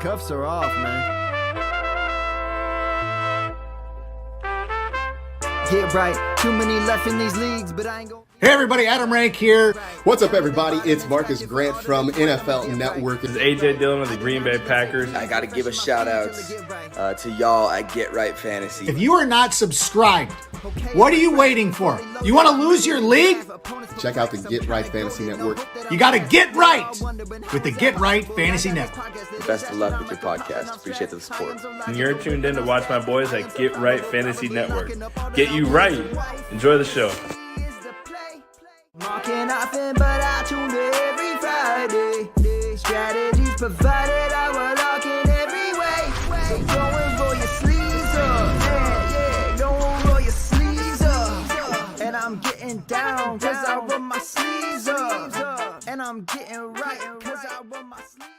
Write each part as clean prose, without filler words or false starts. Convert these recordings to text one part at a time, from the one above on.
Cuffs are off, man. Get right. Too many left in these leagues, but I ain't gonna... Hey everybody, Adam Rank here. What's up everybody? It's Marcus Grant from NFL Network. This is AJ Dillon of the Green Bay Packers. I got to give a shout out to y'all at Get Right Fantasy. If you are not subscribed, what are you waiting for? You want to lose your league? Check out the Get Right Fantasy Network. You got to get right with the Get Right Fantasy Network. Best of luck with your podcast. Appreciate the support. And you're tuned in to watch my boys at Get Right Fantasy Network. Get you right. Enjoy the show. Marking often, but I tune in every Friday. Strategies provided, I will lock in every way. So go and roll your sleeves up. Yeah, go and roll your sleeves up. And I'm getting down, cause I roll my sleeves up. And I'm getting right, cause I roll my sleeves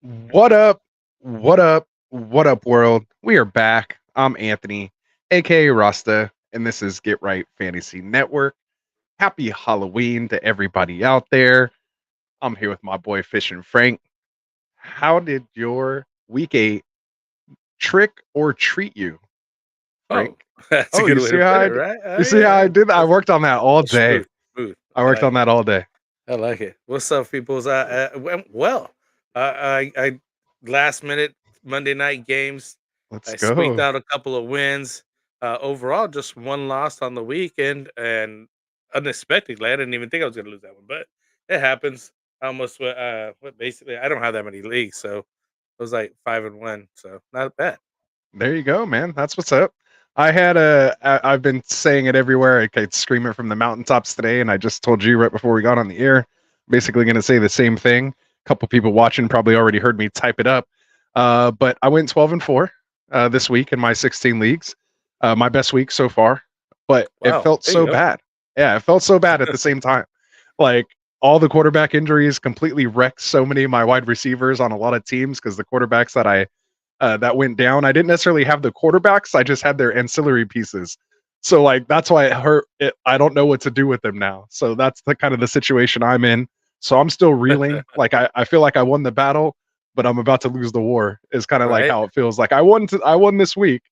up. What up? What up? What up, world? We are back. I'm Anthony, aka Rasta, and this is Get Right Fantasy Network. Happy Halloween to everybody out there. I'm here with my boy Fish and Frank. How did your week 8 trick or treat you, Frank? That's a good way to put it, right? You see how I did that? I worked on that all day. Smooth. I worked on that all day. I like it. What's up, peoples? Well, I last minute Monday night games. Let's I go. squeaked out a couple of wins. Overall, just one loss on the weekend, and unexpectedly, I didn't even think I was going to lose that one, but it happens. I almost basically I don't have that many leagues, so it was like 5-1, so not bad. There you go, man. That's what's up. I've been saying it everywhere. I could scream it from the mountaintops today, and I just told you right before we got on the air. Basically, going to say the same thing. A couple people watching probably already heard me type it up, but I went 12-4 this week in my 16 leagues. My best week so far, but Wow, it felt so bad. Yeah, it felt so bad at the same time. Like all the quarterback injuries completely wrecked so many of my wide receivers on a lot of teams because the quarterbacks that went down, I didn't necessarily have the quarterbacks. I just had their ancillary pieces. So like that's why it hurt. I don't know what to do with them now. So that's the kind of the situation I'm in. So I'm still reeling. Like I feel like I won the battle, but I'm about to lose the war. Is kind of like how it feels. Like I won this week.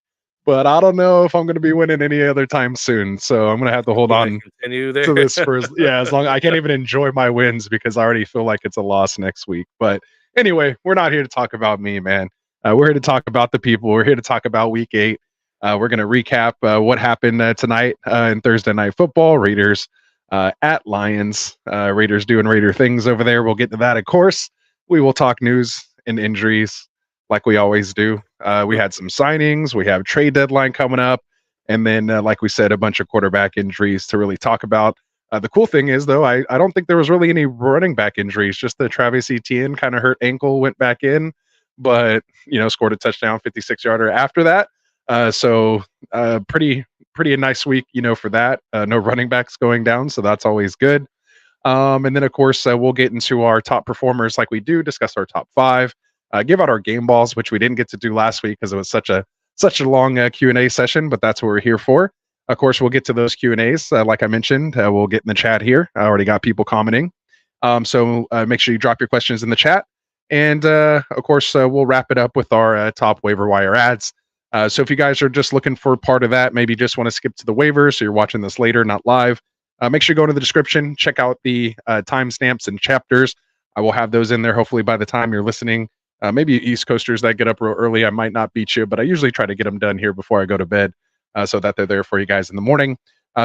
But I don't know if I'm going to be winning any other time soon. So I'm going to have to hold on continue there. to this for as long. I can't even enjoy my wins because I already feel like it's a loss next week. But anyway, we're not here to talk about me, man. We're here to talk about the people. We're here to talk about week 8. We're going to recap what happened tonight in Thursday Night Football. Raiders at Lions. Raiders doing Raider things over there. We'll get to that, of course. We will talk news and injuries like we always do. We had some signings. We have trade deadline coming up. And then, like we said, a bunch of quarterback injuries to really talk about. The cool thing is, though, I don't think there was really any running back injuries. Just the Travis Etienne kind of hurt ankle, went back in, but, scored a touchdown, 56-yarder after that. So pretty nice week, for that. No running backs going down, so that's always good. And then, of course, we'll get into our top performers like we do, discuss our top 5. Give out our game balls, which we didn't get to do last week because it was such a long Q&A session, but that's what we're here for. Of course, we'll get to those Q&As. Like I mentioned, we'll get in the chat here. I already got people commenting. So make sure you drop your questions in the chat. And, of course, we'll wrap it up with our top waiver wire ads. So if you guys are just looking for part of that, maybe just want to skip to the waivers, so you're watching this later, not live, make sure you go into the description, check out the timestamps and chapters. I will have those in there hopefully by the time you're listening. Maybe East Coasters that get up real early, I might not beat you, but I usually try to get them done here before I go to bed so that they're there for you guys in the morning.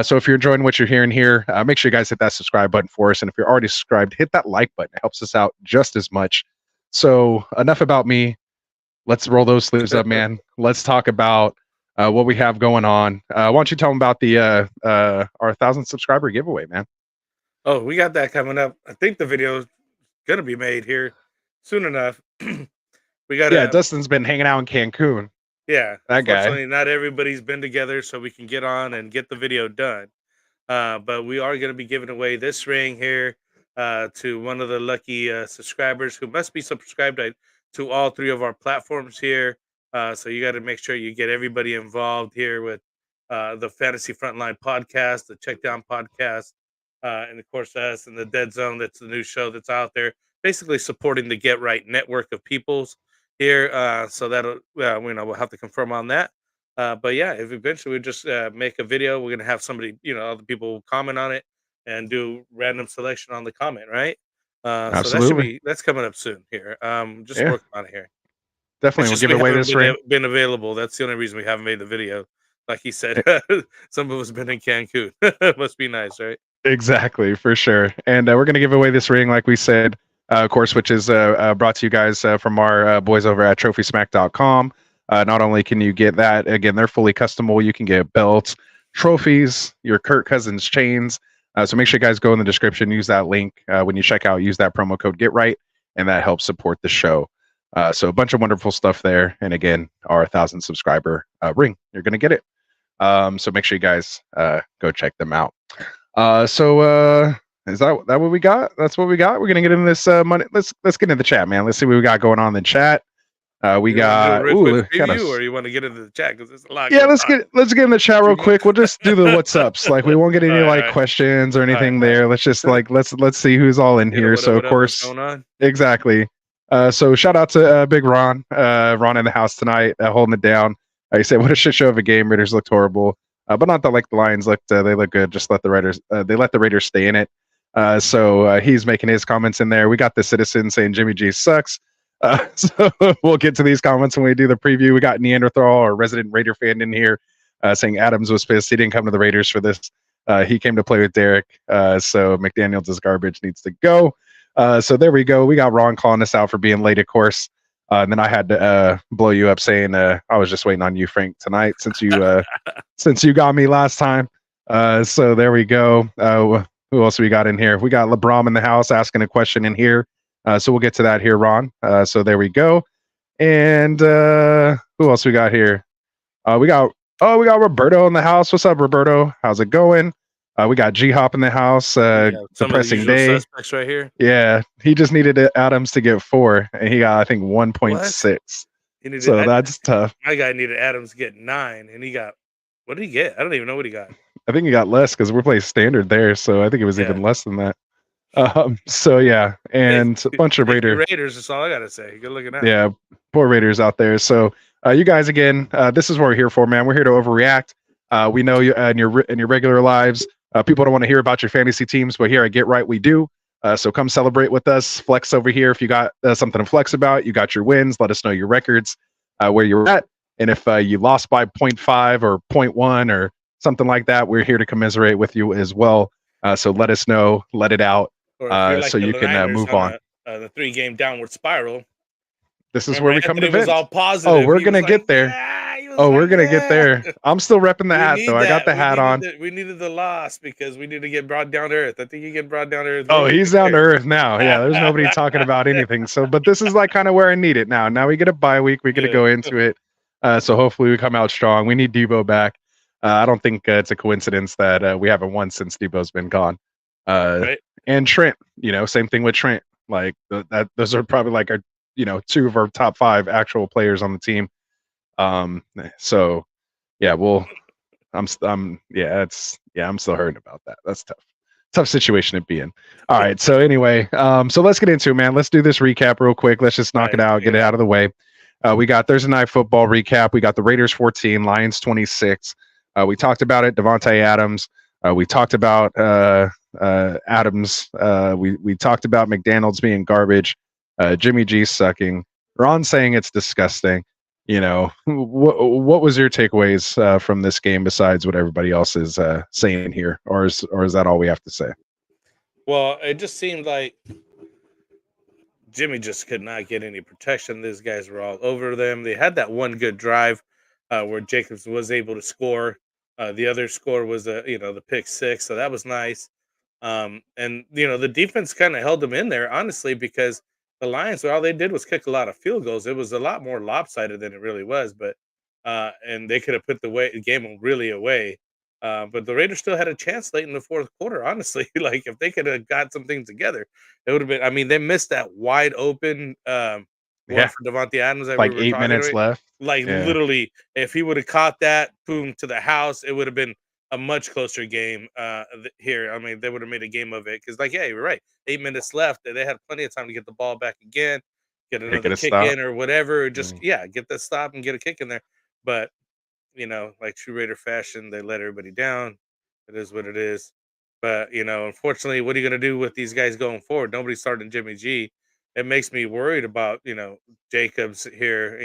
So if you're enjoying what you're hearing here, make sure you guys hit that subscribe button for us. And if you're already subscribed, hit that like button. It helps us out just as much. So enough about me. Let's roll those sleeves up, man. Let's talk about what we have going on. Why don't you tell them about the our 1,000 subscriber giveaway, man? Oh, we got that coming up. I think the video is going to be made here soon enough. We got Dustin's been hanging out in Cancun. Yeah, that guy. Unfortunately, not everybody's been together, so we can get on and get the video done. But we are going to be giving away this ring here to one of the lucky subscribers who must be subscribed to all 3 of our platforms here. So you got to make sure you get everybody involved here with the Fantasy Frontline podcast, the Checkdown podcast, and of course us and the Dead Zone. That's the new show that's out there. basically supporting the Get Right network of peoples here. So that'll we'll have to confirm on that. But yeah, if eventually we just make a video, we're gonna have somebody, other people comment on it and do random selection on the comment, right? So Absolutely. that's coming up soon here. Just Yeah. working on it here. Definitely. It's We'll just give we away haven't this ring. been available. That's the only reason we haven't made the video. Like he said, some of us been in Cancun. Must be nice, right? Exactly, for sure. And we're going to give away this ring, like we said, of course, which is brought to you guys from our boys over at TrophySmack.com. Not only can you get that, again, they're fully customable. You can get belts, trophies, your Kirk Cousins chains. So make sure you guys go in the description, use that link when you check out, use that promo code GetRight, and that helps support the show. So a bunch of wonderful stuff there. And again, our 1,000 subscriber ring, you're going to get it. So make sure you guys go check them out. So is that what we got? That's what we got. We're gonna get into this money. Let's get into the chat, man. Let's see what we got going on in the chat. We got preview, or you want to get into the chat because there's a lot. Yeah, let's get in the chat real quick. We'll just do the what's ups. Like we won't get any questions or anything there. Let's just let's see who's all in here. So of course, exactly. So shout out to Big Ron, Ron in the house tonight, holding it down. He said, "What a shit show of a game. Raiders looked horrible." But not that like the Lions looked, they look good. Just let the Raiders, they let the Raiders stay in it. So he's making his comments in there. We got the Citizen saying Jimmy G sucks. So we'll get to these comments when we do the preview. We got Neanderthal, our resident Raider fan, in here saying Adams was pissed. He didn't come to the Raiders for this. He came to play with Derek. So McDaniels is garbage, needs to go. So there we go. We got Ron calling us out for being late, of course. And then I had to blow you up saying I was just waiting on you, Frank, tonight since you got me last time. So there we go. Who else we got in here? We got LeBron in the house asking a question in here. So we'll get to that here, Ron. So there we go. And who else we got here? We got Roberto in the house. What's up, Roberto? How's it going? We got G Hop in the house. Depressing day. Suspects right here. Yeah, he just needed Adams to get 4, and he got I think 1.6. So that's tough. My guy needed Adams to get 9, and he got what did he get? I don't even know what he got. I think he got less because we're playing standard there, so I think it was even less than that. So yeah, and a bunch of Raiders. That's all I gotta say. Good looking at. Yeah, poor Raiders out there. So you guys again, this is what we're here for, man. We're here to overreact. We know you in your regular lives. People don't want to hear about your fantasy teams, but here at Get Right, we do. So come celebrate with us. Flex over here if you got something to flex about. You got your wins. Let us know your records, where you're at. And if you lost by 0.5 or 0.1 or something like that, we're here to commiserate with you as well. So let us know. Let it out so you can move on. The 3-game downward spiral. This is where we come to Vince. All positive. Oh, we're going to get there. We're going to get there. I'm still repping the hat, though. I got the hat on. We needed the loss because we need to get brought down to earth. I think you get brought down to earth. Oh, he's down to earth now. Yeah, there's nobody talking about anything. So, but this is like kind of where I need it now. Now we get a bye week. We get to go into it. So hopefully we come out strong. We need Debo back. I don't think it's a coincidence that we haven't won since Debo's been gone. Right. And Trent, same thing with Trent. Like those are probably like our, 2 of our top 5 actual players on the team. So yeah, I'm still hurting about that. That's tough situation to be in. All right. So anyway, so let's get into it, man. Let's do this recap real quick. Let's just knock it out, get it out of the way. We got Thursday Night Football recap. We got the Raiders 14, Lions 26. We talked about it. Devontae Adams. We talked about Adams. We talked about McDaniels being garbage. Jimmy G sucking. Ron saying it's disgusting. What was your takeaways from this game besides what everybody else is saying here, or is that all we have to say? Well, it just seemed like Jimmy just could not get any protection. These guys were all over them. They had that one good drive where Jacobs was able to score. The other score was the pick 6, so that was nice. And the defense kind of held them in there, honestly, because the Lions, all they did was kick a lot of field goals. It was a lot more lopsided than it really was, but and they could have put the game really away. But the Raiders still had a chance late in the fourth quarter, honestly. Like, if they could have got some things together, it would have been. I mean, they missed that wide open one for Devontae Adams. Like 8 minutes left. Like, literally, if he would have caught that, boom, to the house, it would have been a much closer game here. I mean, they would have made a game of it because, like, yeah, you're right. 8 minutes left. They had plenty of time to get the ball back again, get Yeah, another get a kick stop. in or whatever. Or just Mm. get the stop and get a kick in there. But like true Raider fashion, they let everybody down. It is what it is. But unfortunately, what are you going to do with these guys going forward? Nobody's starting Jimmy G. It makes me worried about Jacobs here,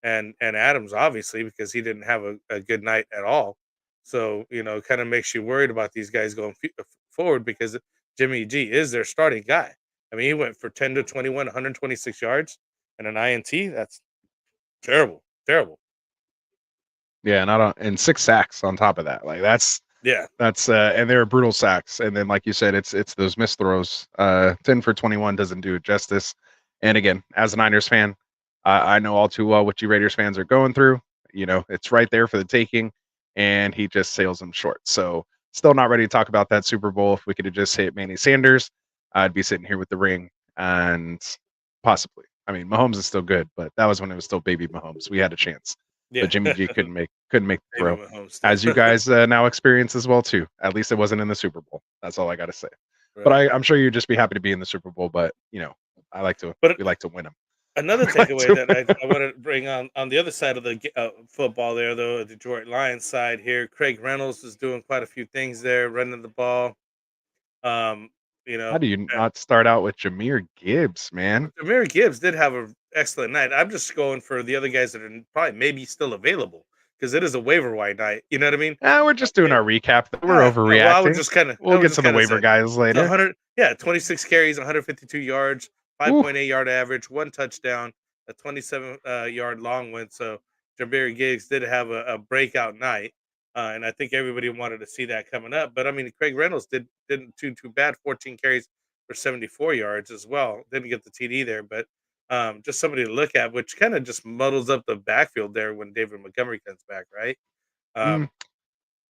and Adams obviously because he didn't have a good night at all. So it kind of makes you worried about these guys going forward because Jimmy G is their starting guy. I mean, he went for 10 to 21, 126 yards and an INT. That's terrible, terrible. Yeah, and 6 sacks on top of that. Like that's Yeah. and they were brutal sacks. And then like you said, it's those missed throws. 10 for 21 doesn't do it justice. And again, as a Niners fan, I know all too well what you Raiders fans are going through. It's right there for the taking, and he just sails them short. So still not ready to talk about that Super Bowl. If we could have just hit Manny Sanders, I'd be sitting here with the ring and possibly. I mean, Mahomes is still good, but that was when it was still baby Mahomes. We had a chance. Yeah. But Jimmy G couldn't make the throw, Baby Mahomes still. as you guys now experience as well too. At least it wasn't in the Super Bowl. That's all I got to say. But Right. I'm sure you'd just be happy to be in the Super Bowl. But I like to. But we like to win them. another takeaway that I want to bring on the other side of the football there, though, the Detroit Lions side here, Craig Reynolds is doing quite a few things there, running the ball. How do you not start out with Jahmyr Gibbs, man? Jahmyr Gibbs did have an excellent night. I'm just going for the other guys that are probably maybe still available because it is a waiver wide night. You know what I mean? We're just doing our recap. We're overreacting. Well, I would just kind of. We'll get to the waiver guys later. 26 carries, 152 yards, 5.8 yard average, 1 touchdown, a 27 yard long one. So Jahmyr Gibbs did have a breakout night, and I think everybody wanted to see that coming up. But I mean, Craig Reynolds didn't do too bad. 14 carries for 74 yards as well. Didn't get the TD there, but just somebody to look at, which kind of just muddles up the backfield there when David Montgomery comes back, right?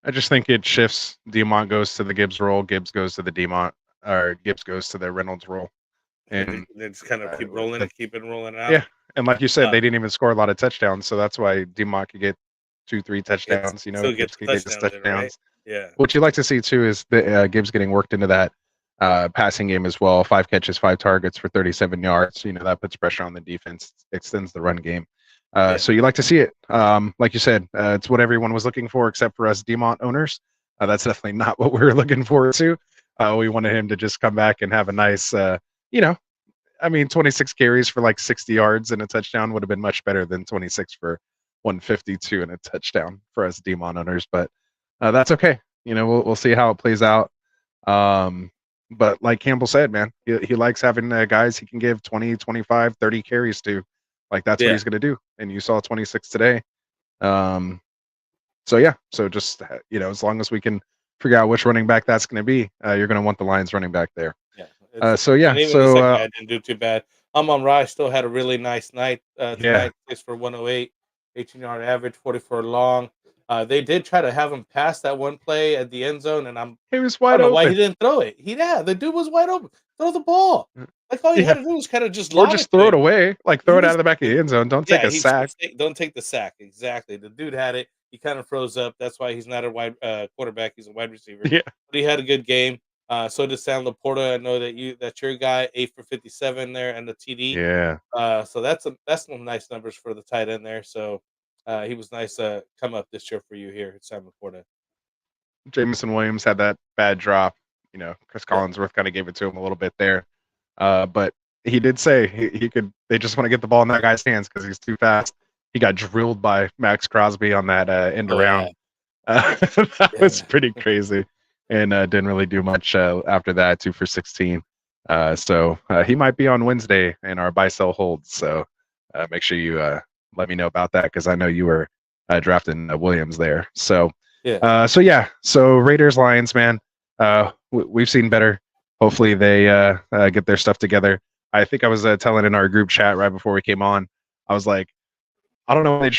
I just think it shifts. Diamont goes to the Gibbs role. Gibbs goes to the Diamont, or Gibbs goes to the Reynolds role. And they just kind of keep rolling and keep it rolling out. Yeah, and like you said, they didn't even score a lot of touchdowns, so that's why Diamont could get 2-3 touchdowns. Gibbs could get touchdowns. Right? Yeah. What you like to see too is the Gibbs getting worked into that passing game as well. 5 catches, 5 targets for 37 yards. That puts pressure on the defense, extends the run game. So you like to see it. Like you said, it's what everyone was looking for except for us Diamont owners. That's definitely not what we were looking forward to. We wanted him to just come back and have a nice, 26 carries for like 60 yards and a touchdown would have been much better than 26 for 152 and a touchdown for us Diamont owners. But that's okay. We'll see how it plays out. But like Campbell said, man, he likes having guys he can give 20, 25, 30 carries to. Like that's what he's going to do. And you saw 26 today. So just, as long as we can figure out which running back that's going to be, you're going to want the Lions running back there. Yeah. I didn't do too bad. Amon-Ra still had a really nice night. Tonight, 6 for 108, 18-yard average, 44 long. They did try to have him pass that one play at the end zone, and he was wide open. Why he didn't throw it? The dude was wide open. Throw the ball. Like all you had to do was kind of just or just throw it away, like throw it out of the back of the end zone. Don't take a sack. Don't take the sack. Exactly. The dude had it. He kind of froze up. That's why he's not a wide quarterback. He's a wide receiver. Yeah. But he had a good game. So did Sam Laporta. I know that's your guy. 8 for 57 there and the TD. Yeah. So that's some nice numbers for the tight end there. So he was nice come up this year for you here, Sam Laporta. Jameson Williams had that bad drop. Chris Collinsworth kind of gave it to him a little bit there. But he did say he could. They just want to get the ball in that guy's hands because he's too fast. He got drilled by Max Crosby on that end around. That was pretty crazy, and didn't really do much after that. 2 for 16. So he might be on Wednesday in our buy sell hold. So make sure you let me know about that because I know you were drafting Williams there. So So Raiders Lions, man. We've seen better. Hopefully they get their stuff together. I think I was telling in our group chat right before we came on. I was like, I don't know why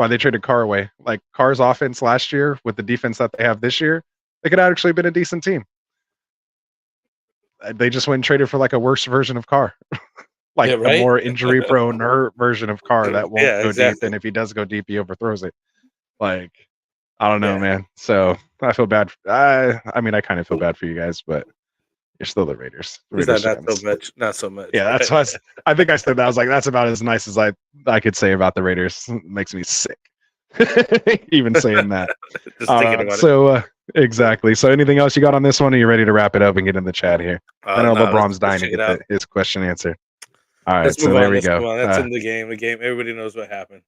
they traded Carr away. Like Carr's offense last year with the defense that they have this year, they could actually been a decent team. They just went and traded for like a worse version of Carr. A more injury-prone hurt version of Carr that won't go deep. And if he does go deep, he overthrows it. Like I don't know, Yeah. man. So I feel bad. I mean, I kind of feel bad for you guys, but you're still the Raiders. Is that Raiders not fans. so much? Not so much. Yeah, that's what I think I said that. I was like, that's about as nice as I could say about the Raiders. It makes me sick. Even saying that. Just thinking about it. So exactly. So anything else you got on this one? Are you ready to wrap it up and get in the chat here? I know No, LeBron's dying let's to check it get out. his question answered. All right, Let's so move there on. we Let's go. move on. That's in the game. The game. Everybody knows what happened.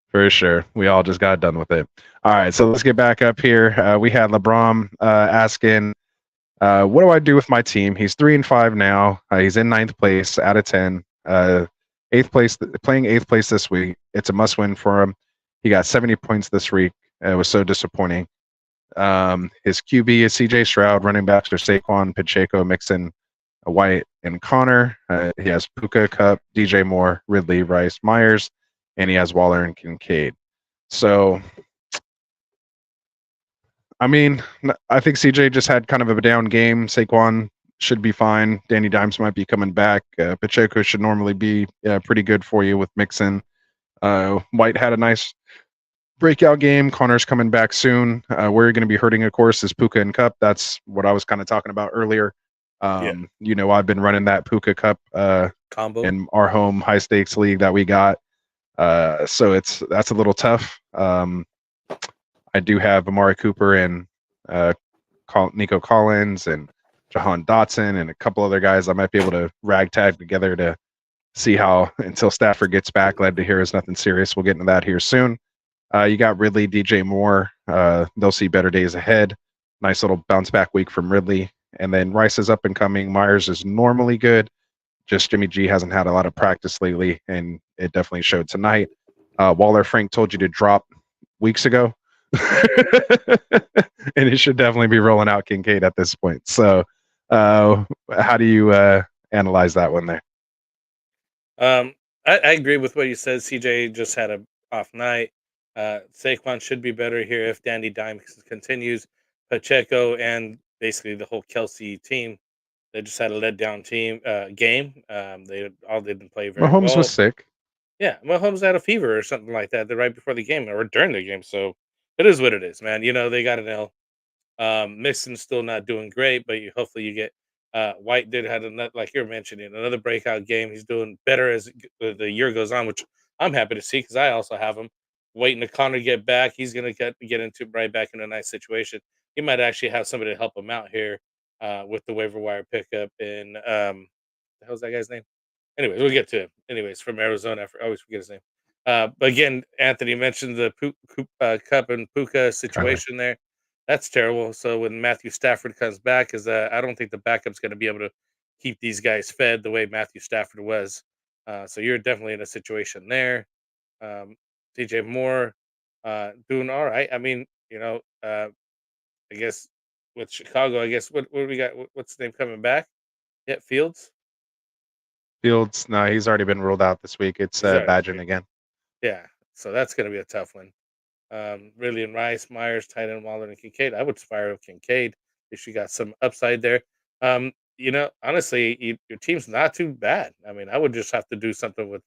For sure. We all just got done with it. All right, so let's get back up here. We had LeBron asking, what do I do with my team? He's 3-5 now. He's in 9th place out of 10. 8th place, playing 8th place this week. It's a must win for him. He got 70 points this week. It was so disappointing. His QB is CJ Stroud. Running backs are Saquon, Pacheco, Mixon, White, and Connor. He has Puka, Cup, DJ Moore, Ridley, Rice, Myers, and he has Waller and Kincaid. So, I mean, I think CJ just had kind of a down game. Saquon should be fine. Danny Dimes might be coming back. Pacheco should normally be pretty good for you with Mixon. White had a nice breakout game. Connor's coming back soon. Where you're going to be hurting, of course, is Puka and Cup. That's what I was kind of talking about earlier. You know, I've been running that Puka Cup Combo. in our home high stakes league that we got. So that's a little tough. I do have Amari Cooper and Nico Collins and Jahan Dotson and a couple other guys I might be able to ragtag together to see how until Stafford gets back. Glad to hear it's nothing serious. We'll get into that here soon. You got Ridley, DJ Moore. They'll see better days ahead. Nice little bounce back week from Ridley. And then Rice is up and coming. Myers is normally good. Just Jimmy G hasn't had a lot of practice lately, and it definitely showed tonight. Waller Frank told you to drop weeks ago. And it should definitely be rolling out Kincaid at this point. So how do you analyze that one there? I agree with what you said. CJ just had a off night. Saquon should be better here if Danny Dimes continues. Pacheco and basically the whole Kelsey team, they just had a letdown game. They didn't play very well. Mahomes was sick. Yeah, Mahomes had a fever or something like that right before the game or during the game. So it is what it is, man. You know, they got an L. Mixon's still not doing great, but hopefully you get White had another, like you're mentioning, another breakout game. He's doing better as the year goes on, which I'm happy to see because I also have him waiting to Connor get back. He's gonna get into right back in a nice situation. He might actually have somebody to help him out here with the waiver wire pickup in the hell's that guy's name? Anyways, we'll get to him. Anyways, from Arizona, I always forget his name. But again, Anthony mentioned the Cup and Puka situation there. That's terrible. So when Matthew Stafford comes back, because I don't think the backup's going to be able to keep these guys fed the way Matthew Stafford was. So you're definitely in a situation there. DJ Moore doing all right. I mean, I guess with Chicago, I guess what do we got? What's the name coming back? Yeah, Fields. Fields, no, he's already been ruled out this week. It's Badgett again. Yeah, so that's going to be a tough one. Ridley and Rice, Myers, tight end, Waller, and Kincaid. I would fire up Kincaid if you got some upside there. Honestly, your team's not too bad. I mean, I would just have to do something with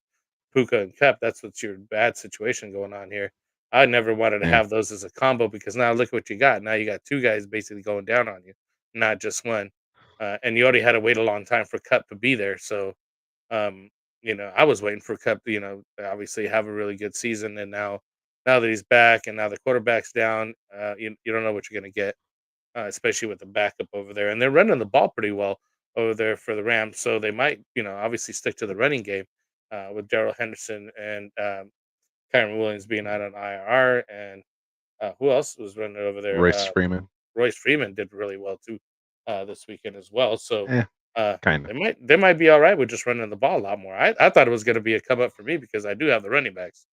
Puka and Cup. That's what's your bad situation going on here. I never wanted to have those as a combo because now look what you got. Now you got two guys basically going down on you, not just one. And you already had to wait a long time for Cup to be there. So, I was waiting for Cup to, obviously have a really good season. And now that he's back and now the quarterback's down, you don't know what you're going to get, especially with the backup over there. And they're running the ball pretty well over there for the Rams. So they might, obviously stick to the running game with Darrell Henderson and Kyron Williams being out on IR. And who else was running over there? Royce Freeman. Royce Freeman did really well too this weekend as well. So kind of. They might be all right with just running the ball a lot more. I thought it was going to be a come up for me because I do have the running backs.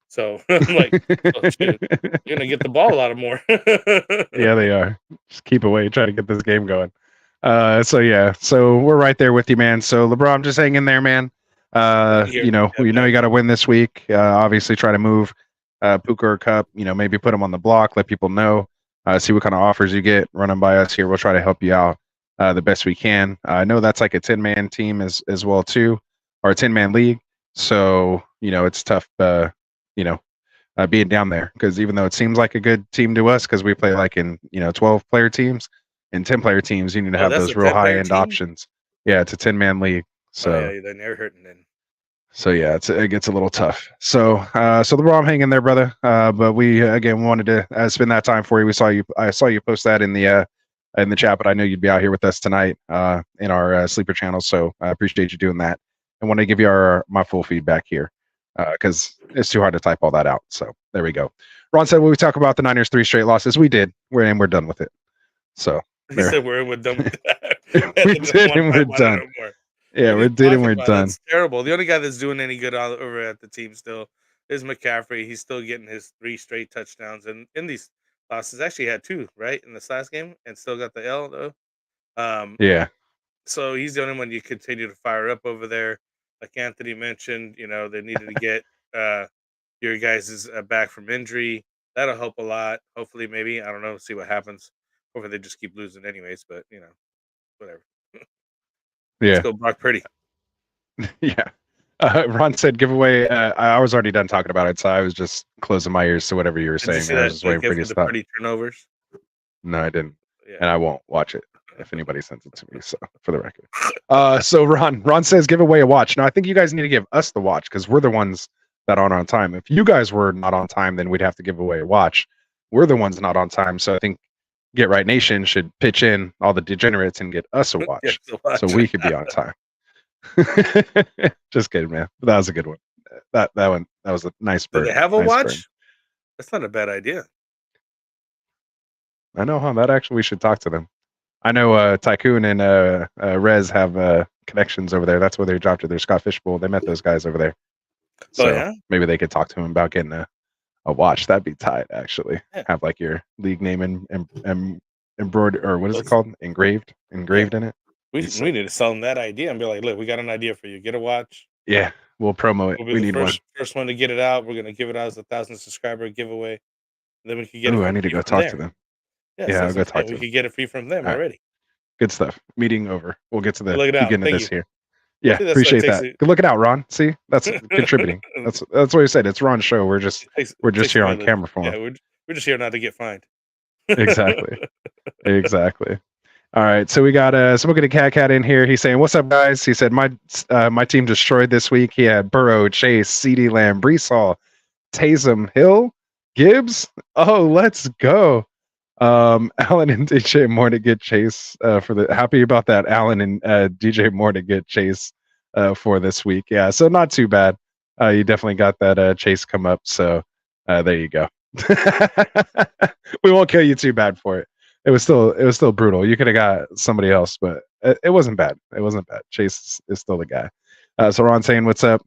So I'm like, oh, shit, you're gonna get the ball a lot more. Yeah, they are. Just keep away, try to get this game going. So we're right there with you, man. So LeBron, just hang in there, man. You got to win this week. Obviously, try to move Puka or Cup. Maybe put them on the block. Let people know. See what kind of offers you get. Run them by us here. We'll try to help you out the best we can. I know that's like a 10-man team as well too, or a 10-man league. So it's tough. being down there, because even though it seems like a good team to us, because we play like in 12-player teams and 10-player teams, you need to have that's those a real 10-player high-end team? options. Yeah, it's a 10-man league. So Oh, yeah, then you're hurting then. so yeah, it gets a little tough. So so the ROM hanging there, brother. But we again wanted to spend that time for you. I saw you post that in the chat, but I know you'd be out here with us tonight in our sleeper channel. So I appreciate you doing that. I want to give you my full feedback here because it's too hard to type all that out. So there we go. Ron said, "Will we talk about the Niners' 3 straight losses?" We did. We're done with it. So He said we're done with that. we did, and we're done. Yeah, we're did, and we're done. That's terrible. The only guy that's doing any good over at the team still is McCaffrey. He's still getting his 3 straight touchdowns, and in these losses, actually had 2 right in this last game, and still got the L though. Yeah. So he's the only one you continue to fire up over there. Like Anthony mentioned, they needed to get your guys' back from injury. That'll help a lot. Hopefully, maybe, I don't know. See what happens. Hopefully, they just keep losing anyways. But whatever. Yeah. Let's go Brock Purdy. Yeah. Ron said giveaway. I was already done talking about it, so I was just closing my ears to whatever you were saying. I was just waiting for you to stop. Purdy turnovers? No, I didn't. Yeah. And I won't watch it if anybody sends it to me. So for the record. So Ron says give away a watch. Now I think you guys need to give us the watch because we're the ones that aren't on time. If you guys were not on time, then we'd have to give away a watch. We're the ones not on time. So I think Get Right Nation should pitch in all the degenerates and get us a watch, so we could be on time. Just kidding, man. But that was a good one. That was a nice bird. Do they have a nice watch? bird. That's not a bad idea. I know, huh? That actually, we should talk to them. I know Tycoon and Rez have connections over there. That's where they dropped their Scott Fishbowl. They met those guys over there. So maybe they could talk to him about getting a watch. That'd be tight, actually. Yeah. Have like your league name and embroidered, or what is it called? Engraved in it. We need to sell them that idea and be like, look, we got an idea for you. Get a watch. Yeah, we'll promo it. We'll be the first one to get it out. We're gonna give it out as a 1,000 subscriber giveaway. Then we can get it. I need to go talk to them. Yeah, I'll go talk to them. We could get it free from them already. Good stuff. Meeting over. We'll get to the beginning of this here. Yeah, appreciate that. Good look it out, Ron. See, that's contributing. That's what you said. It's Ron's show. We're just here on camera for him. Yeah, we're just here not to get fined. Exactly. All right, so we got Smoking a Cat in here. He's saying, "What's up, guys?" He said, "My team destroyed this week. He had Burrow, Chase, CeeDee Lamb, Brees Hall, Taysom Hill, Gibbs. Oh, let's go." Allen and DJ Moore to get Chase happy about that. Allen and DJ Moore to get Chase for this week. Yeah, so not too bad. You definitely got that Chase come up. So there you go. We won't kill you too bad for it. It was still brutal. You could have got somebody else, but it wasn't bad. It wasn't bad. Chase is still the guy. So Ron saying, "What's up?"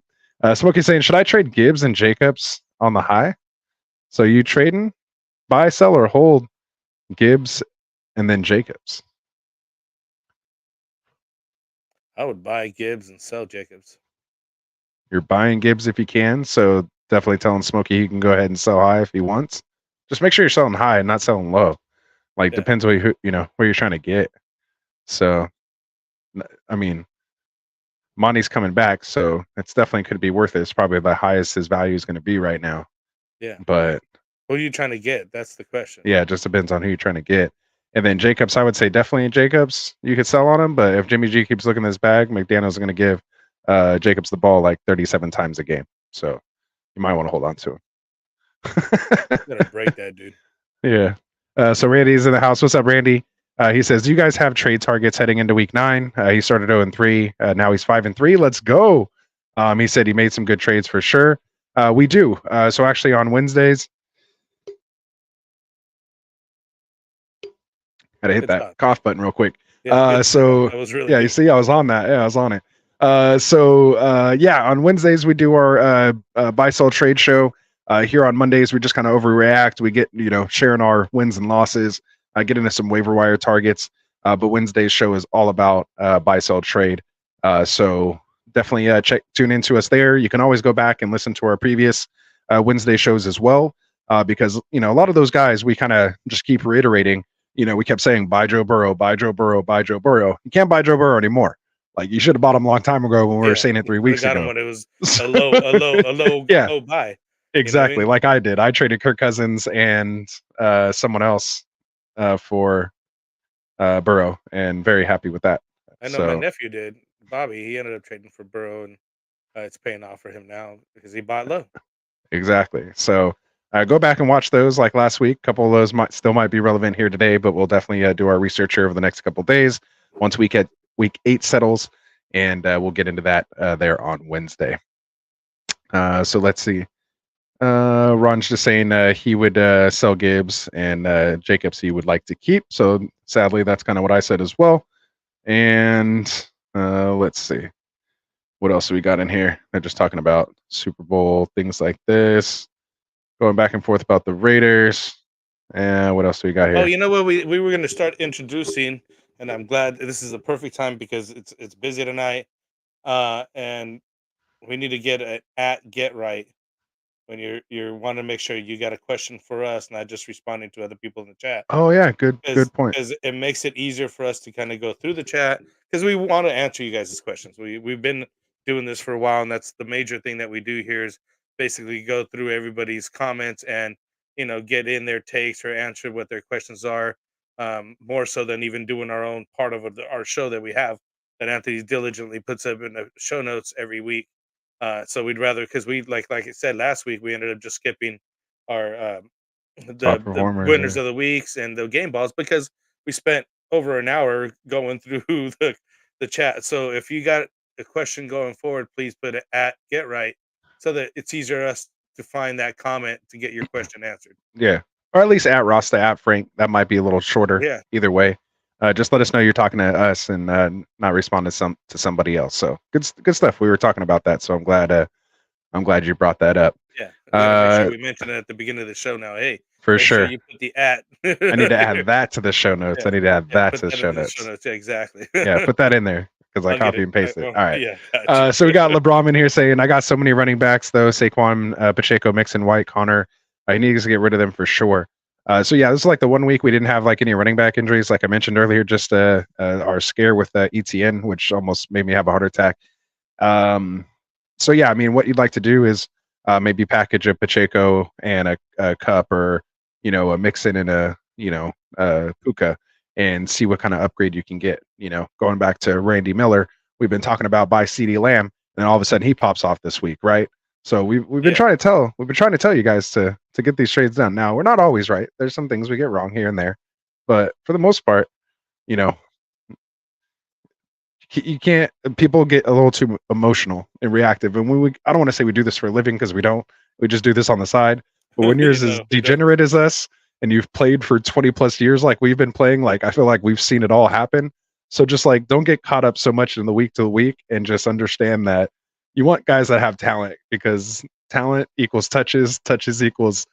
Smokey saying, "Should I trade Gibbs and Jacobs on the high?" So you trading, buy, sell, or hold Gibbs and then Jacobs? I would buy Gibbs and sell Jacobs. You're buying Gibbs if you can, so definitely telling Smokey he can go ahead and sell high if he wants. Just make sure you're selling high and not selling low. Depends where you're trying to get. So, I mean, Monty's coming back, so it's definitely could be worth it. It's probably the highest his value is going to be right now. Yeah. But what are you trying to get? That's the question. Yeah, it just depends on who you're trying to get. And then Jacobs, I would say definitely Jacobs. You could sell on him, but if Jimmy G keeps looking at his bag, McDaniel's going to give Jacobs the ball like 37 times a game. So you might want to hold on to him. I'm gonna break that, dude. Yeah. So Randy's in the house. What's up, Randy? He says, "Do you guys have trade targets heading into week 9?" He started 0-3. Now he's 5-3. Let's go. He said he made some good trades for sure. We do. So actually on Wednesdays, had to hit that cough button real quick. Yeah, so that was really yeah, good. you see, I was on that. Yeah, I was on it. On Wednesdays we do our buy sell trade show. Here on Mondays we just kind of overreact. We get sharing our wins and losses. Get into some waiver wire targets. But Wednesday's show is all about buy sell trade. So definitely tune into us there. You can always go back and listen to our previous Wednesday shows as well. Because a lot of those guys we kind of just keep reiterating. We kept saying buy Joe Burrow, buy Joe Burrow, buy Joe Burrow. You can't buy Joe Burrow anymore. Like you should have bought him a long time ago when we were saying it 3 weeks ago. Got him when it was a low buy. Exactly, mean? like I did. I traded Kirk Cousins and someone else for Burrow, and very happy with that. I know my So nephew did. Bobby, he ended up trading for Burrow, and it's paying off for him now because he bought low. exactly. So go back and watch those like last week. A couple of those might be relevant here today, but we'll definitely do our research here over the next couple of days once week 8 settles, and we'll get into that there on Wednesday. So let's see. Ron's just saying he would sell Gibbs, and Jacobs he would like to keep. So sadly, that's kind of what I said as well. And let's see. What else we got in here? They're just talking about Super Bowl, things like this. Going back and forth about the Raiders. And what else do we got here? Oh, you know what? We were going to start introducing, and I'm glad this is a perfect time because it's busy tonight, and we need to get get right when you want to make sure you got a question for us, not just responding to other people in the chat. Oh yeah, good point. Because it makes it easier for us to kind of go through the chat because we want to answer you guys' questions. We've been doing this for a while, and that's the major thing that we do here is basically go through everybody's comments and get in their takes or answer what their questions are, more so than even doing our own part of our show that we have that Anthony diligently puts up in the show notes every week. So we'd rather, because we like I said last week, we ended up just skipping our the winners of the weeks and the game balls because we spent over an hour going through the chat. So if you got a question going forward, please put it at Get Right so that it's easier for us to find that comment to get your question answered. Yeah, or at least at Rasta at Frank. That might be a little shorter. Yeah. Either way, just let us know you're talking to us and not respond to somebody else. So good stuff. We were talking about that, so I'm glad you brought that up. Yeah, make sure we mention it at the beginning of the show. Now, hey, for sure, you put the at. I need to add that to the show notes. Yeah. I need to add that to the show notes. Yeah, exactly. Yeah, put that in there because I copy and paste it. All right. Yeah. Gotcha. So we got LeBron in here saying, "I got so many running backs though: Saquon, Pacheco, Mixon, White, Connor. He needs to get rid of them for sure." So yeah, this is like the 1 week we didn't have like any running back injuries, like I mentioned earlier. Just our scare with ETN, which almost made me have a heart attack. So yeah, I mean, what you'd like to do is maybe package a Pacheco and a Cup, or a Mixon and a Puka, and see what kind of upgrade you can get. Going back to Randy Miller, we've been talking about buy CeeDee Lamb, and all of a sudden he pops off this week, right? So we've been trying to tell you guys to get these trades done. Now we're not always right. There's some things we get wrong here and there, but for the most part, you can't. People get a little too emotional and reactive, and I don't want to say we do this for a living because we don't. We just do this on the side. But when you're as degenerate as us, and you've played for 20 plus years like we've been playing, like I feel like we've seen it all happen. So just like don't get caught up so much in the week to week, and just understand that you want guys that have talent, because talent equals touches equals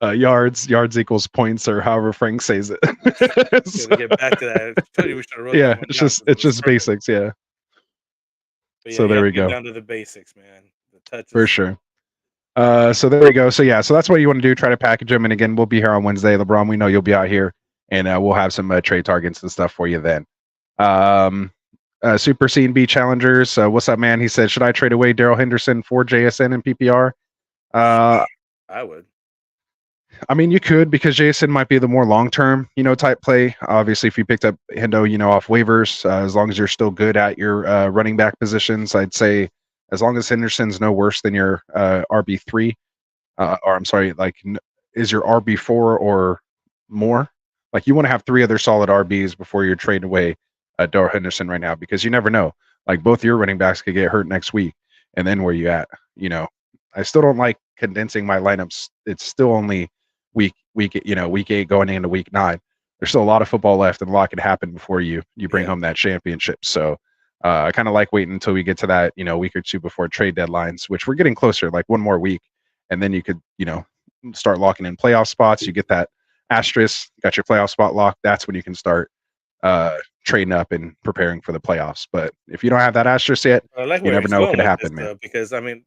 yards equals points, or however Frank says it. So, get back to that. Yeah, it's just basics. Yeah. So there we go. Down to the basics, man. The touches. For sure. So there we go. So yeah, so that's what you want to do. Try to package them. And again, we'll be here on Wednesday. LeBron, we know you'll be out here, and we'll have some trade targets and stuff for you then. Super C&B Challengers. What's up, man? He said, should I trade away Darrell Henderson for JSN and PPR? I would. I mean, you could, because JSN might be the more long-term, type play. Obviously, if you picked up Hendo, off waivers, as long as you're still good at your running back positions, I'd say as long as Henderson's no worse than your RB3, or I'm sorry, is your RB4 or more. Like, you want to have 3 other solid RBs before you're trading away Darrell Henderson right now, because you never know. Like, both your running backs could get hurt next week, and then where you at? I still don't like condensing my lineups. It's still only week 8 going into week 9. There's still a lot of football left, and a lot can happen before you bring home that championship. So I kind of like waiting until we get to that week or two before trade deadlines, which we're getting closer, like one more week, and then you could start locking in playoff spots. You get that asterisk, got your playoff spot locked. That's when you can start trading up and preparing for the playoffs. But if you don't have that asterisk yet, you never know what could happen, man. Because I mean,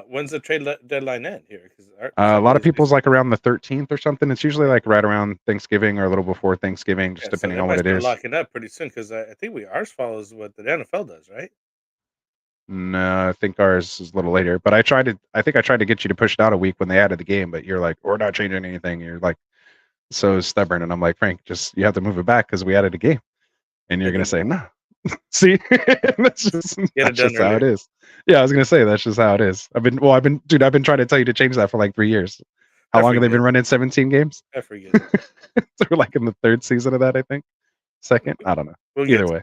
when's the trade deadline end here? Because a lot of people's like around the 13th or something. It's usually like right around Thanksgiving or a little before Thanksgiving, just depending on what it is. Locking up pretty soon, because I think ours follows what the NFL does, right? No, I think ours is a little later. But I think I tried to get you to push it out a week when they added the game, but you're like, we're not changing anything. You're like so stubborn, and I'm like, Frank, just you have to move it back because we added a game, and you're gonna say no. See, that's just how it is. Yeah, I was gonna say that's just how it is. I've been trying to tell you to change that for like 3 years. How long have they been running 17 games? I forget. So we're like in the 3rd season of that, I think. 2nd, I don't know. Either way,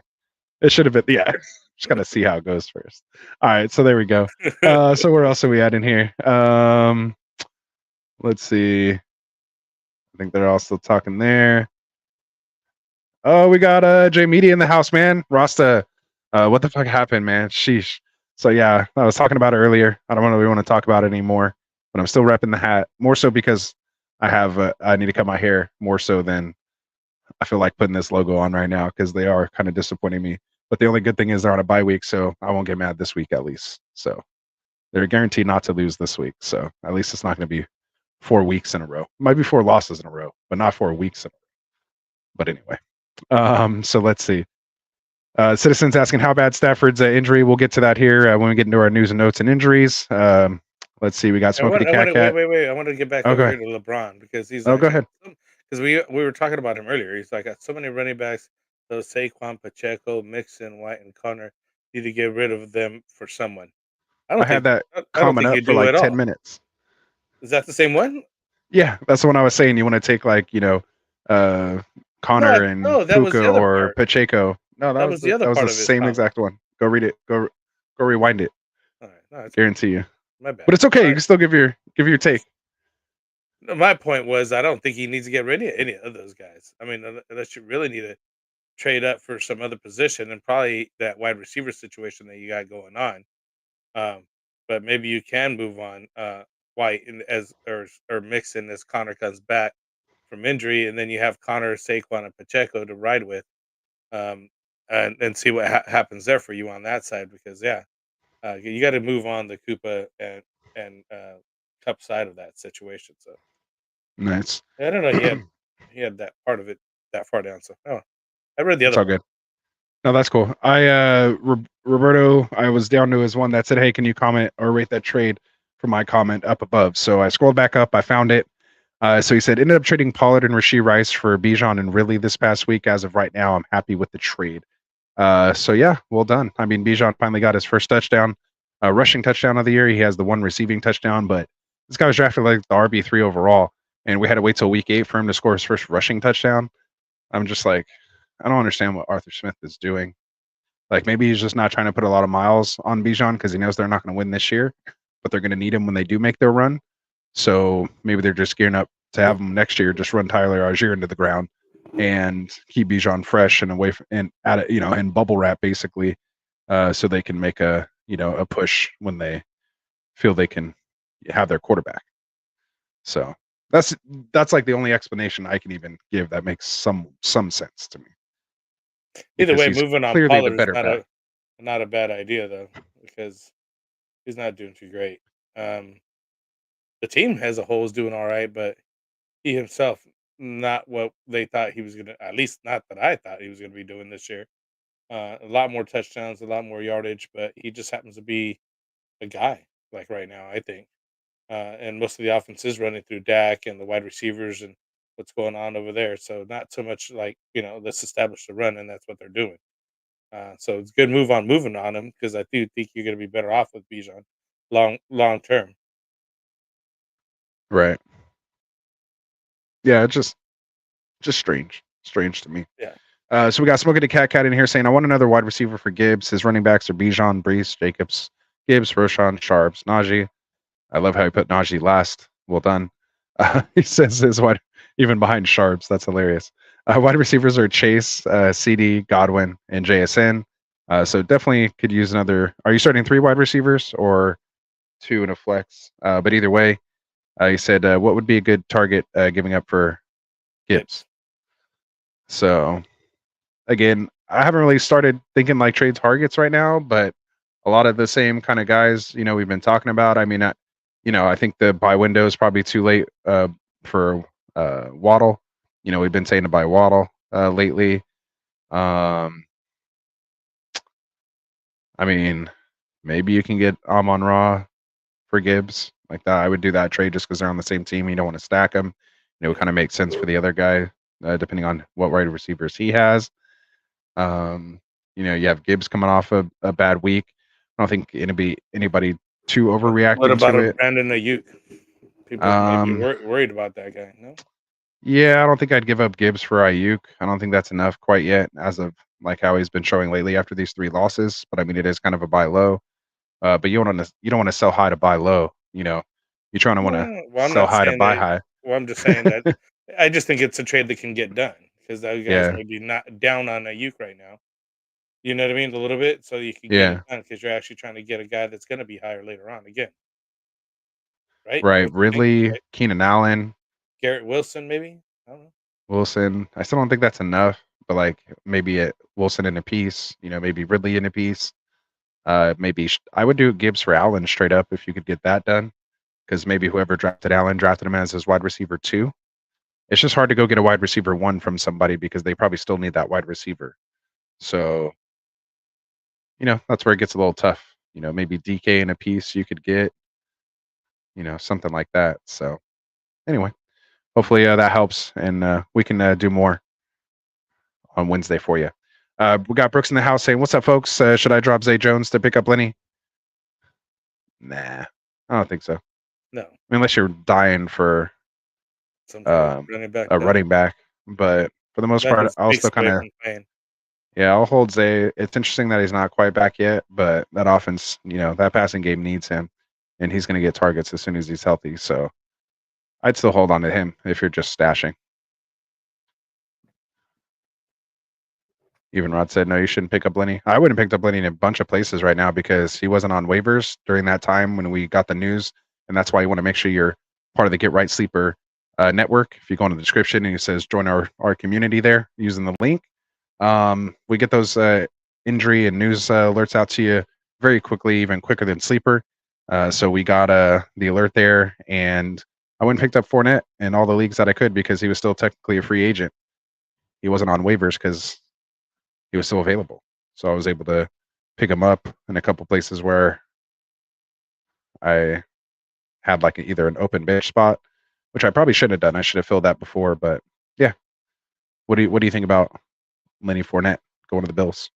it should have been. Yeah, just gotta see how it goes first. All right, so there we go. So where else are we at in here? Let's see. I think they're all still talking there. Oh, we got J Media in the house, man. Rasta, what the fuck happened, man? Sheesh. So yeah, I was talking about it earlier. I don't really want to talk about it anymore, but I'm still repping the hat more so because I need to cut my hair more so than I feel like putting this logo on right now because they are kind of disappointing me. But the only good thing is they're on a bye week, so I won't get mad this week at least. So they're guaranteed not to lose this week. So at least it's not going to be 4 weeks in a row. It might be 4 losses in a row, but not 4 weeks in a row. But anyway, so let's see. Citizens asking how bad Stafford's injury. We'll get to that here when we get into our news and notes and injuries. Let's see. We got Smokey the Cat. Wait. I want to get back over here to LeBron because he's. Go ahead. Because we were talking about him earlier. He's like got so many running backs. Those Saquon, Pacheco, Mixon, White, and Connor. Need to get rid of them for someone. I had that comment up for like 10 minutes. Is that the same one? Yeah, that's the one I was saying. You want to take like Connor and Puka or Pacheco. No, that was the other part. That was the same exact one. Go read it. Go rewind it. All right. No, guarantee you. My bad. But it's okay. You can still give your take. No, my point was I don't think he needs to get rid of any of those guys. I mean, unless you really need to trade up for some other position and probably that wide receiver situation that you got going on. But maybe you can move on White or Mixon as Connor comes back from injury, and then you have Connor, Saquon, and Pacheco to ride with, and see what happens there for you on that side. Because you got to move on the Koopa and Cup side of that situation. So nice. I don't know. He had that part of it that far down. So I read the other. It's all good. No, that's cool. Roberto, I was down to his one that said, "Hey, can you comment or rate that trade for my comment up above?" So I scrolled back up. I found it. So he said, ended up trading Pollard and Rashee Rice for Bijan and Ridley this past week. As of right now, I'm happy with the trade. So yeah, well done. I mean, Bijan finally got his first touchdown, rushing touchdown of the year. He has the one receiving touchdown, but this guy was drafted like the RB3 overall, and we had to wait till week 8 for him to score his first rushing touchdown. I'm just like, I don't understand what Arthur Smith is doing. Like maybe he's just not trying to put a lot of miles on Bijan because he knows they're not going to win this year, but they're going to need him when they do make their run. So maybe they're just gearing up to have him next year, just run Tyler Algier into the ground and keep Bijan fresh and away from, and at it, and bubble wrap basically, so they can make a push when they feel they can have their quarterback. So that's like the only explanation I can even give that makes some sense to me. Either way, moving on Pollard is not a bad idea though, because he's not doing too great. The team as a whole is doing all right, but he himself not what they thought he was gonna. At least not that I thought he was gonna be doing this year. A lot more touchdowns, a lot more yardage, but he just happens to be a guy like right now. I think, and most of the offense is running through Dak and the wide receivers and what's going on over there. So not so much like let's establish the run, and that's what they're doing. So it's a good move on moving on him because I do think you're going to be better off with Bijan long term. Right. Yeah, it's just strange to me. Yeah. So we got Smokey the Cat in here saying, I want another wide receiver for Gibbs. His running backs are Bijan, Brees, Jacobs, Gibbs, Roshan, Sharps, Najee. I love how he put Najee last. Well done. He says his wide, even behind Sharps. That's hilarious. Wide receivers are Chase, CD, Godwin, and JSN. So definitely could use another. Are you starting 3 wide receivers or 2 in a flex? But either way, he said, what would be a good target giving up for Gibbs? So, again, I haven't really started thinking like trade targets right now, but a lot of the same kind of guys, we've been talking about. I mean, I think the buy window is probably too late for Waddle. We've been saying to buy Waddle lately. I mean, Maybe you can get Amon Ra for Gibbs like that. I would do that trade just because they're on the same team. You don't want to stack them. It would kind of make sense for the other guy, depending on what wide receivers he has. You have Gibbs coming off a bad week. I don't think anybody too overreacting What about to a it. Brandon Ayuk? People may be worried about that guy. No. Yeah, I don't think I'd give up Gibbs for Ayuk. I don't think that's enough quite yet, as of like how he's been showing lately after these 3 losses. But I mean, it is kind of a buy low. But you don't want to sell high to buy low. You're trying to want to I'm sell not high to saying buy that. high. Well, I'm just saying that I just think it's a trade that can get done because those guys Yeah. may be not down on Ayuk right now. You know what I mean? A little bit, so you can get Yeah. it done because you're actually trying to get a guy that's going to be higher later on again, right? Right. Don't you think? Ridley, Right? Keenan Allen, Garrett Wilson, maybe. I don't know. Wilson. I still don't think that's enough, but like maybe Wilson in a piece. Maybe Ridley in a piece. Maybe I would do Gibbs for Allen straight up if you could get that done, because maybe whoever drafted Allen drafted him as his wide receiver 2. It's just hard to go get a wide receiver 1 from somebody because they probably still need that wide receiver. So, that's where it gets a little tough. Maybe DK in a piece you could get, something like that. So, anyway, hopefully that helps, and we can do more on Wednesday for you. We got Brooks in the house saying, "What's up, folks? Should I drop Zay Jones to pick up Lenny?" Nah, I don't think so. No, I mean, unless you're dying for some kind of running back. a running back, but for the most part, I'll still kind of. Yeah, I'll hold Zay. It's interesting that he's not quite back yet, but that offense, that passing game needs him, and he's going to get targets as soon as he's healthy. So I'd still hold on to him if you're just stashing. Even Rod said, no, you shouldn't pick up Lenny. I wouldn't pick up Lenny in a bunch of places right now because he wasn't on waivers during that time when we got the news, and that's why you want to make sure you're part of the Get Right Sleeper network. If you go in the description and it says join our community there using the link, we get those injury and news alerts out to you very quickly, even quicker than Sleeper. So we got the alert there, and I went and picked up Fournette in all the leagues that I could because he was still technically a free agent. He wasn't on waivers because he was still available. So I was able to pick him up in a couple places where I had like either an open bench spot, which I probably shouldn't have done. I should have filled that before, but yeah. What do you think about Lenny Fournette going to the Bills?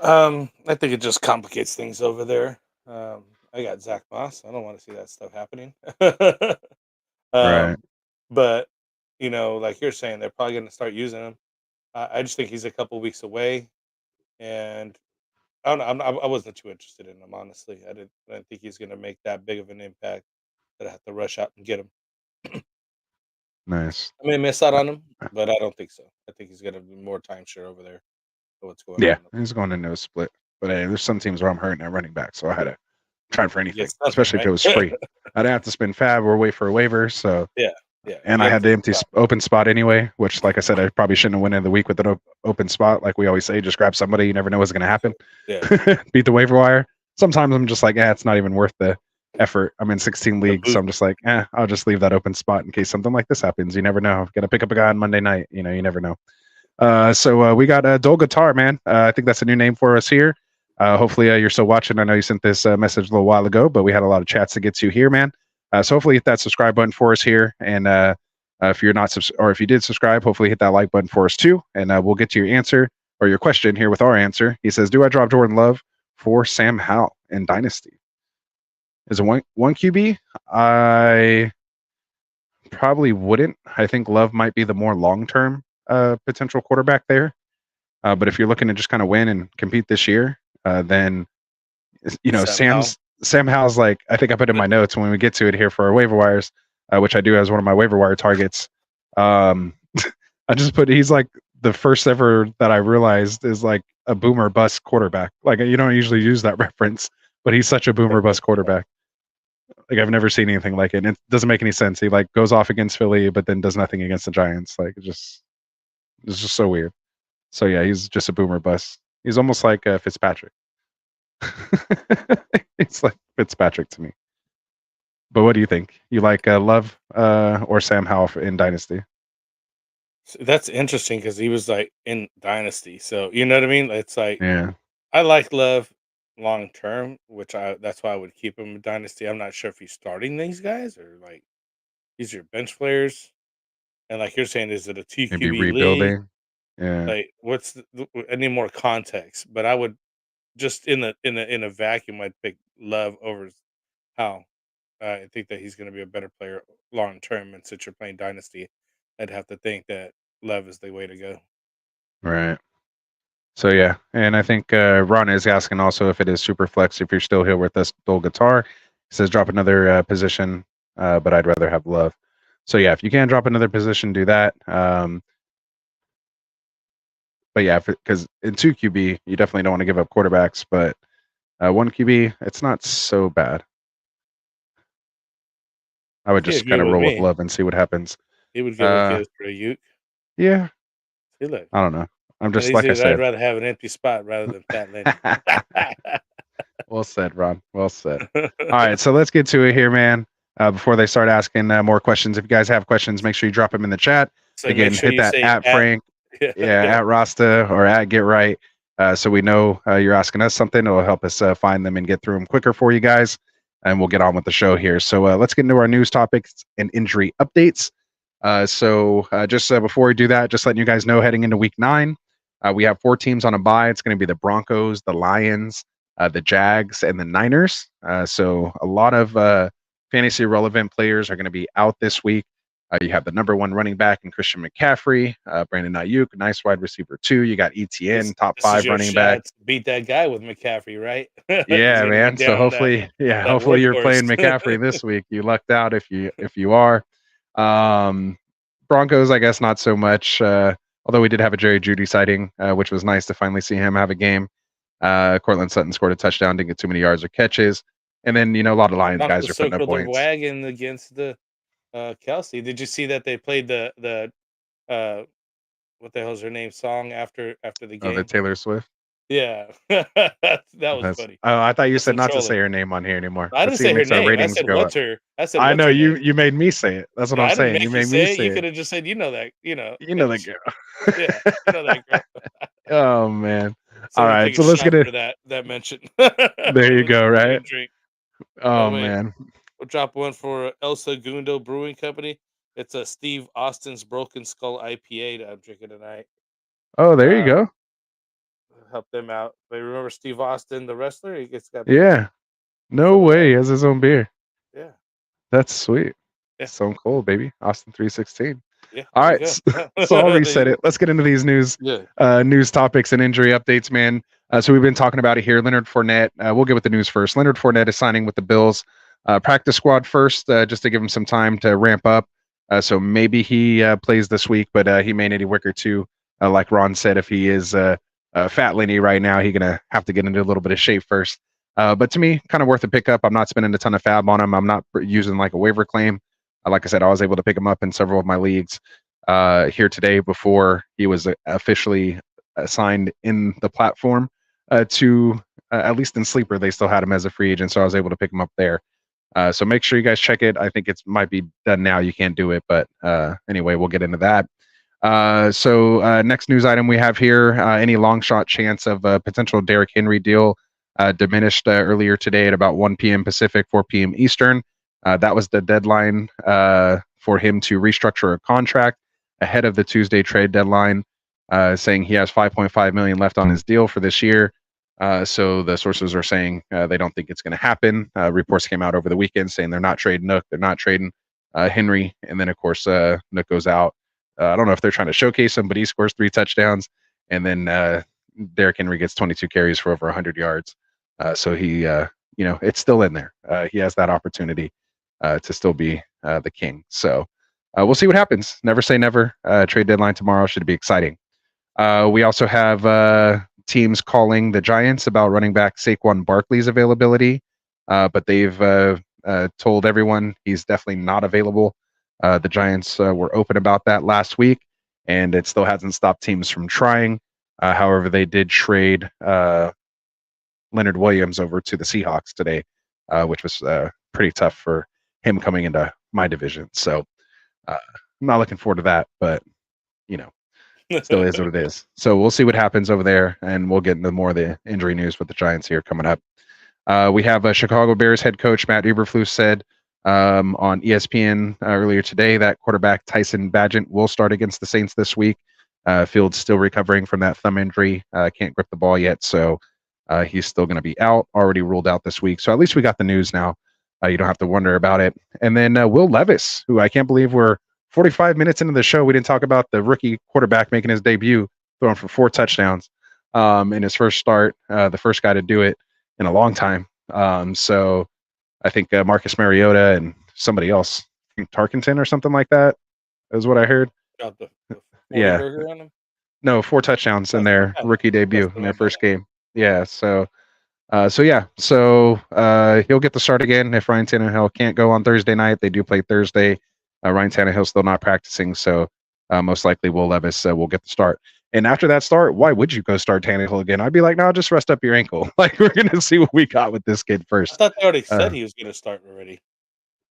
I think it just complicates things over there. I got Zach Moss. I don't want to see that stuff happening. Right. But like you're saying, they're probably going to start using him. I just think he's a couple weeks away, and I don't know. I wasn't too interested in him, honestly. I didn't think he's going to make that big of an impact that I have to rush out and get him. Nice. I may miss out on him, but I don't think so. I think he's going to be more timeshare over there. What's going on? Yeah, he's going into a split. But hey, there's some teams where I'm hurting at running back, so I had to try for anything, especially if it was free. I'd have to spend fab or wait for a waiver. So yeah. And I had the empty open spot anyway, which, like I said, I probably shouldn't have went into the week with an open spot. Like we always say, just grab somebody. You never know what's going to happen. Yeah. Beat the waiver wire. Sometimes I'm just like, it's not even worth the effort. I'm in 16 leagues, so I'm just like, I'll just leave that open spot in case something like this happens. You never know. Got to pick up a guy on Monday night. You never know. So we got Dole Guitar, man. I think that's a new name for us here. Hopefully you're still watching. I know you sent this message a little while ago, but we had a lot of chats to get to here, man. So hopefully hit that subscribe button for us here. And if you're not or if you did subscribe, hopefully hit that like button for us too. And we'll get to your answer or your question here with our answer. He says, do I drop Jordan Love for Sam Howell in Dynasty? Is it one QB? I probably wouldn't. I think Love might be the more long-term potential quarterback there. But if you're looking to just kind of win and compete this year, then Sam Howell's like, I think I put in my notes when we get to it here for our waiver wires, which I do as one of my waiver wire targets. I just put he's like the first ever that I realized is like a boomer bust quarterback. Like you don't usually use that reference, but he's such a boomer bust quarterback. Like I've never seen anything like it. And it doesn't make any sense. He like goes off against Philly, but then does nothing against the Giants. Like it's just so weird. So yeah, he's just a boomer bust. He's almost like Fitzpatrick. It's like Fitzpatrick to me. But what do you think? You like Love or Sam Howell in Dynasty? That's interesting because he was like in Dynasty. So you know what I mean? It's like Yeah. I like Love. long term, that's why I would keep him in Dynasty. I'm not sure if he's starting these guys or like these are bench players. And like you're saying, is it a Maybe TQB league? rebuilding. Yeah. Like, I need more context. But I would just in a vacuum, I'd pick Love over Howell. I think that he's going to be a better player long term. And since you're playing Dynasty, I'd have to think that Love is the way to go. Right. So yeah, and I think Ron is asking also if it is super flex. If you're still here with us, Dole Guitar, he says drop another position, but I'd rather have Love. So yeah, if you can drop another position, do that. But yeah, because in 2 QB, you definitely don't want to give up quarterbacks, but 1 QB, it's not so bad. I would just kind of roll with Love and see what happens. He would get what gives for a Uke. Yeah. See, look. I don't know. I'm just like I said. I'd rather have an empty spot rather than Fat Lenny. Well said, Ron. Well said. All right, so let's get to it here, man. Before they start asking more questions, if you guys have questions, make sure you drop them in the chat. So again, sure hit that at Frank, at Rasta or at Get Right, so we know you're asking us something. It'll help us find them and get through them quicker for you guys, and we'll get on with the show here. So let's get into our news topics and injury updates. Just before we do that, just letting you guys know, heading into Week 9, we have 4 teams on a bye. It's going to be the Broncos, the Lions, the Jags, and the Niners. So a lot of fantasy relevant players are going to be out this week. You have the number 1 running back in Christian McCaffrey, Brandon Ayuk, nice wide receiver 2. You got ETN, top 5 running back. Beat that guy with McCaffrey, right? Yeah, man. So hopefully, hopefully you're playing McCaffrey this week. You lucked out if you are. Broncos, I guess not so much. Although we did have a Jerry Jeudy sighting, which was nice to finally see him have a game. Cortland Sutton scored a touchdown, didn't get too many yards or catches. And then, a lot of Lions guys are putting up points. Wagon against the Kelsey. Did you see that they played the what the hell's her name song after the game? Oh, the Taylor Swift. Yeah, that was funny. Oh, I thought you said not to say her name on here anymore. I didn't say her name. I said what's her. I know you made me say it. That's what I'm saying. You made me say it. You could have just said you know that that girl. Yeah, you know that girl. Oh man. So all right, so let's get it. That mention. There you go. Right. Oh man. We'll drop one for El Segundo Brewing Company. It's a Steve Austin's Broken Skull IPA that I'm drinking tonight. Oh, there you go. Help them out. But remember Steve Austin, the wrestler? He gets got. Yeah. No way. He has his own beer. Yeah. That's sweet. Yeah. Stone Cold, baby. Austin 316. Yeah. All right. So I'll reset it. Let's get into these news topics and injury updates, man. So we've been talking about it here. Leonard Fournette. We'll get with the news first. Leonard Fournette is signing with the Bills. Practice squad first, just to give him some time to ramp up. So maybe he plays this week, but he may need a week or two. Like Ron said, if he is Fat Lenny right now, he's going to have to get into a little bit of shape first. But to me, kind of worth a pickup. I'm not spending a ton of fab on him. I'm not using like a waiver claim. Like I said, I was able to pick him up in several of my leagues here today before he was officially assigned in the platform to at least in Sleeper. They still had him as a free agent, so I was able to pick him up there. So make sure you guys check it. I think it might be done now. You can't do it, but anyway, we'll get into that. So next news item we have here, any long shot chance of a potential Derrick Henry deal diminished earlier today at about 1 p.m. Pacific, 4 p.m. Eastern. That was the deadline for him to restructure a contract ahead of the Tuesday trade deadline, saying he has $5.5 million left on his deal for this year. So the sources are saying they don't think it's going to happen. Reports came out over the weekend saying they're not trading Nook, they're not trading Henry, and then of course Nook goes out. I don't know if they're trying to showcase him, but he scores 3 touchdowns, and then Derrick Henry gets 22 carries for over 100 yards. So he, it's still in there. He has that opportunity to still be the king. So we'll see what happens. Never say never. Trade deadline tomorrow should be exciting. We also have teams calling the Giants about running back Saquon Barkley's availability, but they've told everyone he's definitely not available. The Giants were open about that last week, and it still hasn't stopped teams from trying. However, they did trade Leonard Williams over to the Seahawks today, which was pretty tough for him coming into my division. So I'm not looking forward to that, but Still is what it is. So we'll see what happens over there, and we'll get into more of the injury news with the Giants here coming up. We have Chicago Bears head coach Matt Eberflus said on ESPN earlier today that quarterback Tyson Bagent will start against the Saints this week. Fields still recovering from that thumb injury. Can't grip the ball yet, so he's still going to be out. Already ruled out this week. So at least we got the news now. You don't have to wonder about it. And then Will Levis, who I can't believe we're 45 minutes into the show, we didn't talk about the rookie quarterback making his debut, throwing for 4 touchdowns in his first start, the first guy to do it in a long time. So I think Marcus Mariota and somebody else, Tarkenton or something like that, is what I heard. Got the Yeah. burger on him? No, 4 touchdowns in their rookie debut in their first game. Yeah, so he'll get the start again if Ryan Tannehill can't go on Thursday night. They do play Thursday. Ryan Tannehill's still not practicing, so most likely Will Levis will get the start. And after that start, why would you go start Tannehill again? I'd be like, no, just rest up your ankle. Like, we're going to see what we got with this kid I first. thought they already said he was going to start already.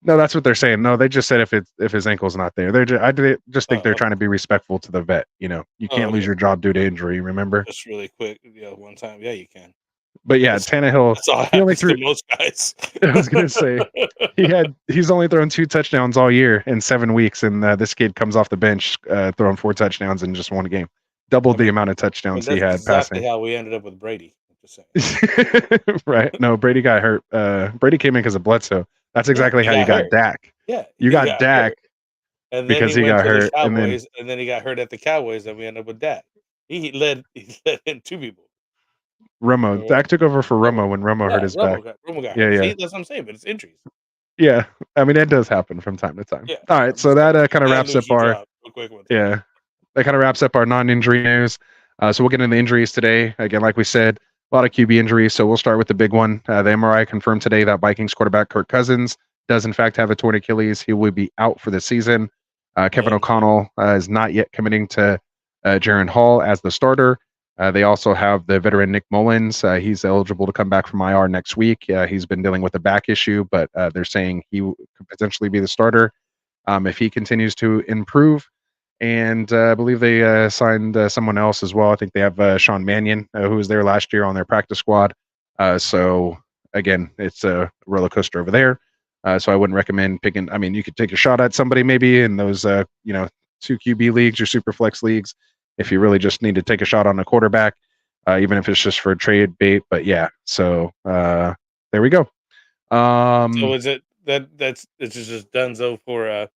No, that's what they're saying. No, they just said if his ankle's not there. I just think they're trying to be respectful to the vet. You know, you can't lose your job due to injury, remember? Just really quick, one time. Yeah, you can. But yeah, Tannehill, That's all he only happens threw, to most guys. I was going to say, he's only thrown 2 touchdowns all year in 7 weeks, and this kid comes off the bench throwing 4 touchdowns in just one game. Doubled the amount of touchdowns he had exactly passing. how we ended up with Brady. I'm just saying. Right. No, Brady got hurt. Brady came in because of Bledsoe. That's exactly how you got Dak. Yeah. You got Dak and because he went got to the hurt. Cowboys, and then he got hurt at the Cowboys, and we ended up with Dak. He led in 2 people. Romo. Dak took over for Romo when Romo hurt his back. Romo got Yeah, hurt. yeah. See, that's what I'm saying, but it's injuries. Yeah. I mean, that does happen from time to time. Yeah. All right. So that kind of wraps up our that kind of wraps up our non-injury news. So we'll get into the injuries today. Again, like we said, a lot of QB injuries. So we'll start with the big one. The MRI confirmed today that Vikings quarterback Kirk Cousins does in fact have a torn Achilles. He will be out for the season. Kevin O'Connell is not yet committing to Jaron Hall as the starter. They also have the veteran Nick Mullins. He's eligible to come back from IR next week. He's been dealing with a back issue, but they're saying he could potentially be the starter if he continues to improve. And I believe they signed someone else as well. I think they have Sean Mannion, who was there last year on their practice squad. So again, it's a roller coaster over there. So I wouldn't recommend picking. I mean, you could take a shot at somebody maybe in those 2 QB leagues or super flex leagues if you really just need to take a shot on a quarterback, even if it's just for trade bait. But yeah, so there we go. So is it it's just donezo for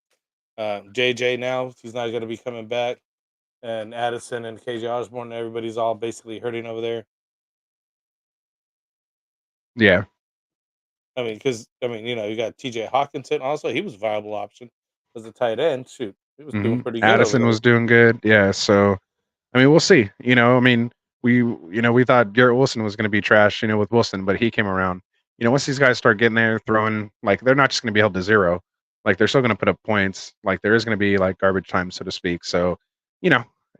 JJ now? He's not going to be coming back, and Addison and KJ Osborne, everybody's all basically hurting over there. Yeah. I mean, because you got TJ Hawkinson. Also, he was a viable option as a tight end. Shoot, he was doing pretty good. Addison was doing good. Yeah. So, I mean, we'll see. I mean, we thought Garrett Wilson was going to be trash, with Wilson, but he came around. Once these guys start getting there, throwing, like, they're not just going to be held to zero. Like, they're still going to put up points. Like, there is going to be like garbage time, so to speak. So,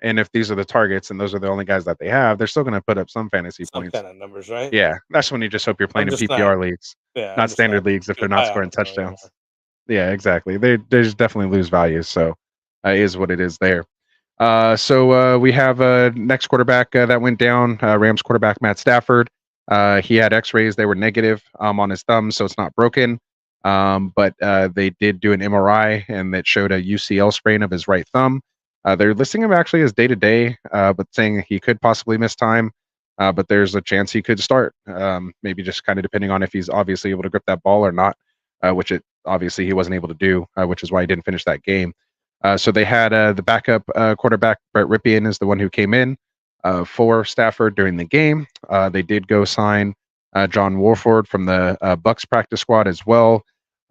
and if these are the targets and those are the only guys that they have, they're still going to put up some fantasy points. Kind of numbers, right? Yeah, that's when you just hope you're playing in PPR leagues, not standard leagues if they're not scoring touchdowns. Yeah, exactly. They just definitely lose value. So, is what it is there. So we have next quarterback that went down. Rams quarterback Matt Stafford. He had X-rays; they were negative on his thumb, so it's not broken. But they did do an MRI, and it showed a UCL sprain of his right thumb. They're listing him actually as day-to-day, but saying he could possibly miss time. But there's a chance he could start. Maybe just kind of depending on if he's obviously able to grip that ball or not, which obviously he wasn't able to do, which is why he didn't finish that game. So they had the backup quarterback, Brett Ripien, is the one who came in for Stafford during the game. They did go sign John Warford from the Bucks practice squad as well.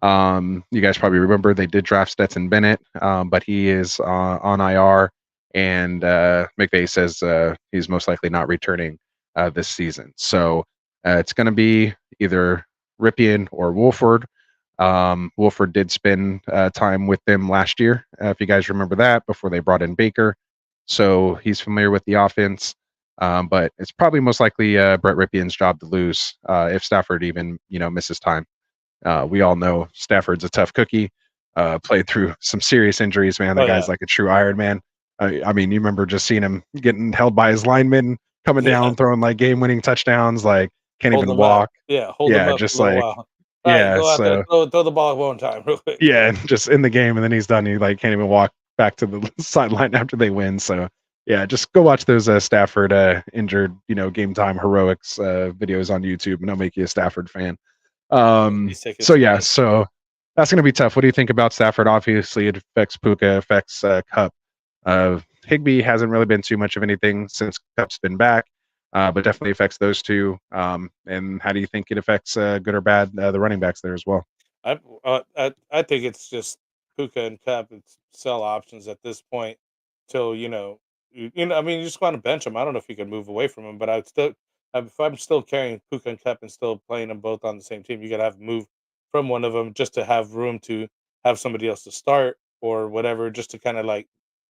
You guys probably remember they did draft Stetson Bennett, but he is on IR, and McVay says he's most likely not returning this season. So it's going to be either Ripien or Wolford. Wolford did spend time with them last year, if you guys remember that, before they brought in Baker. So he's familiar with the offense, but it's probably most likely Brett Ripien's job to lose if Stafford even misses time. We all know Stafford's a tough cookie. Played through some serious injuries, man. The guy's like a true Iron Man. I mean, you remember just seeing him getting held by his linemen, coming down, throwing like game-winning touchdowns, like can't Hold even them walk. up. Yeah, hold them up just for a little like while. All right, go out there, throw the ball one time real quick. Yeah, just in the game, and then he's done. He like can't even walk back to the sideline after they win. So yeah, just go watch those Stafford injured, game time heroics videos on YouTube, and it'll make you a Stafford fan. So yeah, so that's going to be tough. What do you think about Stafford? Obviously, it affects Puka, affects Cup. Higbee hasn't really been too much of anything since Cup's been back, but definitely affects those two. And how do you think it affects, good or bad, the running backs there as well? I think it's just Puka and Cup. It's sell options at this point till I mean, you just want to bench them. I don't know if you can move away from them, but if I'm still carrying Puka and Cup and still playing them both on the same team, you got to have move from one of them just to have room to have somebody else to start or whatever, just to kind of like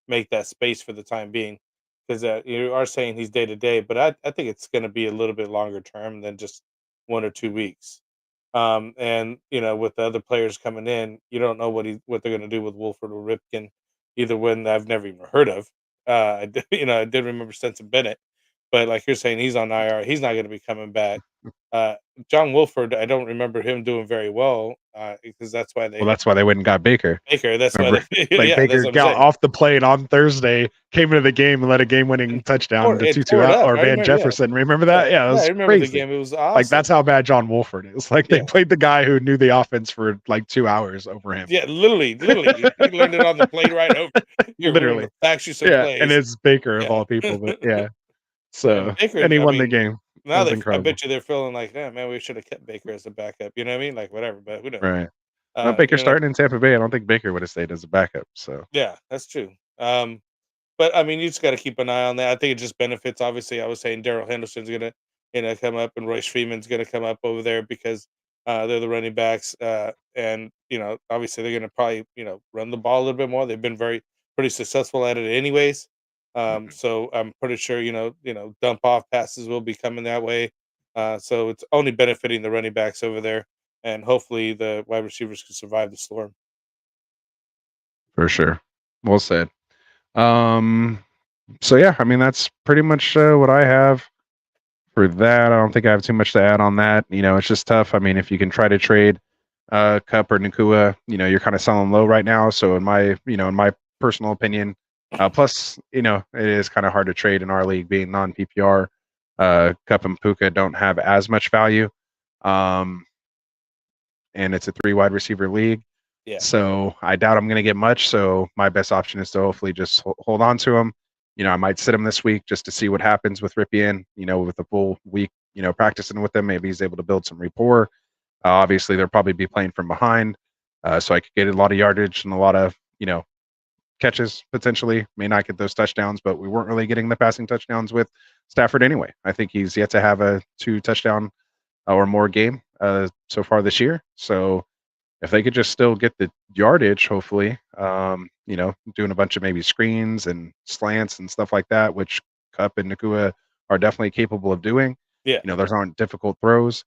make that space for the time being. Because you are saying he's day to day, but I think it's going to be a little bit longer term than just 1 or 2 weeks. And with the other players coming in, you don't know what they're going to do with Wolford or Ripken, either one that I've never even heard of. I did remember Stetson Bennett, but like you're saying, he's on IR. He's not going to be coming back. John Wolford, I don't remember him doing very well because that's why they went and got Baker. That's Remember, why they Baker got off the plane on Thursday, came into the game and let a game-winning touchdown to Tutu or Van Jefferson. Remember that? Yeah, it was I remember crazy. the game. It was awesome. Like that's how bad John Wolford is. Like they played the guy who knew the offense for like 2 hours over him. Yeah, literally, he learned it on the plane right over. Literally, actually, plays. And it's Baker of all people, but yeah. So and he won the game. Now I bet you they're feeling like, yeah, man, we should have kept Baker as a backup. You know what I mean? Like whatever, but who knows? Right. No, Baker starting in Tampa Bay. I don't think Baker would have stayed as a backup. So yeah, that's true. But I mean, you just got to keep an eye on that. I think it just benefits. Obviously, I was saying Daryl Henderson's gonna, come up, and Royce Freeman's gonna come up over there because they're the running backs, and obviously they're gonna probably run the ball a little bit more. They've been pretty successful at it, anyways. So I'm pretty sure dump off passes will be coming that way. So it's only benefiting the running backs over there, and hopefully the wide receivers can survive the storm. For sure. Well said. So yeah, I mean that's pretty much what I have for that. I don't think I have too much to add on that. It's just tough. I mean, if you can try to trade Cup or Nakua, you're kind of selling low right now. So in my personal opinion, plus it is kind of hard to trade in our league being non PPR. Cup and Puka don't have as much value. And it's a 3 wide receiver league. Yeah. So I doubt I'm going to get much. So my best option is to hopefully just hold on to him. I might sit him this week just to see what happens with Ripien, with a full week, practicing with him. Maybe he's able to build some rapport. Obviously, they'll probably be playing from behind. So I could get a lot of yardage and a lot of, catches potentially. May not get those touchdowns, but we weren't really getting the passing touchdowns with Stafford anyway. I think he's yet to have a 2 touchdown or more game so far this year. So if they could just still get the yardage, hopefully, doing a bunch of maybe screens and slants and stuff like that, which Cup and Nakua are definitely capable of doing. Yeah. Those aren't difficult throws.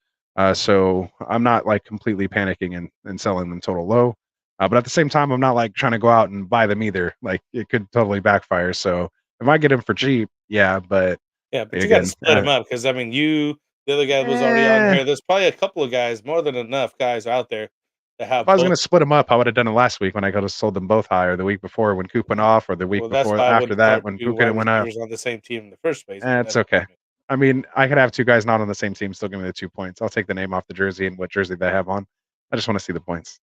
So I'm not like completely panicking and selling them total low. But at the same time, I'm not like trying to go out and buy them either. Like it could totally backfire. So if I get them for cheap, yeah, but you got to split them up because I mean, the other guy was already on here. There's probably a couple of guys, more than enough guys out there to have. If I was going to split them up, I would have done it last week when I could have sold them both high, or the week before when Coop went off, or the week before after that when Puka went up. On the same team in the first place. It's okay. I mean, I could have 2 guys not on the same team, still give me the 2 points. I'll take the name off the jersey and what jersey they have on. I just want to see the points.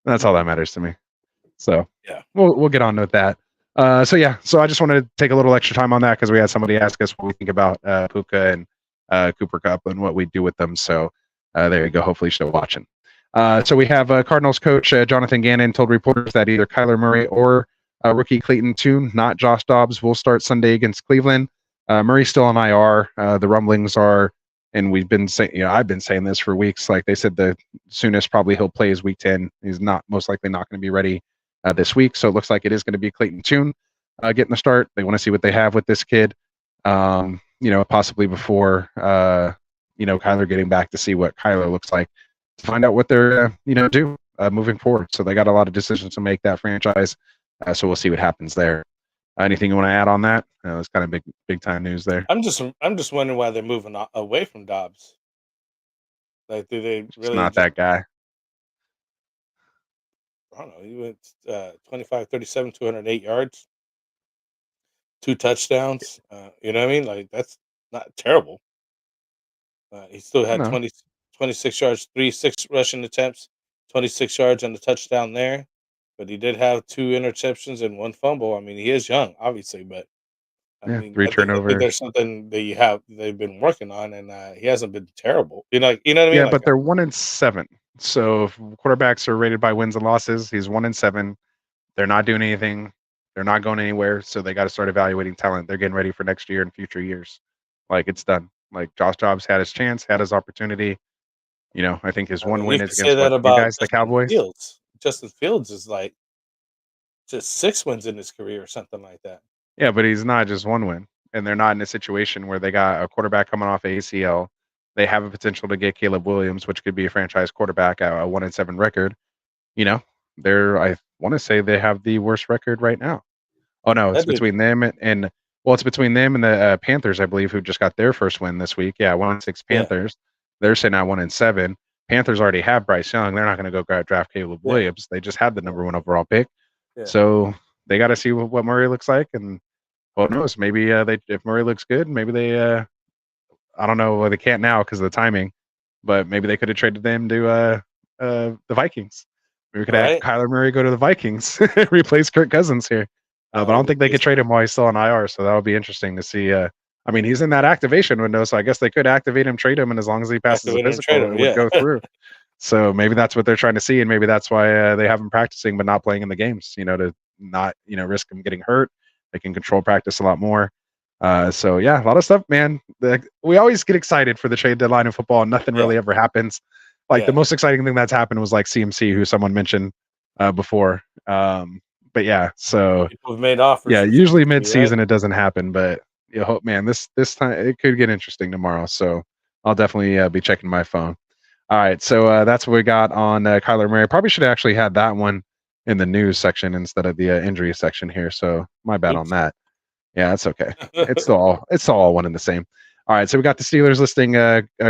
And that's all that matters to me. So yeah, we'll get on with that. So I just wanted to take a little extra time on that because we had somebody ask us what we think about Puka and Cooper Cup and what we do with them. So there you go. Hopefully you're still watching. So we have Cardinals coach Jonathan Gannon told reporters that either Kyler Murray or rookie Clayton Tune, not Josh Dobbs, will start Sunday against Cleveland. Murray's still on IR. The rumblings are, and we've been saying, I've been saying this for weeks. Like they said, the soonest probably he'll play is week 10. He's most likely not going to be ready this week. So it looks like it is going to be Clayton Tune getting the start. They want to see what they have with this kid, possibly before, Kyler getting back to see what Kyler looks like to find out what they're, do moving forward. So they got a lot of decisions to make that franchise. So we'll see what happens there. Anything you want to add on that? It's kind of big time news there. I'm just wondering why they're moving away from Dobbs. Like, do they It's really not that guy. I don't know. He went 25, 37, 208 yards, 2 touchdowns. You know what I mean? Like, that's not terrible. He still had No. 26 yards, 6 rushing attempts, 26 yards on the touchdown there. But he did have 2 interceptions and 1 fumble. I mean, he is young, obviously, but I Yeah, mean, 3 I think turnovers. there's something that they've been working on, and he hasn't been terrible. You know what I mean? Yeah, Like, but they're 1-7. So if quarterbacks are rated by wins and losses, he's 1-7. They're not doing anything. They're not going anywhere. So they got to start evaluating talent. They're getting ready for next year and future years. Like, it's done. Like, Josh Dobbs had his chance, had his opportunity. You know, I think his one win you is could say against that you about guys, the Justin Cowboys. Fields. Justin Fields is like just 6 wins in his career or something like that. Yeah, but he's not just 1 win. And they're not in a situation where they got a quarterback coming off ACL. They have a potential to get Caleb Williams, which could be a franchise quarterback at a 1-7 record. You know, I want to say they have the worst record right now. Oh no, it's between them and it's between them and the Panthers, I believe, who just got their first win this week. Yeah, 1-6 Panthers. Yeah. They're sitting at 1-7. Panthers already have Bryce Young. They're not going to go draft Caleb Williams. They just had the number 1 overall pick. Yeah. So they got to see what Murray looks like, and who knows? Maybe if Murray looks good, maybe they I don't know. They can't now because of the timing, but maybe they could have traded them to the Vikings. Maybe we could have Kyler Murray go to the Vikings, replace Kirk Cousins here. But I don't think they could trade him while he's still on IR, so that would be interesting to see. I mean, he's in that activation window, so I guess they could activate him, trade him, and as long as he passes the physical, it would go through. So maybe that's what they're trying to see, and maybe that's why they have him practicing but not playing in the games, you know, to not, you know, risk him getting hurt. They can control practice a lot more. So yeah, a lot of stuff, man. We always get excited for the trade deadline in football, and nothing really ever happens. Like the most exciting thing that's happened was like CMC, who someone mentioned before. But yeah, so people have made offers. Yeah, usually mid-season it doesn't happen, but you hope, man, this time it could get interesting tomorrow. So I'll definitely be checking my phone. All right, so that's what we got on Kyler Murray. Probably should have actually had that one in the news section instead of the injury section here. So my bad on that. Yeah, that's okay. It's all one and the same. All right, so we got the Steelers listing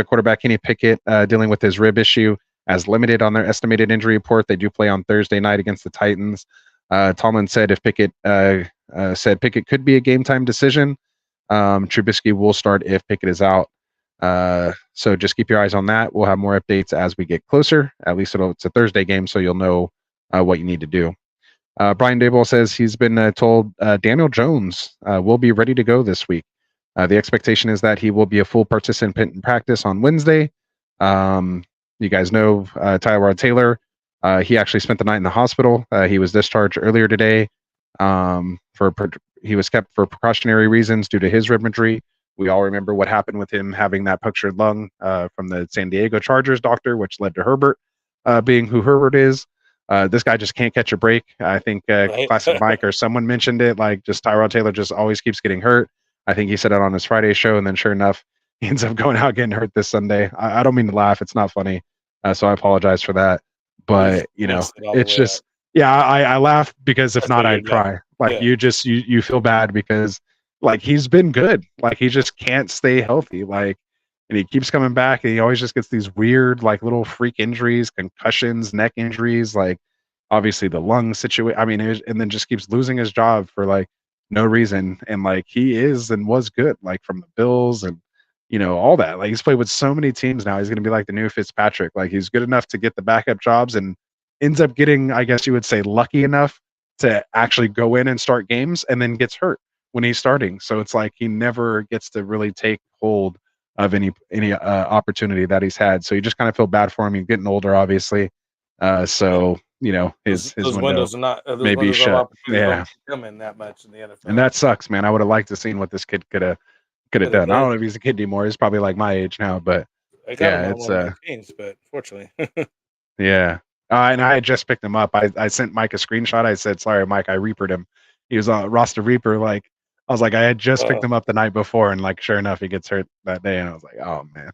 quarterback Kenny Pickett dealing with his rib issue as limited on their estimated injury report. They do play on Thursday night against the Titans. Tomlin said if Pickett Pickett could be a game time decision. Trubisky will start if Pickett is out. So just keep your eyes on that. We'll have more updates as we get closer. At least it's a Thursday game, so you'll know what you need to do. Brian Daboll says he's been told Daniel Jones will be ready to go this week. The expectation is that he will be a full participant in practice on Wednesday. You guys know Tyrod Taylor. He actually spent the night in the hospital. He was discharged earlier today. He was kept for precautionary reasons due to his rib injury. We all remember what happened with him having that punctured lung from the San Diego Chargers doctor, which led to Herbert being who Herbert is. This guy just can't catch a break. I think Classic Mike or someone mentioned it. Like, just Tyrod Taylor just always keeps getting hurt. I think he said it on his Friday show, and then sure enough, he ends up going out getting hurt this Sunday. I don't mean to laugh. It's not funny. So I apologize for that. But, you know, it's just, I laugh because if not, I'd cry. Like, you feel bad because, like, he's been good. Like, he just can't stay healthy. Like, and he keeps coming back, and he always just gets these weird, like, little freak injuries, concussions, neck injuries, like, obviously the lung situation. I mean, and then just keeps losing his job for, like, no reason. And, like, he is and was good, like, from the Bills and, you know, all that. Like, he's played with so many teams now. He's going to be like the new Fitzpatrick. Like, he's good enough to get the backup jobs and ends up getting, I guess you would say, lucky enough to actually go in and start games, and then gets hurt when he's starting. So it's like he never gets to really take hold of any opportunity that he's had. So you just kind of feel bad for him. He's getting older, obviously. So, you know, his windows are not maybe shut. Yeah, come in that much in the NFL. And that sucks, man. I would have liked to seen what this kid could have done. I don't know if he's a kid anymore. He's probably like my age now, but it's but fortunately. Yeah. And I had just picked him up. I sent Mike a screenshot. I said, sorry, Mike, I reapered him. He was on roster reaper. Like, I was like, I had just picked him up the night before, and, like, sure enough, he gets hurt that day, and I was like, oh man.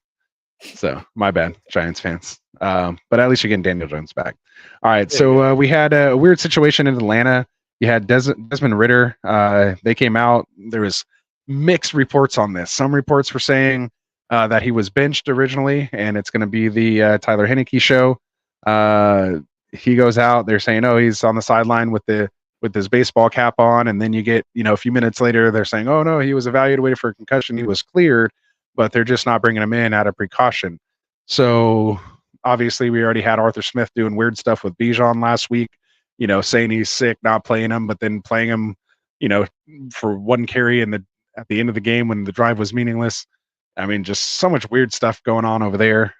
So my bad, Giants fans. But at least you're getting Daniel Jones back. All right. So we had a weird situation in Atlanta. You had Desmond Ritter. They came out. There was mixed reports on this. Some reports were saying that he was benched originally, and it's going to be the Tyler Heineke show. He goes out. They're saying, oh, he's on the sideline with his baseball cap on, and then you get, a few minutes later, they're saying, oh no, he was evaluated for concussion. He was cleared, but they're just not bringing him in out of precaution. So obviously, we already had Arthur Smith doing weird stuff with Bijan last week. Saying he's sick, not playing him, but then playing him, for one carry at the end of the game when the drive was meaningless. I mean, just so much weird stuff going on over there.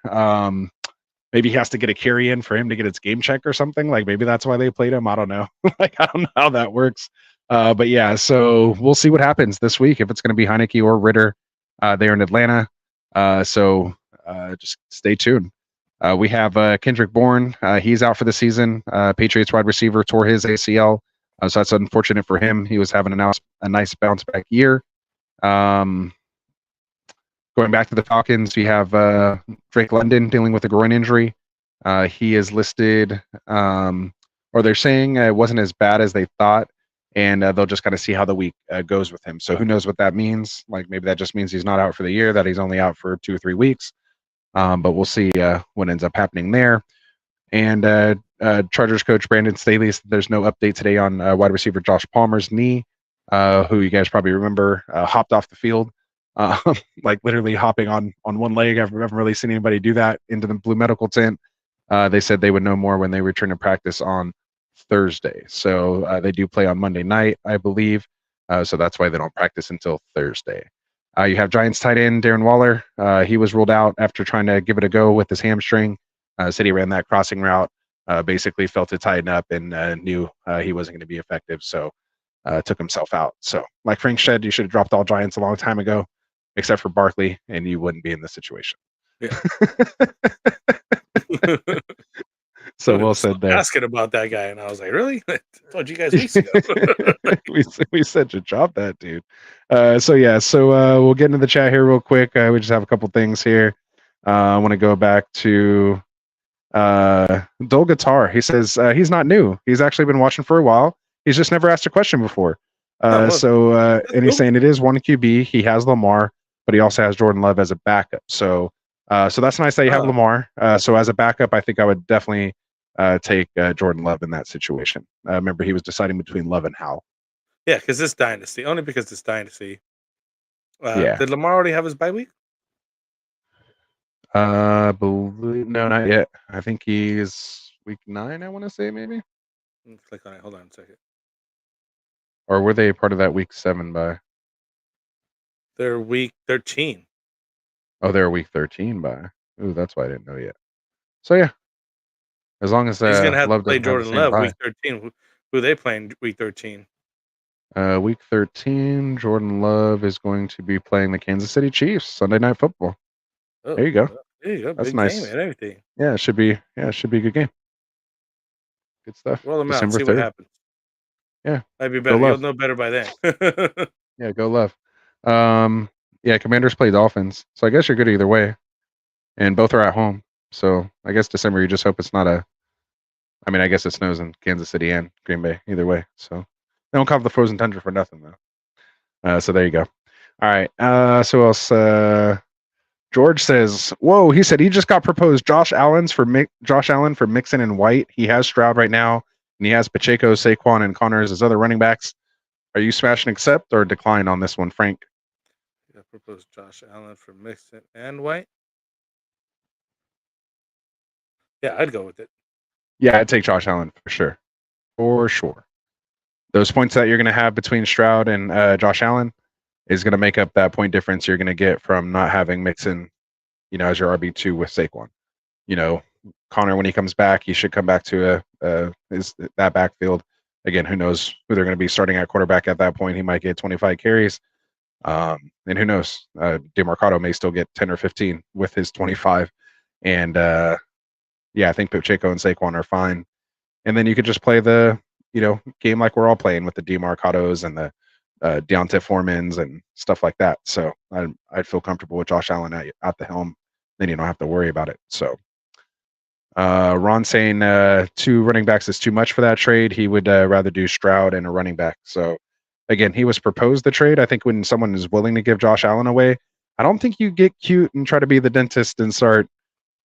Maybe he has to get a carry in for him to get his game check or something. Like maybe that's why they played him. I don't know. I don't know how that works. But yeah, so we'll see what happens this week if it's going to be Heineke or Ritter there in Atlanta. So just stay tuned. We have Kendrick Bourne. He's out for the season. Patriots wide receiver tore his ACL. So that's unfortunate for him. He was having a nice bounce back year. Going back to the Falcons, we have Drake London dealing with a groin injury. He is listed, or they're saying it wasn't as bad as they thought, and they'll just kind of see how the week goes with him. So who knows what that means? Like maybe that just means he's not out for the year, that he's only out for 2 or 3 weeks. But we'll see what ends up happening there. And Chargers coach Brandon Staley said there's no update today on wide receiver Josh Palmer's knee, who you guys probably remember hopped off the field, like literally hopping on one leg. I haven't really seen anybody do that into the blue medical tent. They said they would know more when they return to practice on Thursday. So they do play on Monday night, I believe. So that's why they don't practice until Thursday. You have Giants tight end Darren Waller. He was ruled out after trying to give it a go with his hamstring. Said he ran that crossing route, basically felt it tighten up and knew he wasn't going to be effective. So took himself out. So like Frank said, you should have dropped all Giants a long time ago, except for Barkley, and you wouldn't be in this situation. Yeah. So well said there. Asking about that guy, and I was like, really? I told you guys weeks ago. we said to drop that dude. So we'll get into the chat here real quick. We just have a couple things here. I want to go back to Dole Guitar. He says he's not new. He's actually been watching for a while. He's just never asked a question before. And he's saying it is one QB. He has Lamar, but he also has Jordan Love as a backup. So that's nice that you have Lamar. So as a backup, I think I would definitely take Jordan Love in that situation. Remember, he was deciding between Love and Howell. Yeah, because it's Dynasty. Only because it's Dynasty. Yeah. Did Lamar already have his bye week? No, not yet. I think he's week 9, I want to say, maybe. Click on it. Hold on a second. Or were they part of that week 7 bye? They're week 13. Oh, they're week 13 bye. Ooh, that's why I didn't know yet. So yeah, as long as he's gonna have Love to play doesn't have the Jordan same Love bye. week 13. Who they playing week 13? Week 13, Jordan Love is going to be playing the Kansas City Chiefs Sunday Night Football. Oh, there you go. There you go. That's Big nice. game and everything. Yeah, it should be a good game. Good stuff. Roll them out. December See 3rd. what happens. Yeah, might be better. You'll know better by then. Yeah, go Love. Yeah, Commanders play Dolphins, so I guess you're good either way, and both are at home. So I guess December, you just hope it's not a. I mean, I guess it snows in Kansas City and Green Bay either way. So they don't cover the frozen tundra for nothing though. So there you go. All right. So else? George says, "Whoa!" He said he just got proposed Josh Allen for Mixon and White. He has Stroud right now, and he has Pacheco, Saquon, and Connor as his other running backs. Are you smash and accept or decline on this one, Frank? I proposed Josh Allen for Mixon and White. Yeah, I'd go with it. Yeah, I'd take Josh Allen for sure. For sure. Those points that you're going to have between Stroud and Josh Allen is going to make up that point difference you're going to get from not having Mixon, as your RB2 with Saquon. Connor, when he comes back, he should come back to that backfield. Again, who knows who they're going to be starting at quarterback at that point. He might get 25 carries. And who knows? DeMarcado may still get 10 or 15 with his 25. And I think Pacheco and Saquon are fine. And then you could just play the, game like we're all playing with the DeMarcados and the Deontay Foremans and stuff like that. So I'd feel comfortable with Josh Allen at the helm. Then you don't have to worry about it. So Ron saying 2 running backs is too much for that trade. He would rather do Stroud and a running back. So again, he was proposed the trade. I think when someone is willing to give Josh Allen away, I don't think you get cute and try to be the dentist and start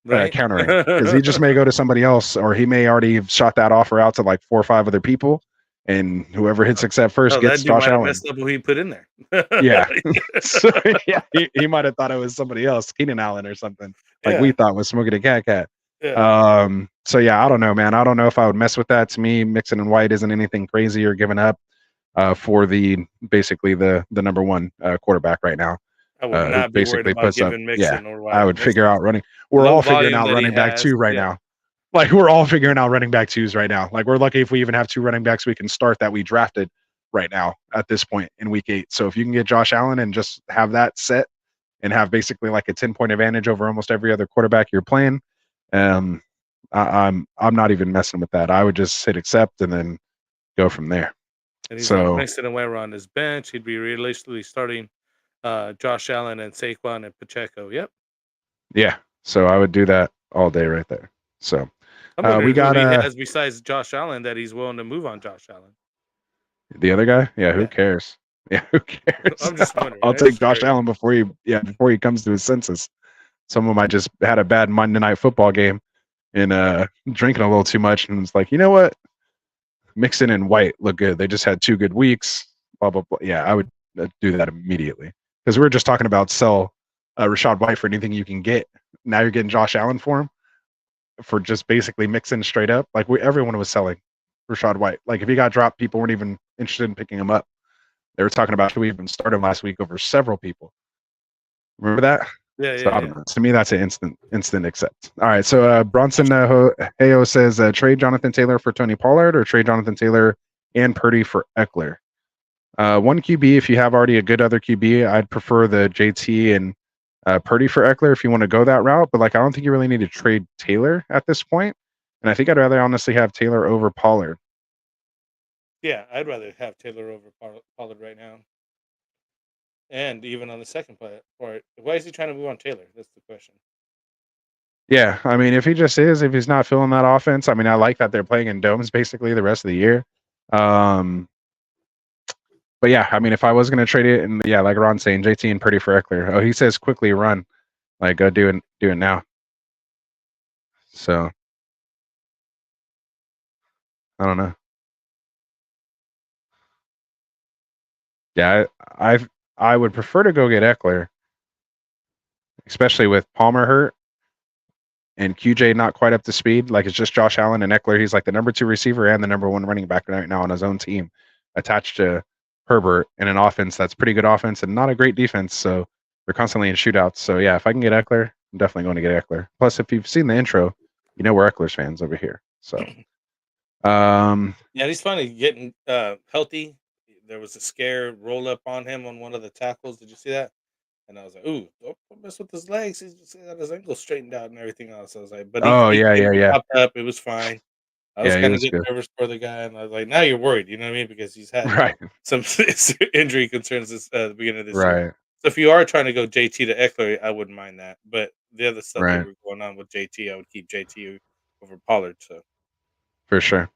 countering, because he just may go to somebody else, or he may already have shot that offer out to like 4 or 5 other people, and whoever hits accept first gets Josh Allen. Messed up who he put in there. Yeah, so, yeah, he might have thought it was somebody else, Keenan Allen or something, like we thought was smoking a cat. Yeah. So yeah, I don't know, man. I don't know if I would mess with that. To me, Mixon and White isn't anything crazy or giving up for basically the number 1 quarterback right now. I would not be worried about giving Mixon or White. I would figure out running. We're all figuring out running back 2 right now. Like, we're all figuring out running back 2s right now. Like, we're lucky if we even have 2 running backs we can start that we drafted right now at this point in week 8. So if you can get Josh Allen and just have that set and have basically like a 10-point advantage over almost every other quarterback you're playing, I'm not even messing with that. I would just hit accept and then go from there. And he's Mixon and White on his bench. He'd be realistically starting Josh Allen and Saquon and Pacheco. Yep. Yeah. So I would do that all day right there. So we got has besides Josh Allen that he's willing to move on Josh Allen. The other guy? Yeah, who cares? Yeah, who cares? I'm just wondering. I'll take Josh Allen before he comes to his senses. Some of them I just had a bad Monday night football game and drinking a little too much and was like, you know what? Mixon and White look good. They just had 2 good weeks. Blah blah blah. Yeah, I would do that immediately, because we were just talking about sell Rachaad White for anything you can get. Now you're getting Josh Allen for him, for just basically Mixon straight up. Like, everyone was selling Rachaad White. Like, if he got dropped, people weren't even interested in picking him up. They were talking about, should we even start him last week over several people? Remember that? Yeah, so, I don't know. To me, that's an instant accept. All right, so Bronson Heyo says trade Jonathan Taylor for Tony Pollard, or trade Jonathan Taylor and Purdy for Eckler. 1 QB, if you have already a good other QB, I'd prefer the JT and Purdy for Eckler if you want to go that route. But like, I don't think you really need to trade Taylor at this point. And I think I'd rather honestly have Taylor over Pollard. Yeah, I'd rather have Taylor over Pollard right now. And even on the second part, why is he trying to move on Taylor? That's the question. Yeah, I mean, if he's not feeling that offense, I mean, I like that they're playing in domes basically the rest of the year. But yeah, I mean, if I was going to trade it, and yeah, like Ron's saying, JT and Purdy for Eckler. Oh, he says quickly run. Like, go do it now. So, I don't know. Yeah, I would prefer to go get Eckler, especially with Palmer hurt and QJ not quite up to speed. Like, it's just Josh Allen and Eckler. He's like the number 2 receiver and the number 1 running back right now on his own team, attached to Herbert in an offense that's pretty good offense and not a great defense. So they're constantly in shootouts. So yeah, if I can get Eckler, I'm definitely going to get Eckler. Plus, if you've seen the intro, you know we're Eckler's fans over here. So yeah, he's finally getting healthy. There was a scare roll up on him on one of the tackles. Did you see that? And I was like, ooh, don't mess with his legs. He's just got his ankle straightened out and everything else. I was like, but he popped up. It was fine. I was kind of getting nervous for the guy, and I was like, now you're worried, you know what I mean? Because he's had some injury concerns at the beginning of this year. So if you are trying to go JT to Eckler, I wouldn't mind that. But the other stuff that were going on with JT, I would keep JT over Pollard. So for sure.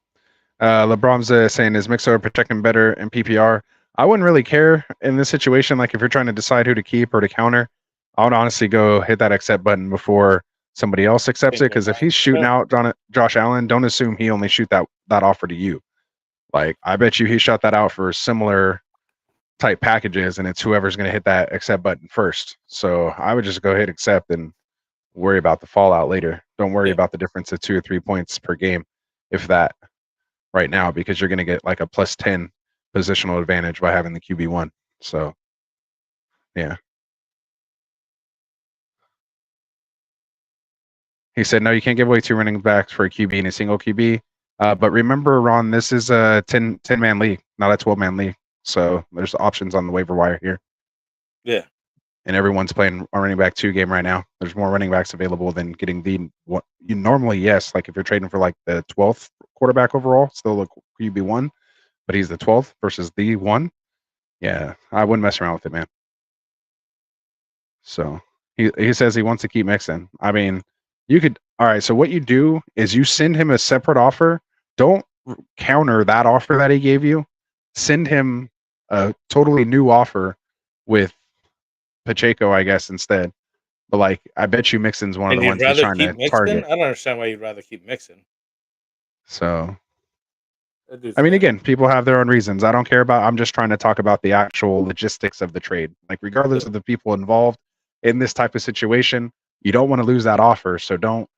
LeBron's saying, is Mixer protecting better in PPR? I wouldn't really care in this situation. Like, if you're trying to decide who to keep or to counter, I would honestly go hit that accept button before somebody else accepts it. Because if he's shooting out Josh Allen, don't assume he only shoot that offer to you. Like, I bet you he shot that out for similar type packages, and it's whoever's going to hit that accept button first. So I would just go hit accept and worry about the fallout later. Don't worry about the difference of 2 or 3 points per game, if that, right now, because you're going to get like a plus 10 positional advantage by having the QB1. So, yeah. He said, no, you can't give away 2 running backs for a QB in a single QB. But remember, Ron, this is a 10-man league, not a 12-man league. So there's options on the waiver wire here. Yeah. And everyone's playing a running back 2 game right now. There's more running backs available than getting the what you normally, yes, like if you're trading for like the 12th quarterback overall, still a QB1, but he's the 12th versus the 1. Yeah, I wouldn't mess around with it, man. So he says he wants to keep mixing. I mean, You could. All right. So what you do is you send him a separate offer. Don't counter that offer that he gave you. Send him a totally new offer with Pacheco, I guess, instead. But like, I bet you Mixon's one of And the you'd ones he's rather trying keep to Mixon? target. I don't understand why you'd rather keep Mixon. So, That dude's I mean, good. again, people have their own reasons. I don't care about. I'm just trying to talk about the actual logistics of the trade. Like, regardless of the people involved in this type of situation, you don't want to lose that offer. So don't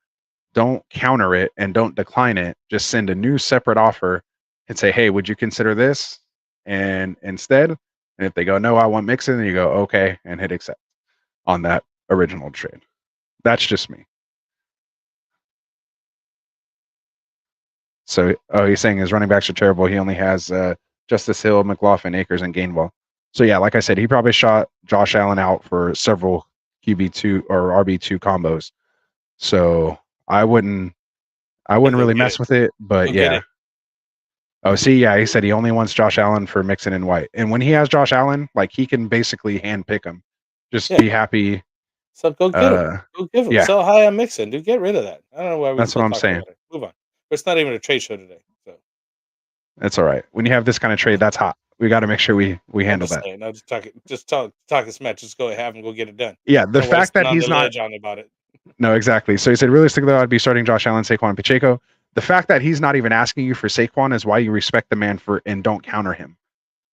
counter it and don't decline it. Just send a new separate offer and say, hey, would you consider this? And instead, and if they go, no, I want Mixon, then you go, okay, and hit accept on that original trade. That's just me. So, he's saying his running backs are terrible. He only has Justice Hill, McLaughlin, Akers, and Gainwell. So yeah, like I said, he probably shot Josh Allen out for several QB2 or RB2 combos. So I wouldn't really mess with it. But yeah. Oh, see, yeah, he said he only wants Josh Allen for Mixon and White. And when he has Josh Allen, like, he can basically hand pick him. Just be happy. So go get him. Go give him. Yeah. Sell high on Mixon, dude. Get rid of that. I don't know why we. That's what I'm saying. About it. Move on. It's not even a trade show today, so that's all right. When you have this kind of trade, that's hot. We got to make sure we handle that. Saying, no, just talk this match. Just go have him go get it done. Yeah, the fact that he's not on about it. No, exactly. So he said, realistically, I'd be starting Josh Allen, Saquon, and Pacheco. The fact that he's not even asking you for Saquon is why you respect the man and don't counter him.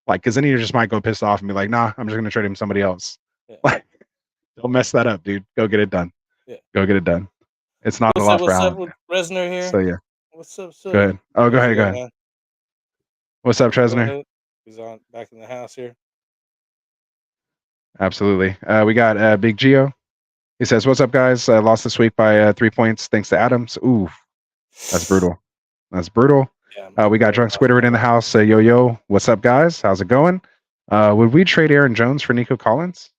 Like, because then he just might go pissed off and be like, nah, I'm just going to trade him somebody else. Yeah. Like, don't mess that up, dude. Go get it done. Yeah. Go get it done. It's not a lot for Allen. What's up with Resner here? So, yeah. What's up, sir? Go ahead. Oh, go ahead. What's up, Tresner? He's on back in the house here. Absolutely. We got Big Geo. He says, what's up, guys? Lost this week by 3 points thanks to Adams. Ooh, that's brutal. That's brutal. Yeah, we got Drunk Squidward in the house. Yo, what's up, guys? How's it going? Would we trade Aaron Jones for Nico Collins?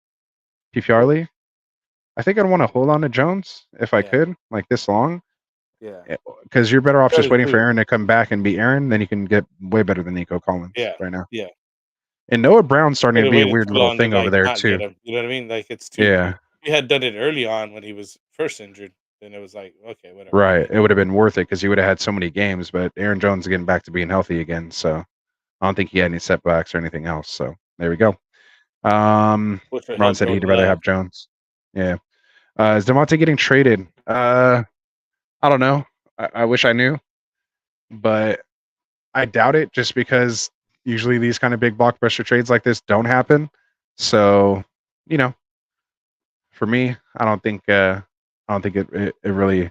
PPR League? I think I'd want to hold on to Jones if I could, like this long. Yeah. Because you're better off just waiting for Aaron to come back and be Aaron, then you can get way better than Nico Collins right now. Yeah. And Noah Brown's starting to be a weird little thing over there, too. You know what I mean? Like, it's too. Yeah. We had done it early on when he was first injured. Then it was like, okay, whatever. Right. It would have been worth it because he would have had so many games, but Aaron Jones is getting back to being healthy again. So I don't think he had any setbacks or anything else. So there we go. Ron said he'd rather have Jones. Yeah. Is Devontae getting traded? I don't know. I wish I knew, but I doubt it just because usually these kind of big blockbuster trades like this don't happen. So, you know, for me, I don't think it really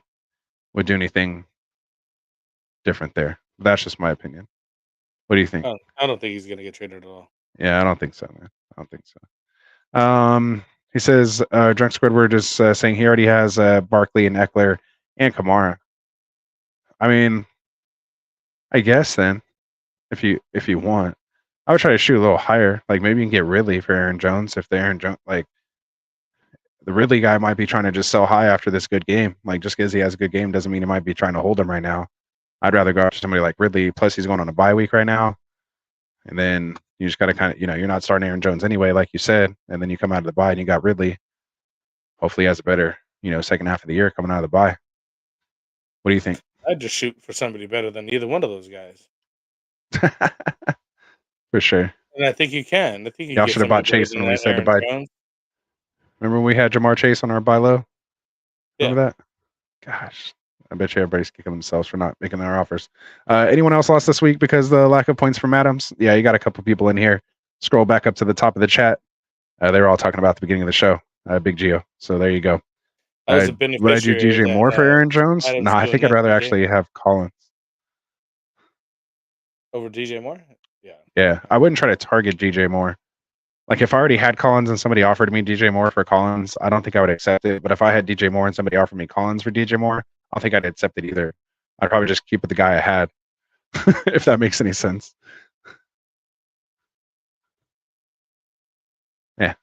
would do anything different there. That's just my opinion. What do you think? I don't think he's going to get traded at all. Yeah, I don't think so, man. I don't think so. He says, Drunk Squidward is saying he already has Barkley and Eckler and Kamara. I mean, I guess then, if you want, I would try to shoot a little higher. Like maybe you can get Ridley for Aaron Jones if the Aaron Jones the Ridley guy might be trying to just sell high after this good game. Like just because he has a good game doesn't mean he might be trying to hold him right now. I'd rather go after somebody like Ridley. Plus he's going on a bye week right now, and then you just got to kind of you're not starting Aaron Jones anyway, like you said, and then you come out of the bye and you got Ridley. Hopefully he has a better second half of the year coming out of the bye. What do you think? I'd just shoot for somebody better than either one of those guys. For sure. And I think you can. I think y'all should have bought Chase when we said to buy. Remember when we had Jamar Chase on our buy low? Remember that? Gosh, I bet you everybody's kicking themselves for not making their offers. Anyone else lost this week because of the lack of points from Adams? Yeah, you got a couple people in here. Scroll back up to the top of the chat. They were all talking about the beginning of the show. Big Geo. So there you go. Would I do DJ Moore for Aaron Jones? No, I think I'd rather actually have Collins. Over DJ Moore? Yeah. Yeah, I wouldn't try to target DJ Moore. Like if I already had Collins and somebody offered me DJ Moore for Collins, I don't think I would accept it. But if I had DJ Moore and somebody offered me Collins for DJ Moore, I don't think I'd accept it either. I'd probably just keep with the guy I had, if that makes any sense. Yeah.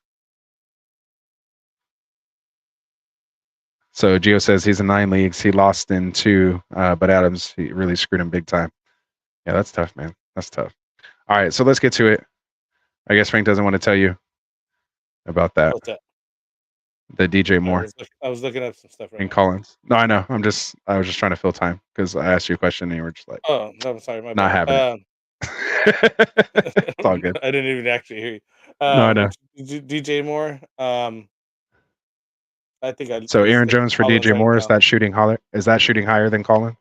So Gio says he's in 9 leagues. He lost in 2, but Adams, he really screwed him big time. Yeah, that's tough, man. That's tough. All right, so let's get to it. I guess Frank doesn't want to tell you about that. The DJ Moore I was looking up some stuff right and now. Collins. No, I know. I was just trying to fill time because I asked you a question and you were just like, Oh, no, I'm sorry, my not bad. having it. It's all good. I didn't even actually hear you. No, I know. DJ Moore. I think I So Aaron said Jones for Collins DJ right Moore, now. is that shooting higher than Collins?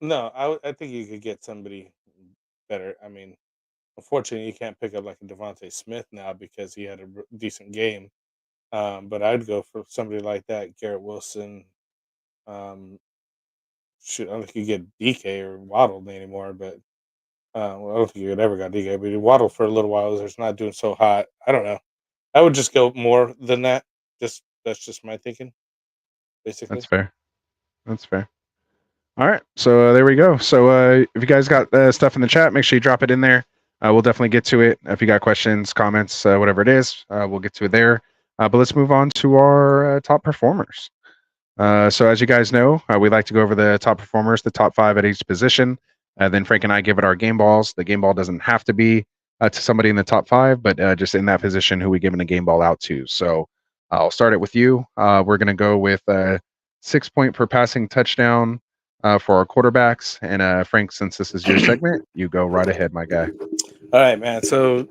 No, I think you could get somebody better. I mean, unfortunately, you can't pick up like a Devontae Smith now because he had a decent game. But I'd go for somebody like that, Garrett Wilson. Um, shoot, I don't think you get DK or Waddle anymore, but well, I don't think you could ever got DK. But Waddle for a little while, it's not doing so hot. I don't know. I would just go more than that. That's just my thinking, basically. That's fair. That's fair. All right. So there we go. So if you guys got stuff in the chat, make sure you drop it in there. We'll definitely get to it. If you got questions, comments, whatever it is, we'll get to it there. But let's move on to our top performers. So as you guys know, we like to go over the top performers, the top 5 at each position. Then Frank and I give it our game balls. The game ball doesn't have to be to somebody in the top 5, but just in that position who we giving a game ball out to. So I'll start it with you. We're going to go with 6 point per passing touchdown for our quarterbacks. And Frank, since this is your segment, you go right ahead, my guy. All right, man. So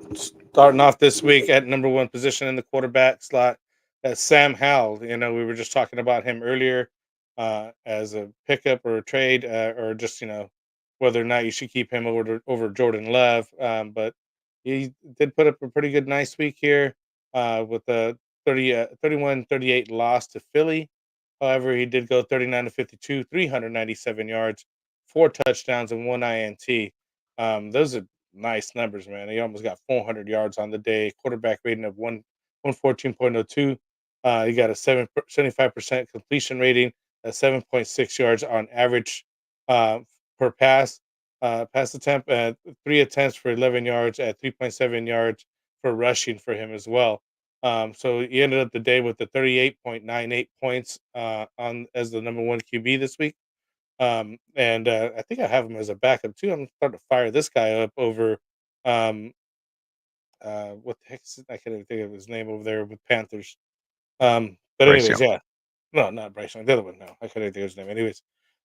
starting off this week at number 1 position in the quarterback slot, that's Sam Howell. You know, we were just talking about him earlier as a pickup or a trade, or just whether or not you should keep him over Jordan Love. But he did put up a pretty good nice week here with a 31-38 loss to Philly. However, he did go 39-52, 397 yards, 4 touchdowns, and 1 INT. Those are nice numbers, man. He almost got 400 yards on the day. Quarterback rating of 114.02. He got a 75% completion rating, a 7.6 yards on average per pass. Pass attempt at 3 attempts for 11 yards at 3.7 yards for rushing for him as well. So he ended up the day with the 38.98 points on as the number 1 QB this week. And I think I have him as a backup too. I'm starting to fire this guy up over um, what the heck is it? I can't even think of his name over there with Panthers. But Bryce anyways, Young. yeah, no, not Bryce Young. The other one, no, I couldn't think of his name. Anyways,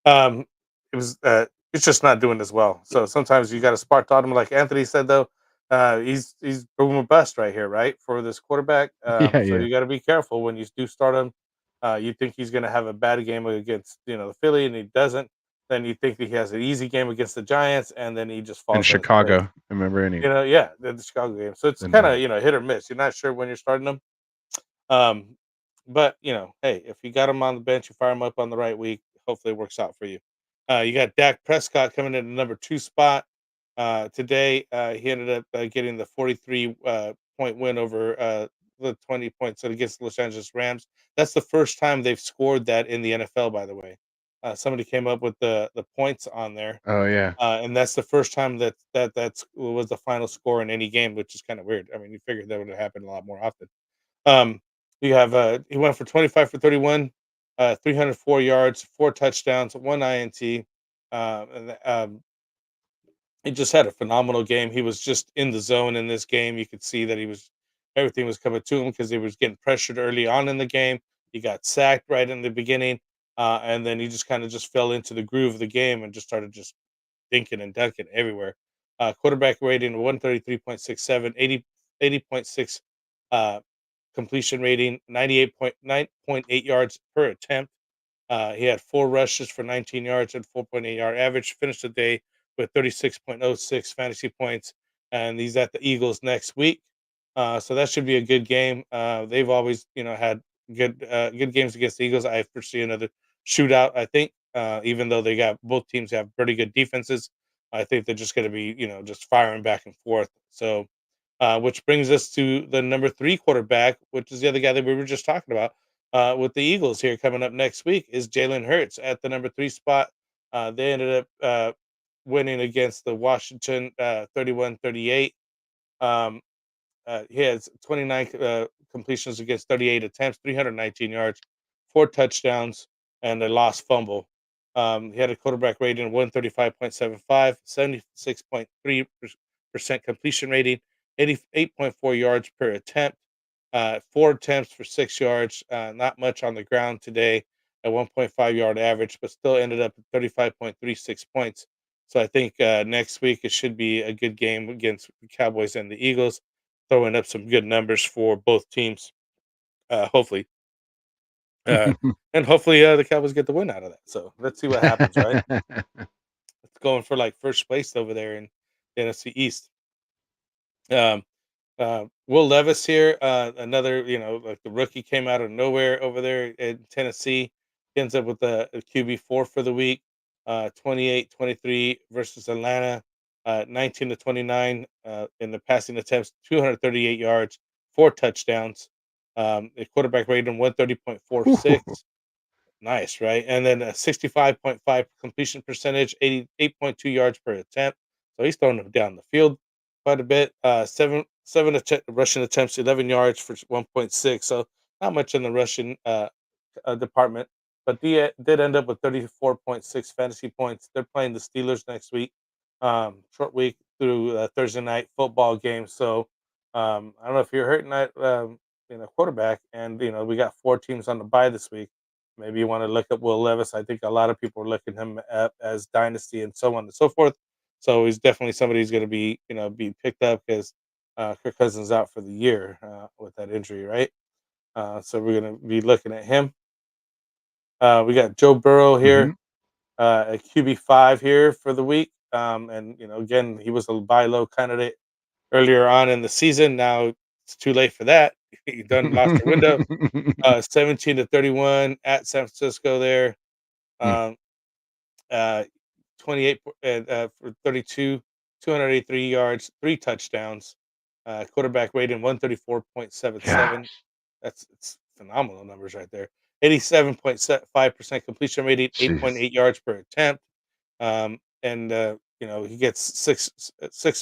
um, it was it's just not doing as well. So sometimes you got to spark to him, like Anthony said though. He's boom or bust right here, right, for this quarterback. Yeah, So yeah. you got to be careful when you do start him. You think he's going to have a bad game against the Philly, and he doesn't. Then you think that he has an easy game against the Giants, and then he just In falls on his face. Chicago, remember any? Yeah, the Chicago game. So it's Then kind of hit or miss. You're not sure when you're starting them. Um, but hey, if you got him on the bench, you fire him up on the right week. Hopefully, it works out for you. You got Dak Prescott coming in the number 2 spot today. He ended up getting the 43 point win over the 20 points against the Los Angeles Rams. That's the first time they've scored that in the NFL, by the way. Somebody came up with the points on there, Oh yeah. and that's the first time that was the final score in any game, which is kind of weird. I mean, you figured that would have happened a lot more often. Um, you have he went for 25 for 31, 304 yards, 4 touchdowns, 1 INT. And he just had a phenomenal game. He was just in the zone in this game. You could see that everything was coming to him because he was getting pressured early on in the game. He got sacked right in the beginning, and then he just kind of just fell into the groove of the game and just started just dinking and dunking everywhere. Quarterback rating 133.67, 80.6 completion rating, 98.9.8 yards per attempt. He had 4 rushes for 19 yards and 4.8 yard average. Finished the day with 36.06 fantasy points, and he's at the Eagles next week. So that should be a good game. They've always, had good games against the Eagles. I foresee another shootout. I think, even though both teams have pretty good defenses, I think they're just going to be, just firing back and forth. So, which brings us to the number 3 quarterback, which is the other guy that we were just talking about with the Eagles here coming up next week, is Jalen Hurts at the number 3 spot. They ended up winning against the Washington 31-38. Um, he has 29 completions against 38 attempts, 319 yards, 4 touchdowns, and a lost fumble. He had a quarterback rating of 135.75, 76.3% completion rating, 88.4 yards per attempt. 4 attempts for 6 yards. Not much on the ground today at 1.5-yard average, but still ended up at 35.36 points. So I think next week it should be a good game against the Cowboys and the Eagles, throwing up some good numbers for both teams. Hopefully, uh, and hopefully the Cowboys get the win out of that. So let's see what happens. Right, it's going for like first place over there in the NFC East. Um, Will Levis here, another, like the rookie came out of nowhere over there in Tennessee. He ends up with a QB4 for the week, 28-23 versus Atlanta, 19 to 29 in the passing attempts, 238 yards, 4 touchdowns. The quarterback rating 130.46. Nice, right? And then a 65.5 completion percentage, 88.2 yards per attempt. So he's throwing them down the field quite a bit. Seven rushing attempts, 11 yards for 1.6. So not much in the rushing department, but he did end up with 34.6 fantasy points. They're playing the Steelers next week, short week through Thursday night football game. So I don't know if you're hurting that quarterback, and we got 4 teams on the bye this week. Maybe you want to look up Will Levis. I think a lot of people are looking him up as dynasty and so on and so forth. So he's definitely somebody who's going to be be picked up because Kirk Cousins out for the year with that injury, right? So we're going to be looking at him. We got Joe Burrow here, a QB5 here for the week. And again, he was a buy low candidate earlier on in the season. Now it's too late for that. He done lost the window. 17 to 31 at San Francisco there. Um, 28 for 32, 283 yards, 3 touchdowns. Quarterback rating 134.77. It's phenomenal numbers right there. 87.5% completion rating, 8.8 yards per attempt. And he gets six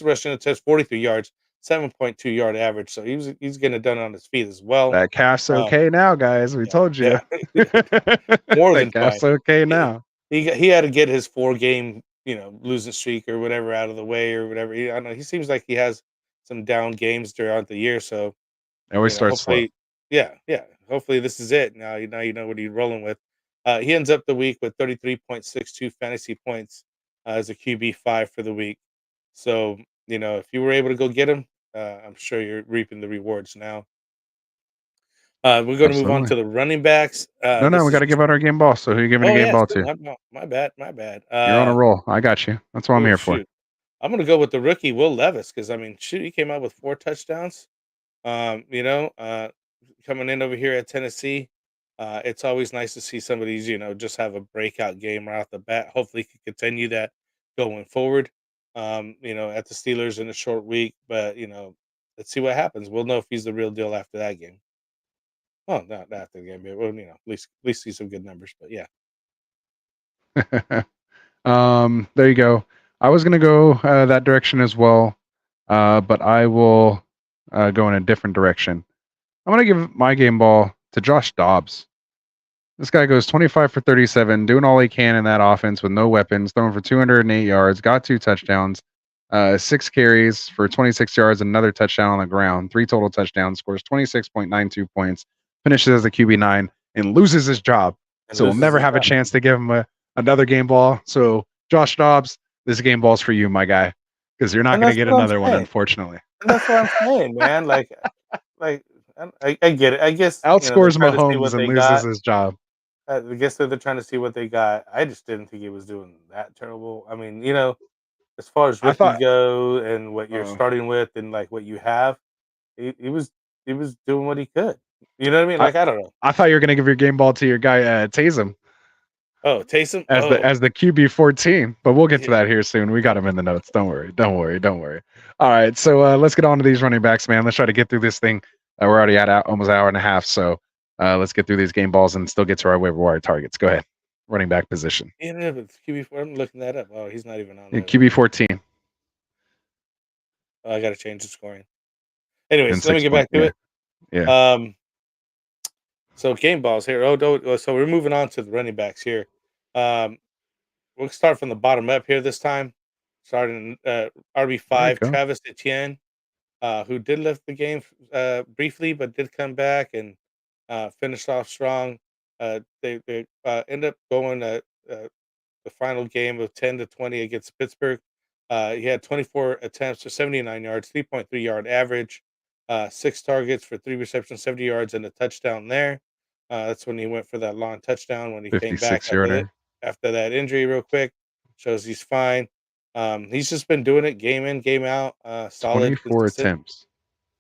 rushing attempts, 43 yards, 7.2-yard average. So he's getting it done on his feet as well. That calf's okay now, guys. We told you. Yeah. More than that calf's fine. okay now. He had to get his 4-game losing streak or whatever out of the way or whatever. I don't know. He seems like he has some down games throughout the year. So It always starts slow. hopefully, yeah. Hopefully this is it. Now you know what he's rolling with. He ends up the week with 33.62 fantasy points as a QB5 for the week. So if you were able to go get him, I'm sure you're reaping the rewards now. We're going to move on to the running backs. No, we got to give out our game ball. So who are you giving a game ball to? My bad. You're on a roll. I got you. That's what I'm here for. I'm going to go with the rookie Will Levis because he came out with 4 touchdowns. Coming in over here at Tennessee, it's always nice to see somebody's just have a breakout game right off the bat. Hopefully, he can continue that going forward. At the Steelers in a short week, but let's see what happens. We'll know if he's the real deal after that game. Oh, not after the game, but well, at least see some good numbers. But yeah. There you go. I was gonna go that direction as well, but I will go in a different direction. I'm gonna give my game ball to Josh Dobbs. This guy goes 25 for 37, doing all he can in that offense with no weapons, throwing for 208 yards, got 2 touchdowns, 6 carries for 26 yards, another touchdown on the ground, 3 total touchdowns, scores 26.92 points, finishes as a QB9, and loses his job. So we'll never have a chance to give him another game ball. So Josh Dobbs, this game ball's for you, my guy, because you're not going to get another one, unfortunately. And that's what I'm saying, man. Like I get it. I guess outscores Mahomes and loses his job. I guess they're trying to see what they got. I just didn't think he was doing that terrible. I mean, as far as rookie go and what you're starting with and like what you have, he was doing what he could. You know what I mean? Like I don't know. I thought you were gonna give your game ball to your guy Taysom. Oh, Taysom as the QB14, but we'll get to that here soon. We got him in the notes. Don't worry. All right, so let's get on to these running backs, man. Let's try to get through this thing. We're already at almost an hour and a half, so let's get through these game balls and still get to our waiver wire targets. Go ahead. Running back position. Yeah, but QB4. I'm looking that up. Oh, he's not even on. QB14. I got to change the scoring. Anyways, let me get back to it. Yeah. So game balls here. So we're moving on to the running backs here. We'll start from the bottom up here this time. Starting RB5, Travis Etienne. who did lift the game briefly, but did come back and finished off strong. They end up going the final game of 10-20 against Pittsburgh. He had 24 attempts for 79 yards, 3.3 yard average, 6 targets for 3 receptions, 70 yards, and a touchdown there. That's when he went for that long touchdown when he came back 56 yarder. after that injury, real quick. Shows he's fine. He's just been doing it game in, game out. Solid, 24 consistent. attempts.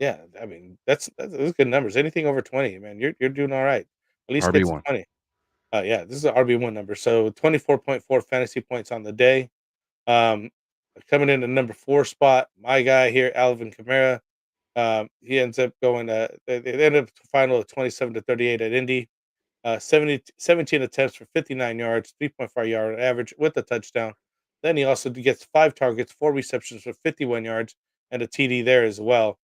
Yeah, I mean those good numbers. Anything over 20, man, you're doing all right. At least get to RB1. 20. Yeah, this is an RB1 number. So 24.4 fantasy points on the day. Um, Coming in the number 4 spot, my guy here, Alvin Kamara. He ends up going. They ended up final of 27-38 at Indy. 17 attempts for 59 yards, 3.5 yard average with a touchdown. Then he also gets 5 targets, 4 receptions for 51 yards, and a TD there as well.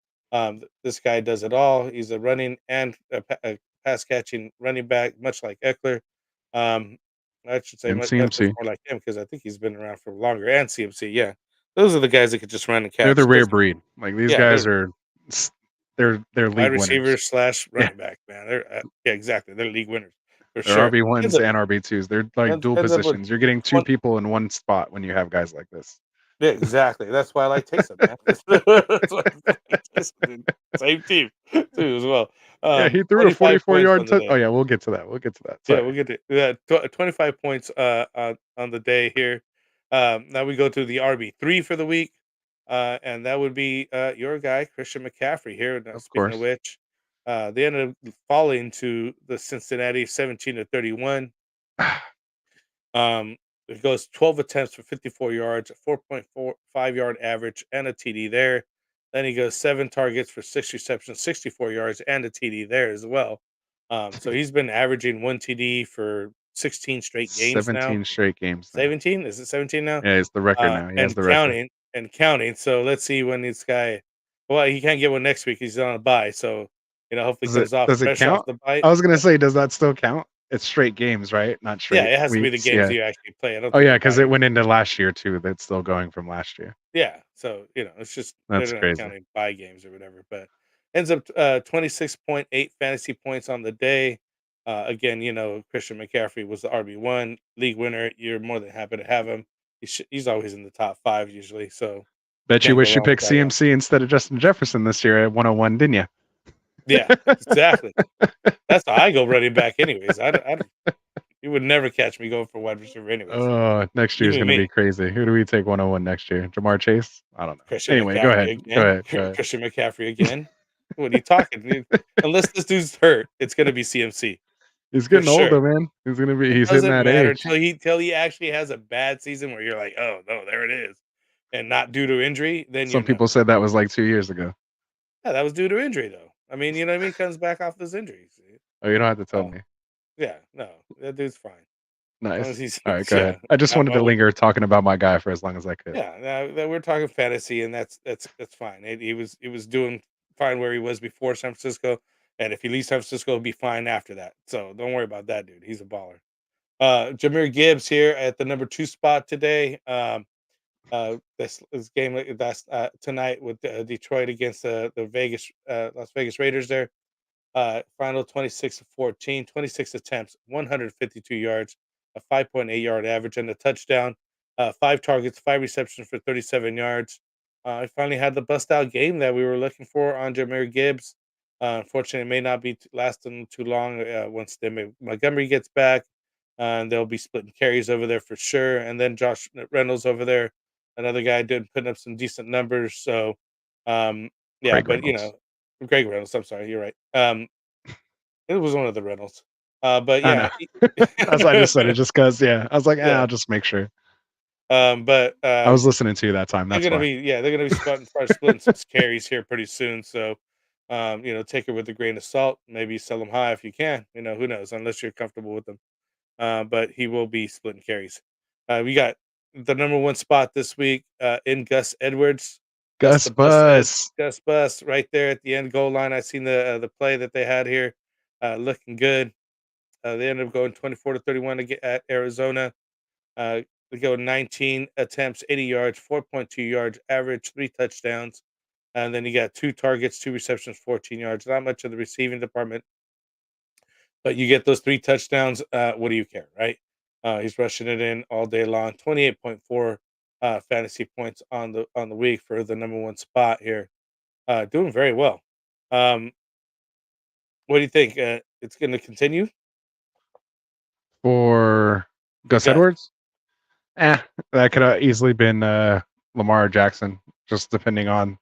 This guy does it all. He's a running and a pass catching running back, much like Eckler. Um, I should say And Eckler's CMC. more like him because I think he's been around for longer. And CMC, yeah, those are the guys that could just run and catch. They're the rare breed. Like these Yeah, guys are, they're wide league receivers winners. / running back, man. They're yeah, exactly. They're league winners for They're sure. RB1s and RB2s. They're like dual ends up with positions. You're getting 2 one- people in one spot when you have guys like this. Yeah, exactly. That's why I like Taysom, man. That's why I like Taysom, dude. Same team too as well. Yeah, he threw a 25 points 44-yard on the touch. day. Oh yeah, we'll get to that. We'll get to that. Yeah, Sorry. we'll get to that. 25 points on the day here. Now we go to the RB3 for the week, and that would be your guy Christian McCaffrey here. Now, Of speaking course. of which, they ended up falling to the Cincinnati 17-31. It goes 12 attempts for 54 yards, a 4.45 yard average, and a TD there. Then he goes 7 targets for 6 receptions, 64 yards, and a TD there as well. So he's been averaging 1 TD for 16 straight games now. 17 straight games now. 17? Is it 17 now? Yeah, it's the record now. He has And the record. counting and counting. So let's see when this guy. Well, he can't get one next week. He's on a bye. So hopefully comes off Does it fresh count? off the bye. I was gonna say, does that still count? It's straight games, right? Not straight. Yeah, it has to be the weeks. games Yeah. you actually play. I don't Oh think yeah, the because bye- it went into last year too. That's still going from last year. Yeah, so it's just That's they're not crazy. counting bye games or whatever, but ends up 26.8 fantasy points on the day. Again, Christian McCaffrey was the RB1 league winner. You're more than happy to have him. He's always in the top 5 usually. So Bet you can't go wish you wrong with picked that guy. CMC instead of Justin Jefferson this year at 101, didn't you? Yeah, exactly. That's how I go running back, anyways. You would never catch me going for wide receiver, anyways. Oh, next year's Even gonna me. be crazy. Who do we take 101 next year? Jamar Chase? I don't know. Christian Anyway, McCaffrey go ahead. again. Go ahead. Go ahead. Christian McCaffrey again. What are you talking, dude? Unless this dude's hurt, it's gonna be CMC. He's getting for older, sure. man. He's hitting Doesn't that matter age. till he actually has a bad season where you're like, oh no, there it is, and not due to injury. Then Some people said that was like 2 years ago. yeah, that was due to injury though. I mean, you know what I mean? Comes back off those injuries. Oh, you don't have to tell Oh, me. Yeah, no, that dude's fine. As long as Nice. he's- All right, go yeah. ahead. I just wanted to linger talking about my guy for as long as I could. Yeah, we're talking fantasy, and that's fine. He was doing fine where he was before San Francisco, and if he leaves San Francisco, he'll be fine after that. So don't worry about that, dude. He's a baller. Jahmyr Gibbs here at the number 2 spot today. This game that's tonight with Detroit against the Las Vegas Raiders there. Final 26-14, 26 attempts, 152 yards, a 5.8 yard average, and a touchdown. 5 targets, 5 receptions for 37 yards. I finally had the bust out game that we were looking for on Jahmyr Gibbs. Unfortunately, it may not be lasting too long once Montgomery gets back. And they'll be splitting carries over there for sure. And then Josh Reynolds over there, another guy putting up some decent numbers. So, yeah, Craig but Reynolds. Greg Reynolds. I'm sorry, you're right. It was one of the Reynolds. But I yeah, know. That's why I just said it, just because. Yeah, I was like, Yeah. I'll just make sure. But I was listening to you that time. they're That's gonna why. they're gonna be splitting some carries here pretty soon. So, take it with a grain of salt. Maybe sell them high if you can. Who knows? Unless you're comfortable with them. But he will be splitting carries. We got the number 1 spot this week in Gus Edwards. Gus the Bus. Gus Bus right there at the end goal line. I seen the play that they had here, looking good. They ended up going 24-31 at Arizona. They go 19 attempts, 80 yards, 4.2 yards average, 3 touchdowns. And then you got 2 targets, 2 receptions, 14 yards. Not much of the receiving department, but you get those 3 touchdowns. What do you care, right? He's rushing it in all day long. 28.4 fantasy points on the week for the number 1 spot here. Doing very well. What do you think? It's going to continue For Gus Gus? Edwards, that could have easily been Lamar Jackson, just depending on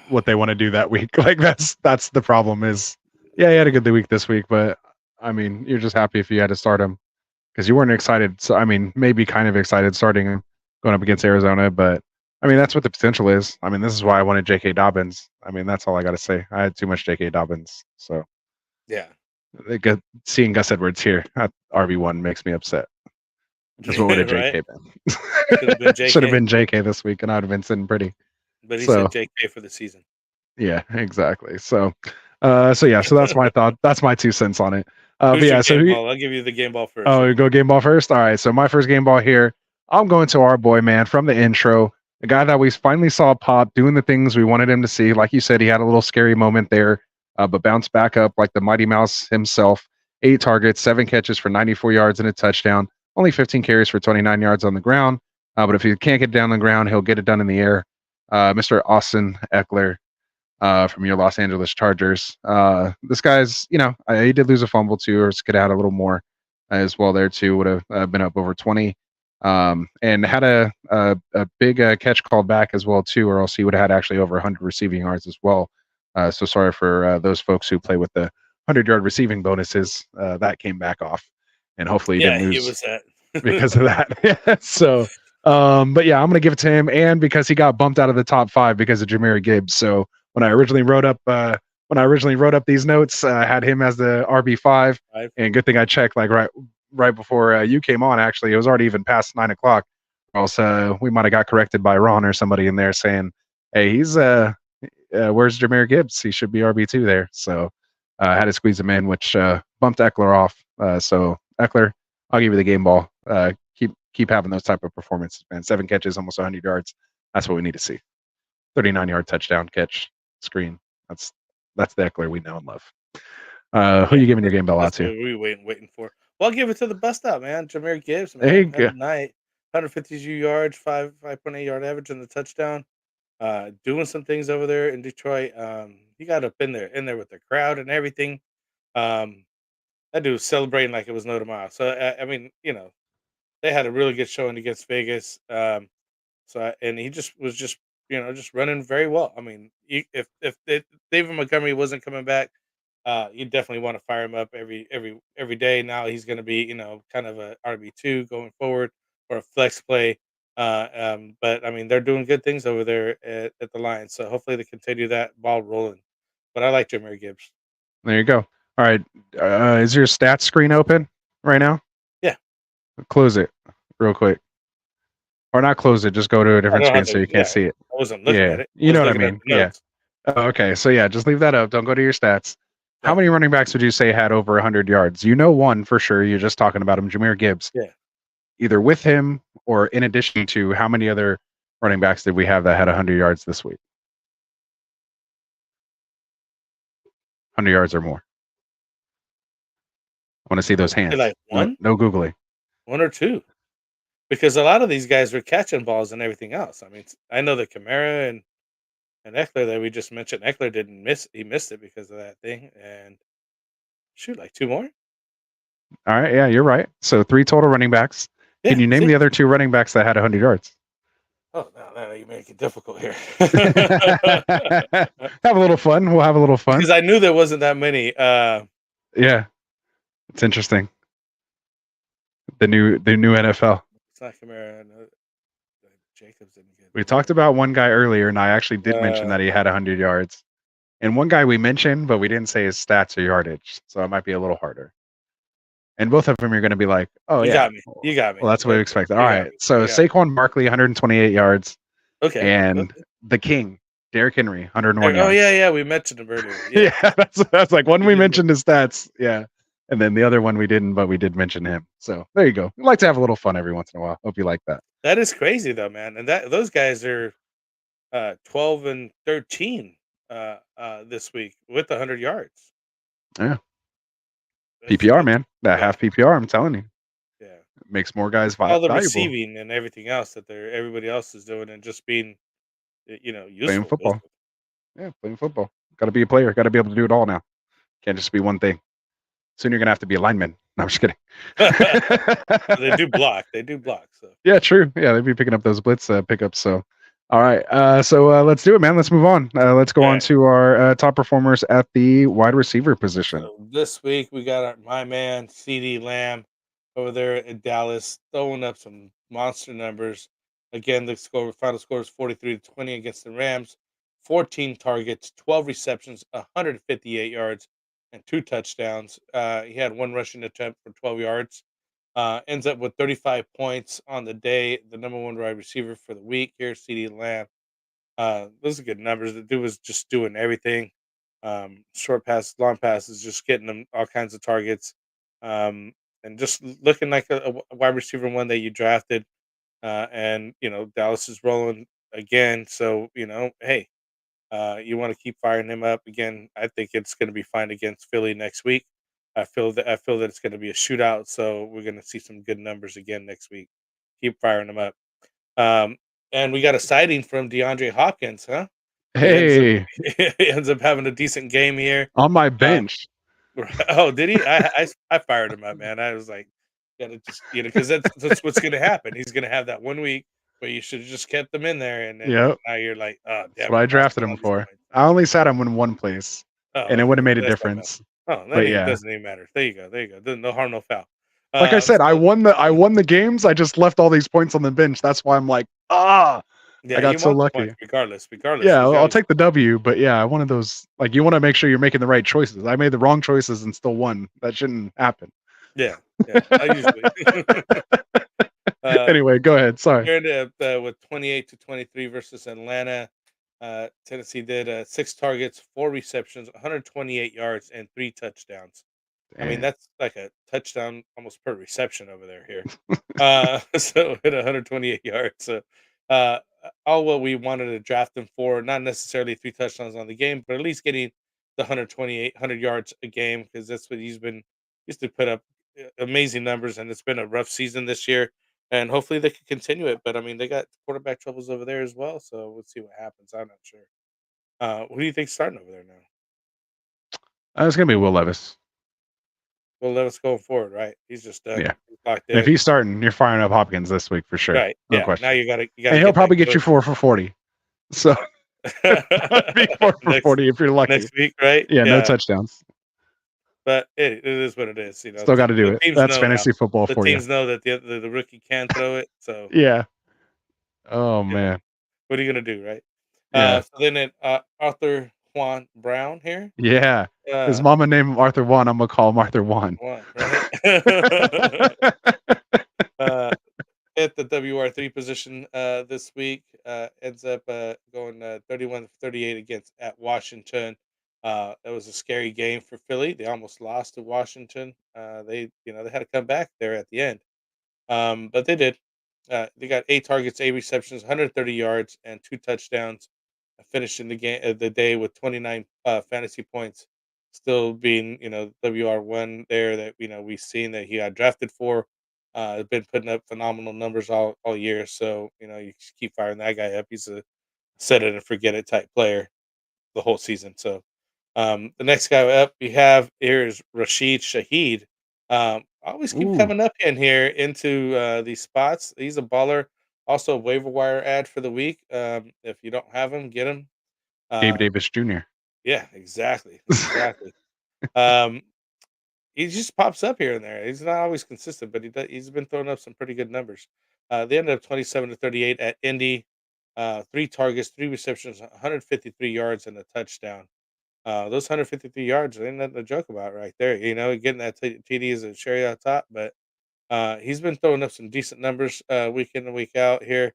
what they want to do that week. Like that's the problem. Is he had a good week this week, but I mean, you're just happy if you had to start him because you weren't excited. So I mean, maybe kind of excited starting him going up against Arizona, but I mean, that's what the potential is. I mean, this is why I wanted J.K. Dobbins. I mean, that's all I got to say. I had too much J.K. Dobbins, so Yeah. Seeing Gus Edwards here at RB1 makes me upset. Because what would have Right? JK been? Should have been Should have JK. been JK this week, and I'd have been sitting pretty. But he So- said JK for the season. Yeah, exactly. So that's my thought. That's my 2 cents on it. But Who's yeah, your so game ball? I'll give you the game ball first. you go game ball first. All right. So my first game ball here, I'm going to our boy, man, from the intro, the guy that we finally saw pop doing the things we wanted him to see. Like you said, he had a little scary moment there, but bounced back up like the Mighty Mouse himself. 8 targets, 7 catches for 94 yards and a touchdown. Only 15 carries for 29 yards on the ground. But if he can't get it down on the ground, he'll get it done in the air. Mr. Austin Eckler from your Los Angeles Chargers. This guy's, he did lose a fumble too, or could have had a little more as well there too. Would have been up over 20. And had a big catch called back as well too, or else he would have had actually over 100 receiving yards as well. So sorry for those folks who play with the 100-yard receiving bonuses. That came back off, and hopefully he didn't lose it was that. because of that. So, but yeah, I'm gonna give it to him, and because he got bumped out of the top 5 because of Jahmyr Gibbs. So when I originally wrote up these notes, I had him as the RB5, and good thing I checked like right before you came on. Actually, it was already even past 9 o'clock. Or else we might have got corrected by Ron or somebody in there saying, "Hey, he's where's Jahmyr Gibbs? He should be RB2 there." So I had to squeeze him in, which bumped Eckler off. So Eckler, I'll give you the game ball. Keep having those type of performances, man. 7 catches, almost 100 yards. That's what we need to see. 39-yard touchdown catch screen. That's the Eckler we know and love. Who you giving your game ball out to? What we waiting for. Well, I'll give it to the bust out, man. Jahmyr Gibbs, man. There you go. Night, 152 yards, 5.8 yard average in the touchdown. Doing some things over there in Detroit. He got up in there with the crowd and everything. That dude was celebrating like it was no tomorrow. So I mean, they had a really good showing against Vegas. And he was just running very well. I mean, if David Montgomery wasn't coming back, you definitely want to fire him up every day. Now he's going to be kind of a RB2 going forward or a flex play. But I mean, they're doing good things over there at the Lions. So hopefully they continue that ball rolling. But I like Jahmyr Gibbs. There you go. All right. Is your stats screen open right now? Yeah. Close it real quick. Or not close it, just go to a different screen so you can't see it. I wasn't looking at it. You know what I mean? Yeah. Oh, okay. So yeah, just leave that up. Don't go to your stats. How many running backs would you say had over 100 yards? You know one for sure. You're just talking about him, Jahmyr Gibbs. Yeah. Either with him or in addition to, how many other running backs did we have that had 100 yards this week? 100 yards or more. I want to see those hands. Like one? No Googling. 1 or 2. Because a lot of these guys were catching balls and everything else. I mean, I know that Kamara and Eckler that we just mentioned. Eckler didn't miss. He missed it because of that thing. And shoot, like 2 more. All right. Yeah, you're right. So 3 total running backs. Can you name the other 2 running backs that had 100 yards? Oh, no, you make it difficult here. Have a little fun. We'll have a little fun. Because I knew there wasn't that many. Yeah, it's interesting. The new NFL. It's not Kamara. No, Jacobs didn't get. We talked about one guy earlier, and I actually did mention that he had 100 yards. And one guy we mentioned, but we didn't say his stats or yardage, so it might be a little harder. And both of them, you're going to be like, "Oh, You got me. You got me. Well, that's what we expected. You All got right. me. So You got Saquon Barkley, 128 yards, Okay. and the King, Derrick Henry, 101 Oh yards. yeah, we mentioned him earlier. Yeah, that's like one we mentioned his stats. Yeah. And then the other one we didn't, but we did mention him. So there you go. We like to have a little fun every once in a while. Hope you like that. That is crazy though, man. And those guys are 12 and 13 this week with 100 yards. Yeah. That's PPR, good. man. That Yeah. half PPR, I'm telling you, Yeah. makes more guys All the valuable. receiving and everything else that everybody else is doing and just being, Playing useful, football. basically. Yeah, playing football. Got to be a player. Got to be able to do it all now. Can't just be one thing. Soon you're gonna have to be a lineman. No, I'm just kidding. They do block. They do block. So Yeah, true. Yeah, they'd be picking up those blitz pickups. So, all right. So let's do it, man. Let's move on. Let's go All on right. to our top performers at the wide receiver position. So this week we got my man CD Lamb over there in Dallas throwing up some monster numbers. Again, the final score is 43-20 against the Rams. 14 targets, 12 receptions, 158 yards, and 2 touchdowns. He had one rushing attempt for 12 yards. Ends up with 35 points on the day. The number one wide receiver for the week here, CD Lamb. Those are good numbers. The dude was just doing everything. Short passes, long passes, just getting them all kinds of targets. And just looking like a wide receiver one that you drafted. And Dallas is rolling again. So, hey, you want to keep firing him up again. I think it's going to be fine against Philly next week. I feel that it's going to be a shootout. So we're going to see some good numbers again next week. Keep firing him up. Um, and we got a sighting from DeAndre Hopkins, huh? He ends up Hey, he ends up having a decent game here. on my Uh, bench. oh, did he? I fired him up, man. I was like, gotta just because that's what's gonna happen. He's gonna have that one week where you should have just kept them in there, and then Yep, now you're like, oh that's damn, what I'm I costing drafted him all these for. points. I only sat him in one place, Oh, and it would okay, have made a that's not bad. difference. Oh, then But it yeah, doesn't even matter. There you go. There you go. No harm, no foul. like I said, I So won the games. I just left all these points on the bench. That's why I'm like, I yeah, you got so want the lucky. points regardless, Yeah, I'll because take the W, but yeah, one of those like you want to make sure you're making the right choices. I made the wrong choices and still won. That shouldn't happen. yeah, yeah. I usually. uh, Anyway, go ahead. Sorry. Paired with 28-23 versus Atlanta. Tennessee did 6 targets, 4 receptions, 128 yards, and 3 touchdowns. I mean, Damn. that's like a touchdown almost per reception over there here. So at 128 yards. So uh, all what we wanted to draft him for, not necessarily 3 touchdowns on the game, but at least getting the 100 yards a game because that's what he's been used to put up amazing numbers, and it's been a rough season this year. And hopefully they can continue it. But I mean, they got quarterback troubles over there as well. So we'll see what happens. I'm not sure. Who do you think's starting over there now? It's gonna be Will Levis. Well, let us go forward, right? He's just done. Yeah. He's locked And if in. he's starting, you're firing up Hopkins this week for sure. Right. No Yeah. Now question. you And gotta he'll get that probably get you good 4 for 40. So that'd be 4 for next 40 if you're lucky. next week, right? Yeah, no Yeah. touchdowns. But it is what it is. Still got to do The it. teams That's know now. fantasy football The for you. teams know that the rookie can throw it. So Yeah. Oh you know man. what are you gonna do, right? Yeah. So then Arthur Juan Brown here. Yeah. His Uh, mama named him Arthur Juan. I'm gonna call him Arthur Juan. Juan, right? uh, at the WR3 position this week. Ends up going 31-38 against at Washington. That was a scary game for Philly. They almost lost to Washington. They had to come back there at the end, but they did. They got 8 targets, 8 receptions, 130 yards, and 2 touchdowns. Finishing the day with 29 fantasy points. Still being WR1 there that we've seen that he got drafted for. Been putting up phenomenal numbers all year. So you just keep firing that guy up. He's a set it and forget it type player the whole season. So the next guy up we have here is Rashid Shaheed. Always keep Ooh, coming up in here into these spots. He's a baller. Also, a waiver wire ad for the week. If you don't have him, get him. Gabe Uh, Davis Jr. yeah, exactly. Um, he just pops up here and there. He's not always consistent, but he's been throwing up some pretty good numbers. They ended up 27-38 at Indy. 3 targets, 3 receptions, 153 yards, and a touchdown. Those 153 yards ain't nothing to joke about right there. Getting that TD is a cherry on top, but he's been throwing up some decent numbers week in and week out here.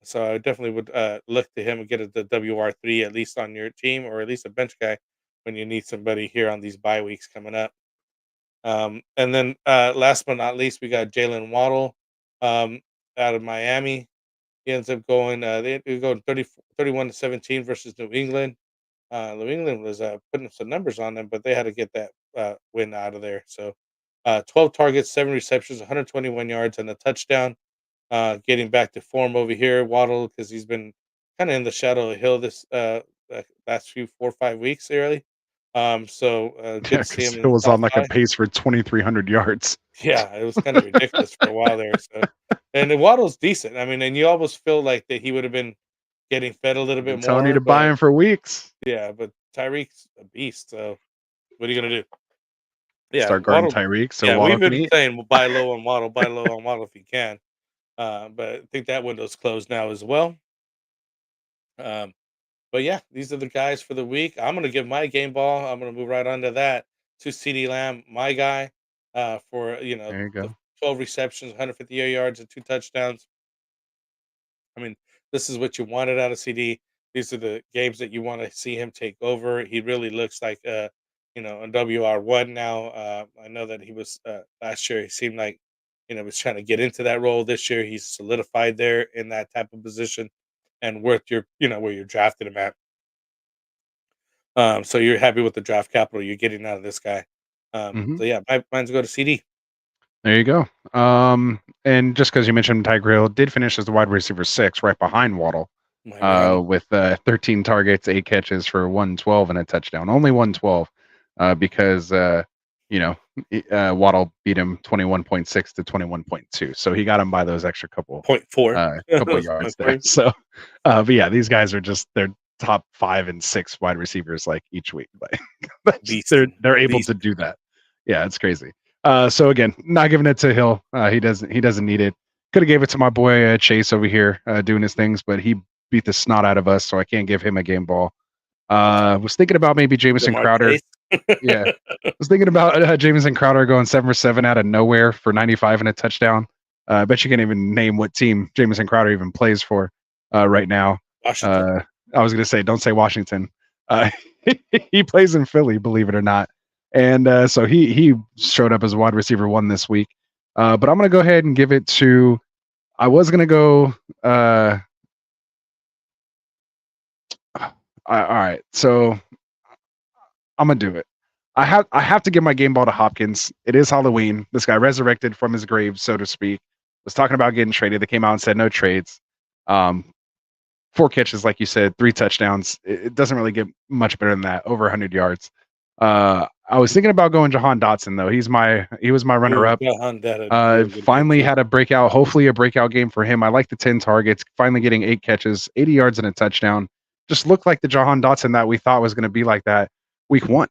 So I definitely would look to him and get the WR3 at least on your team or at least a bench guy when you need somebody here on these bye weeks coming up. And then last but not least, we got Jalen Waddle out of Miami. He ends up going. They go 31-17 versus New England. New England was putting some numbers on them, but they had to get that win out of there. So, 12 targets, 7 receptions, 121 yards, and a touchdown. Getting back to form over here, Waddle, because he's been kind of in the shadow of Hill this last few 4 or 5 weeks really. So Yeah, good to see because him in it the was top on like a five. pace for 2,300 yards. Yeah, it was kind of ridiculous for a while there. So, and the Waddle's decent. I mean, and you almost feel like that he would have been getting fed a little I've been bit telling you more, to buy but him for weeks. yeah, but Tyreek's a beast. So, what are you gonna do? Yeah, Start guarding Waddle. Tyreek so Yeah, we've Waddle can been eat. saying we'll buy low on Waddle if you can. But I think that window's closed now as well. Um, but yeah, these are the guys for the week. I'm gonna give my game ball. I'm gonna move right on to that to CD Lamb, my guy, for There you the go. 12 receptions, 150 yards, and 2 touchdowns. I mean, this is what you wanted out of CD. These are the games that you want to see him take over. He really looks like a WR1 now. I know that he was last year. He seemed like was trying to get into that role. This year, he's solidified there in that type of position and worth your where you're drafted him at. So you're happy with the draft capital you're getting out of this guy. Hmm. So yeah, mine's go to CD. There you go. And just because you mentioned Tyreek Hill, did finish as the wide receiver 6, right behind Waddle, My man. with 13 targets, 8 catches for 112 and a touchdown. Only 112, because you know Waddle beat him 21.6 to 21.2, so he got him by those extra couple Point four. couple That's point yards there. four. So, but yeah, these guys are just they're top 5 and 6 wide receivers like each week. Like Beasting. they're able Beast. to do that. Yeah, it's crazy. So again, not giving it to Hill. He doesn't need it. Could have gave it to my boy Chase over here doing his things, but he beat the snot out of us, so I can't give him a game ball. Was thinking about maybe Jamison Jamar Crowder. Chase. Yeah, was thinking about Jamison Crowder going 7 for 7 out of nowhere for 95 and a touchdown. I bet you can't even name what team Jamison Crowder even plays for right now. Washington. I was going to say, don't say Washington. He plays in Philly, believe it or not. And so he showed up as wide receiver 1 this week. But I'm going to go ahead and give it to. I was going to go. All right, so I'm gonna do it. I have to give my game ball to Hopkins. It is Halloween. This guy resurrected from his grave, so to speak. Was talking about getting traded. They came out and said no trades. 4 catches, like you said, 3 touchdowns. It doesn't really get much better than that. Over 100 yards. I was thinking about going Jahan Dotson though. He was my runner up. Finally had a breakout. Hopefully a breakout game for him. I like the 10 targets. Finally getting 8 catches, 80 yards and a touchdown. Just looked like the Jahan Dotson that we thought was going to be like that week 1.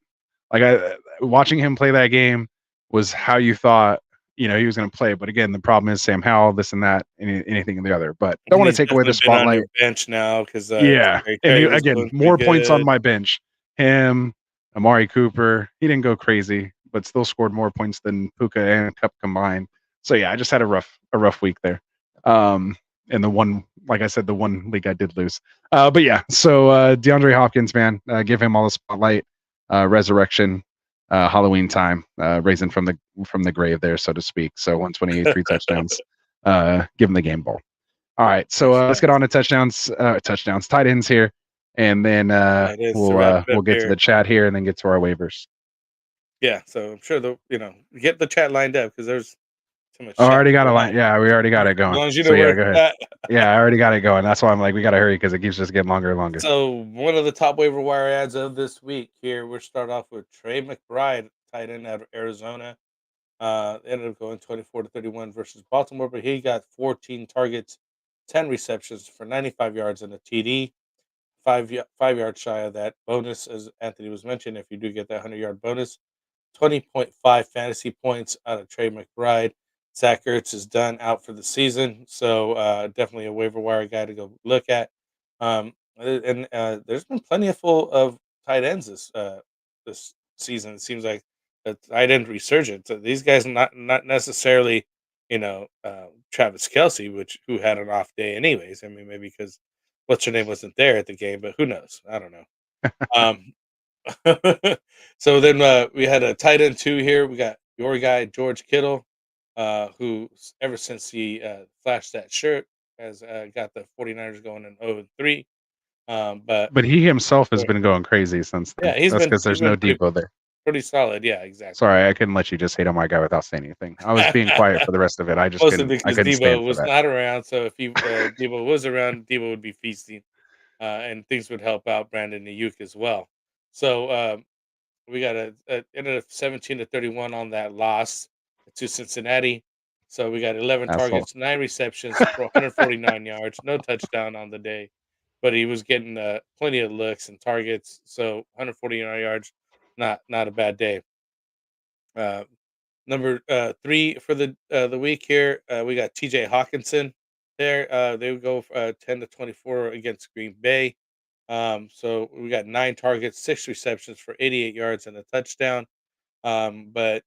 Like watching him play that game was how you thought he was going to play. But again, the problem is Sam Howell, this and that, anything and the other. But don't want to take away the spotlight. On your bench now because yeah, and again, more points on my bench. Him, Amari Cooper, he didn't go crazy, but still scored more points than Puka and Cup combined. So yeah, I just had a rough week there. And the one, like I said, the one league I did lose. But yeah, so DeAndre Hopkins, man, give him all the spotlight. Resurrection, Halloween time, raising from the grave there, so to speak. So 128, 3 touchdowns. Give him the game ball. All right, so let's get on to tight ends here, and then we'll get to the chat here, and then get to our waivers. Yeah, so I'm sure get the chat lined up because there's too much. Already got a line. Yeah, we already got it going. As long as you know where go ahead. Yeah, I already got it going. That's why I'm like, we got to hurry because it keeps just getting longer and longer. So one of the top waiver wire ads of this week here, we'll start off with Trey McBride, tight end out of Arizona. Ended up going 24-31 versus Baltimore, but he got 14 targets, 10 receptions for 95 yards and a TD. 5 yards shy of that bonus, as Anthony was mentioning. If you do get that 100-yard bonus, 20.5 fantasy points out of Trey McBride. Zach Ertz is done out for the season, so definitely a waiver wire guy to go look at. And there's been plenty of full of tight ends this season. It seems like a tight end resurgence. So these guys not necessarily, Travis Kelce, who had an off day anyways. I mean, maybe because what's her name wasn't there at the game, but who knows? I don't know. So then we had a tight end 2 here. We got your guy George Kittle, who ever since he flashed that shirt has got the 49ers going in 0-3. But But he himself has been going crazy since then. yeah, he's That's been because there's no Debo there. pretty solid. Yeah, exactly. Sorry, I couldn't let you just hate on my guy without saying anything. I was being quiet for the rest of it. I just Mostly couldn't. I because couldn't stand Debo for was that. not around. So if Debo was around, Debo would be feasting, and things would help out Brandon Ayuk as well. So we got ended up 17-31 on that loss to Cincinnati. So we got 11 Asshole. targets, 9 receptions for 149 yards, no touchdown on the day, but he was getting plenty of looks and targets. So 149 yards, not a bad day. Uh, Number 3 for the week here, we got T.J. Hawkinson there. They would go 10-24 against Green Bay. So we got 9 targets, 6 receptions for 88 yards and a touchdown. But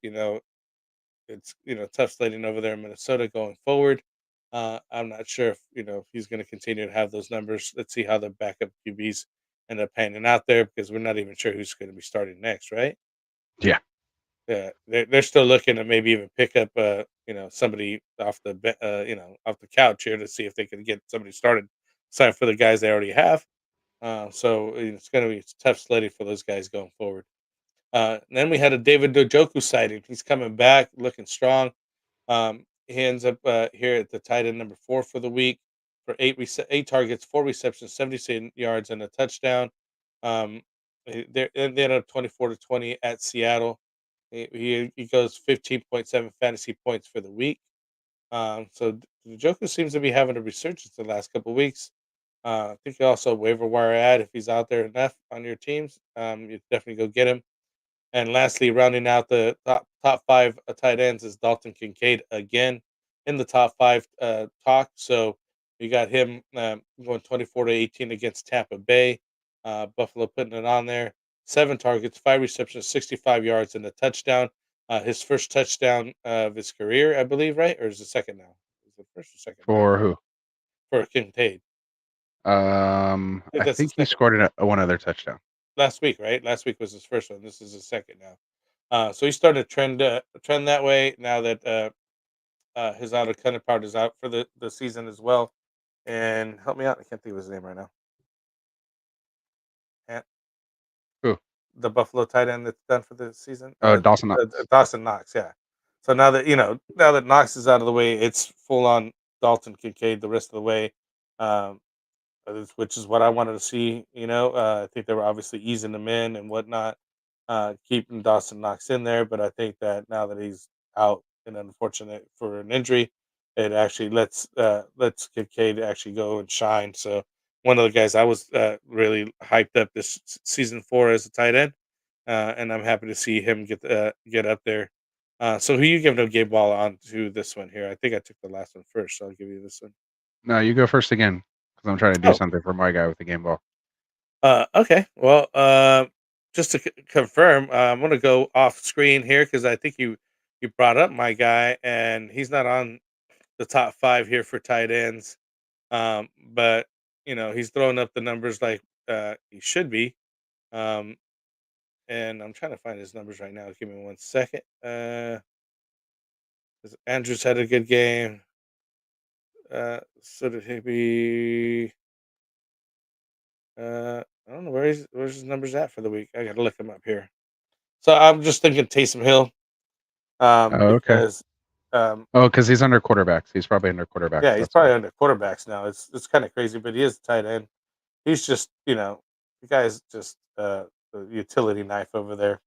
it's tough sledding over there in Minnesota going forward. I'm not sure if if he's going to continue to have those numbers. Let's see how the backup QBs end up panning out there because we're not even sure who's going to be starting next, right? Yeah. Yeah, they're still looking to maybe even pick up somebody off the off the couch here to see if they can get somebody started, sign for the guys they already have. So it's going to be tough sledding for those guys going forward. And then we had a David Njoku sighting. He's coming back, looking strong. He ends up here at the tight end number 4 for the week for 8 targets, 4 receptions, 76 yards, and a touchdown. They ended up 24-20 at Seattle. He goes 15.7 fantasy points for the week. So the Joker seems to be having a resurgence the last couple of weeks. I think you also waiver wire add if he's out there enough on your teams. You definitely go get him. And lastly, rounding out the top 5 tight ends is Dalton Kincaid again in the top 5 talk. So you got him going 24-18 against Tampa Bay. Buffalo putting it on there. 7 targets, 5 receptions, 65 yards, and a touchdown. His first touchdown of his career, I believe, right? Or is it second now? Is it first or second? For who? For Kincaid. I That's the think he second. scored one other touchdown. Last week, right? Last week was his first one. This is his second now. So he's starting to trend that way now that his out of counterpart is out for the season as well. And help me out, I can't think of his name right now. And Who? the Buffalo tight end that's done for the season, Dawson Knox. Dawson Knox. Yeah. So now that Knox is out of the way, it's full on Dalton Kincaid the rest of the way. Um, which is what I wanted to see. I think they were obviously easing him in and whatnot, keeping Dawson Knox in there. But I think that now that he's out and unfortunate for an injury, it actually lets Kincaid actually go and shine. So one of the guys I was really hyped up this season for as a tight end, and I'm happy to see him get up there. So who you giving a game ball on to this one here? I think I took the last one first, so I'll give you this one. No, you go first again because I'm trying to do Oh, something for my guy with the game ball. Okay. Well, just to confirm, I'm gonna go off screen here because I think you brought up my guy, and he's not on the top 5 here for tight ends. But he's throwing up the numbers like he should be. Um, and I'm trying to find his numbers right now. Give me 1 second. 'Cause Andrews had a good game. So did he be? I don't know where's his numbers at for the week. I gotta look him up here. So I'm just thinking Taysom Hill, Oh, okay. because um, Oh, because he's under quarterbacks. He's probably under quarterbacks. yeah, he's That's why. probably under quarterbacks now. It's kind of crazy, but he is a tight end. He's just the guy's just a utility knife over there.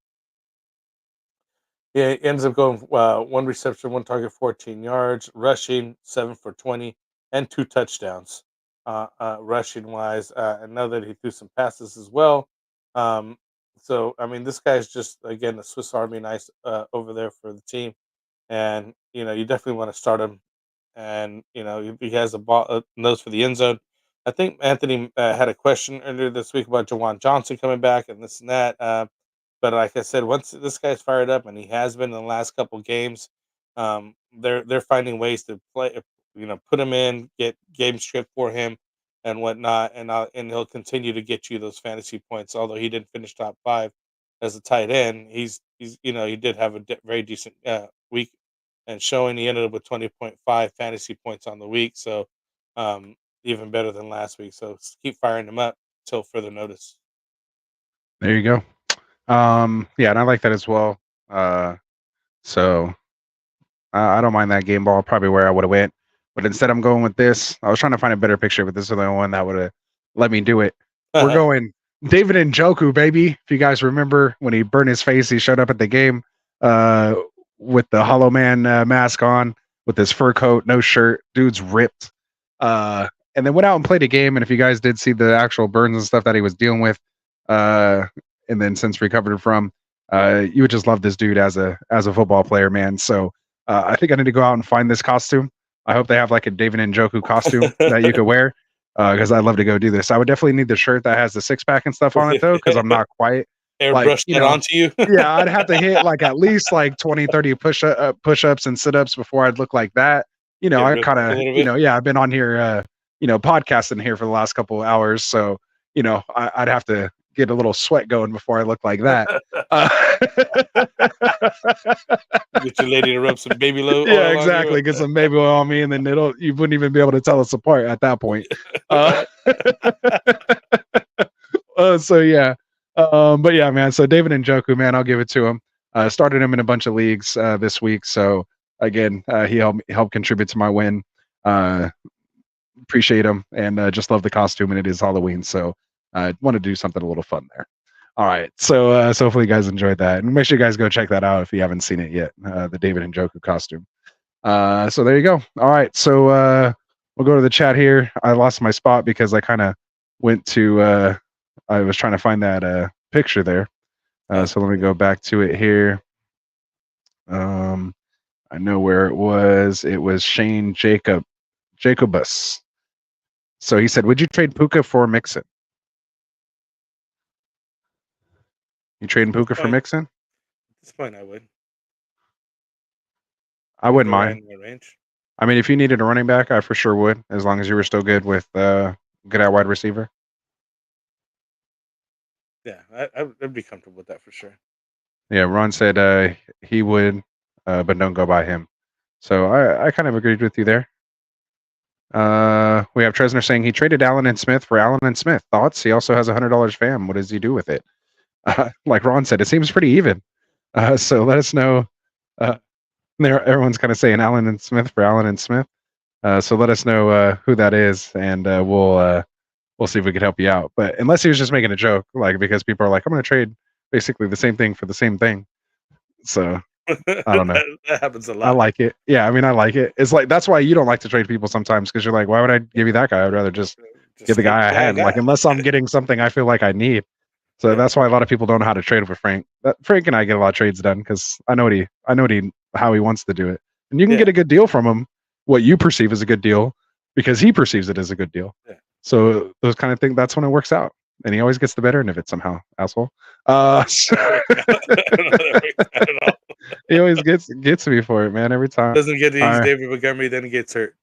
Yeah, he ends up going 1 reception, 1 target, 14 yards, rushing 7 for 20, and 2 touchdowns. Rushing wise, I know that he threw some passes as well. Um, so I mean, this guy's just again a Swiss Army knife over there for the team, and you definitely want to start him. And he has a ball nose for the end zone. I think Anthony had a question earlier this week about Jawan Johnson coming back and this and that. But like I said, once this guy's fired up, and he has been in the last couple games, they're finding ways to play, put him in, get game script for him, and whatnot, and he'll continue to get you those fantasy points. Although he didn't finish top 5 as a tight end, he's he did have a very decent week and showing. He ended up with 20.5 fantasy points on the week. So even better than last week. So keep firing them up till further notice. There you go. Yeah, and I like that as well. So I don't mind that game ball. Probably where I would have went, but instead I'm going with this. I was trying to find a better picture, but this is the only one that would have let me do it. We're going David Njoku, baby. If you guys remember when he burned his face, he showed up at the game with the Hollow Man mask on, with his fur coat, no shirt. Dude's ripped. And then went out and played a game. And if you guys did see the actual burns and stuff that he was dealing with, and then since recovered from, you would just love this dude as a football player, man. So I think I need to go out and find this costume. I hope they have like a David Njoku costume that you could wear, because I'd love to go do this. I would definitely need the shirt that has the six pack and stuff on it though, because I'm not quite airbrush that onto you. Yeah, I'd have to hit like at least like 20, 30 push-ups and sit-ups before I'd look like that. You know, I kind of, I've been on here, podcasting here for the last couple of hours. So, I'd have to get a little sweat going before I look like that. Get your lady to rub some baby oil. Yeah, exactly. Get some baby oil on me, and then you wouldn't even be able to tell us apart at that point. So yeah. But yeah, man. So David Njoku, man, I'll give it to him. Started him in a bunch of leagues this week. So again, he helped contribute to my win. Appreciate him, and just love the costume, and it is Halloween, so I want to do something a little fun there. All right, so hopefully you guys enjoyed that, and make sure you guys go check that out if you haven't seen it yet. The David Njoku costume. So there you go. All right, so we'll go to the chat here. I lost my spot because I kind of went to. I was trying to find that picture there. So let me go back to it here. I know where it was. It was Shane Jacobus. So he said, would you trade Puka for Mixon? You trading Puka for Mixon? At this point, I would. I wouldn't mind. I mean, if you needed a running back, I for sure would, as long as you were still good with good at wide receiver. Yeah, I'd be comfortable with that for sure. Yeah, Ron said he would, but don't go by him. So I kind of agreed with you there. We have Tresner saying he traded Allen and Smith for Allen and Smith. Thoughts? He also has $100 fam. What does he do with it? Like Ron said, it seems pretty even. So let us know. Everyone's kind of saying Allen and Smith for Allen and Smith. So let us know who that is, and we'll see if we can help you out. But unless he was just making a joke, like because people are like, I'm going to trade basically the same thing for the same thing. So I don't know. That happens a lot. I like it. Yeah, I mean, I like it. It's like that's why you don't like to trade people sometimes, because you're like, why would I give you that guy? I'd rather just give the guy I had. Like unless I'm getting something I feel like I need. So that's why a lot of people don't know how to trade with Frank. Frank and I get a lot of trades done because I know how he wants to do it, and you can get a good deal from him. What you perceive as a good deal, because he perceives it as a good deal. Yeah. So those kind of things, that's when it works out. And he always gets the better end of it somehow, asshole. He always gets me for it, man, every time. Doesn't get to use David Montgomery, then he gets hurt.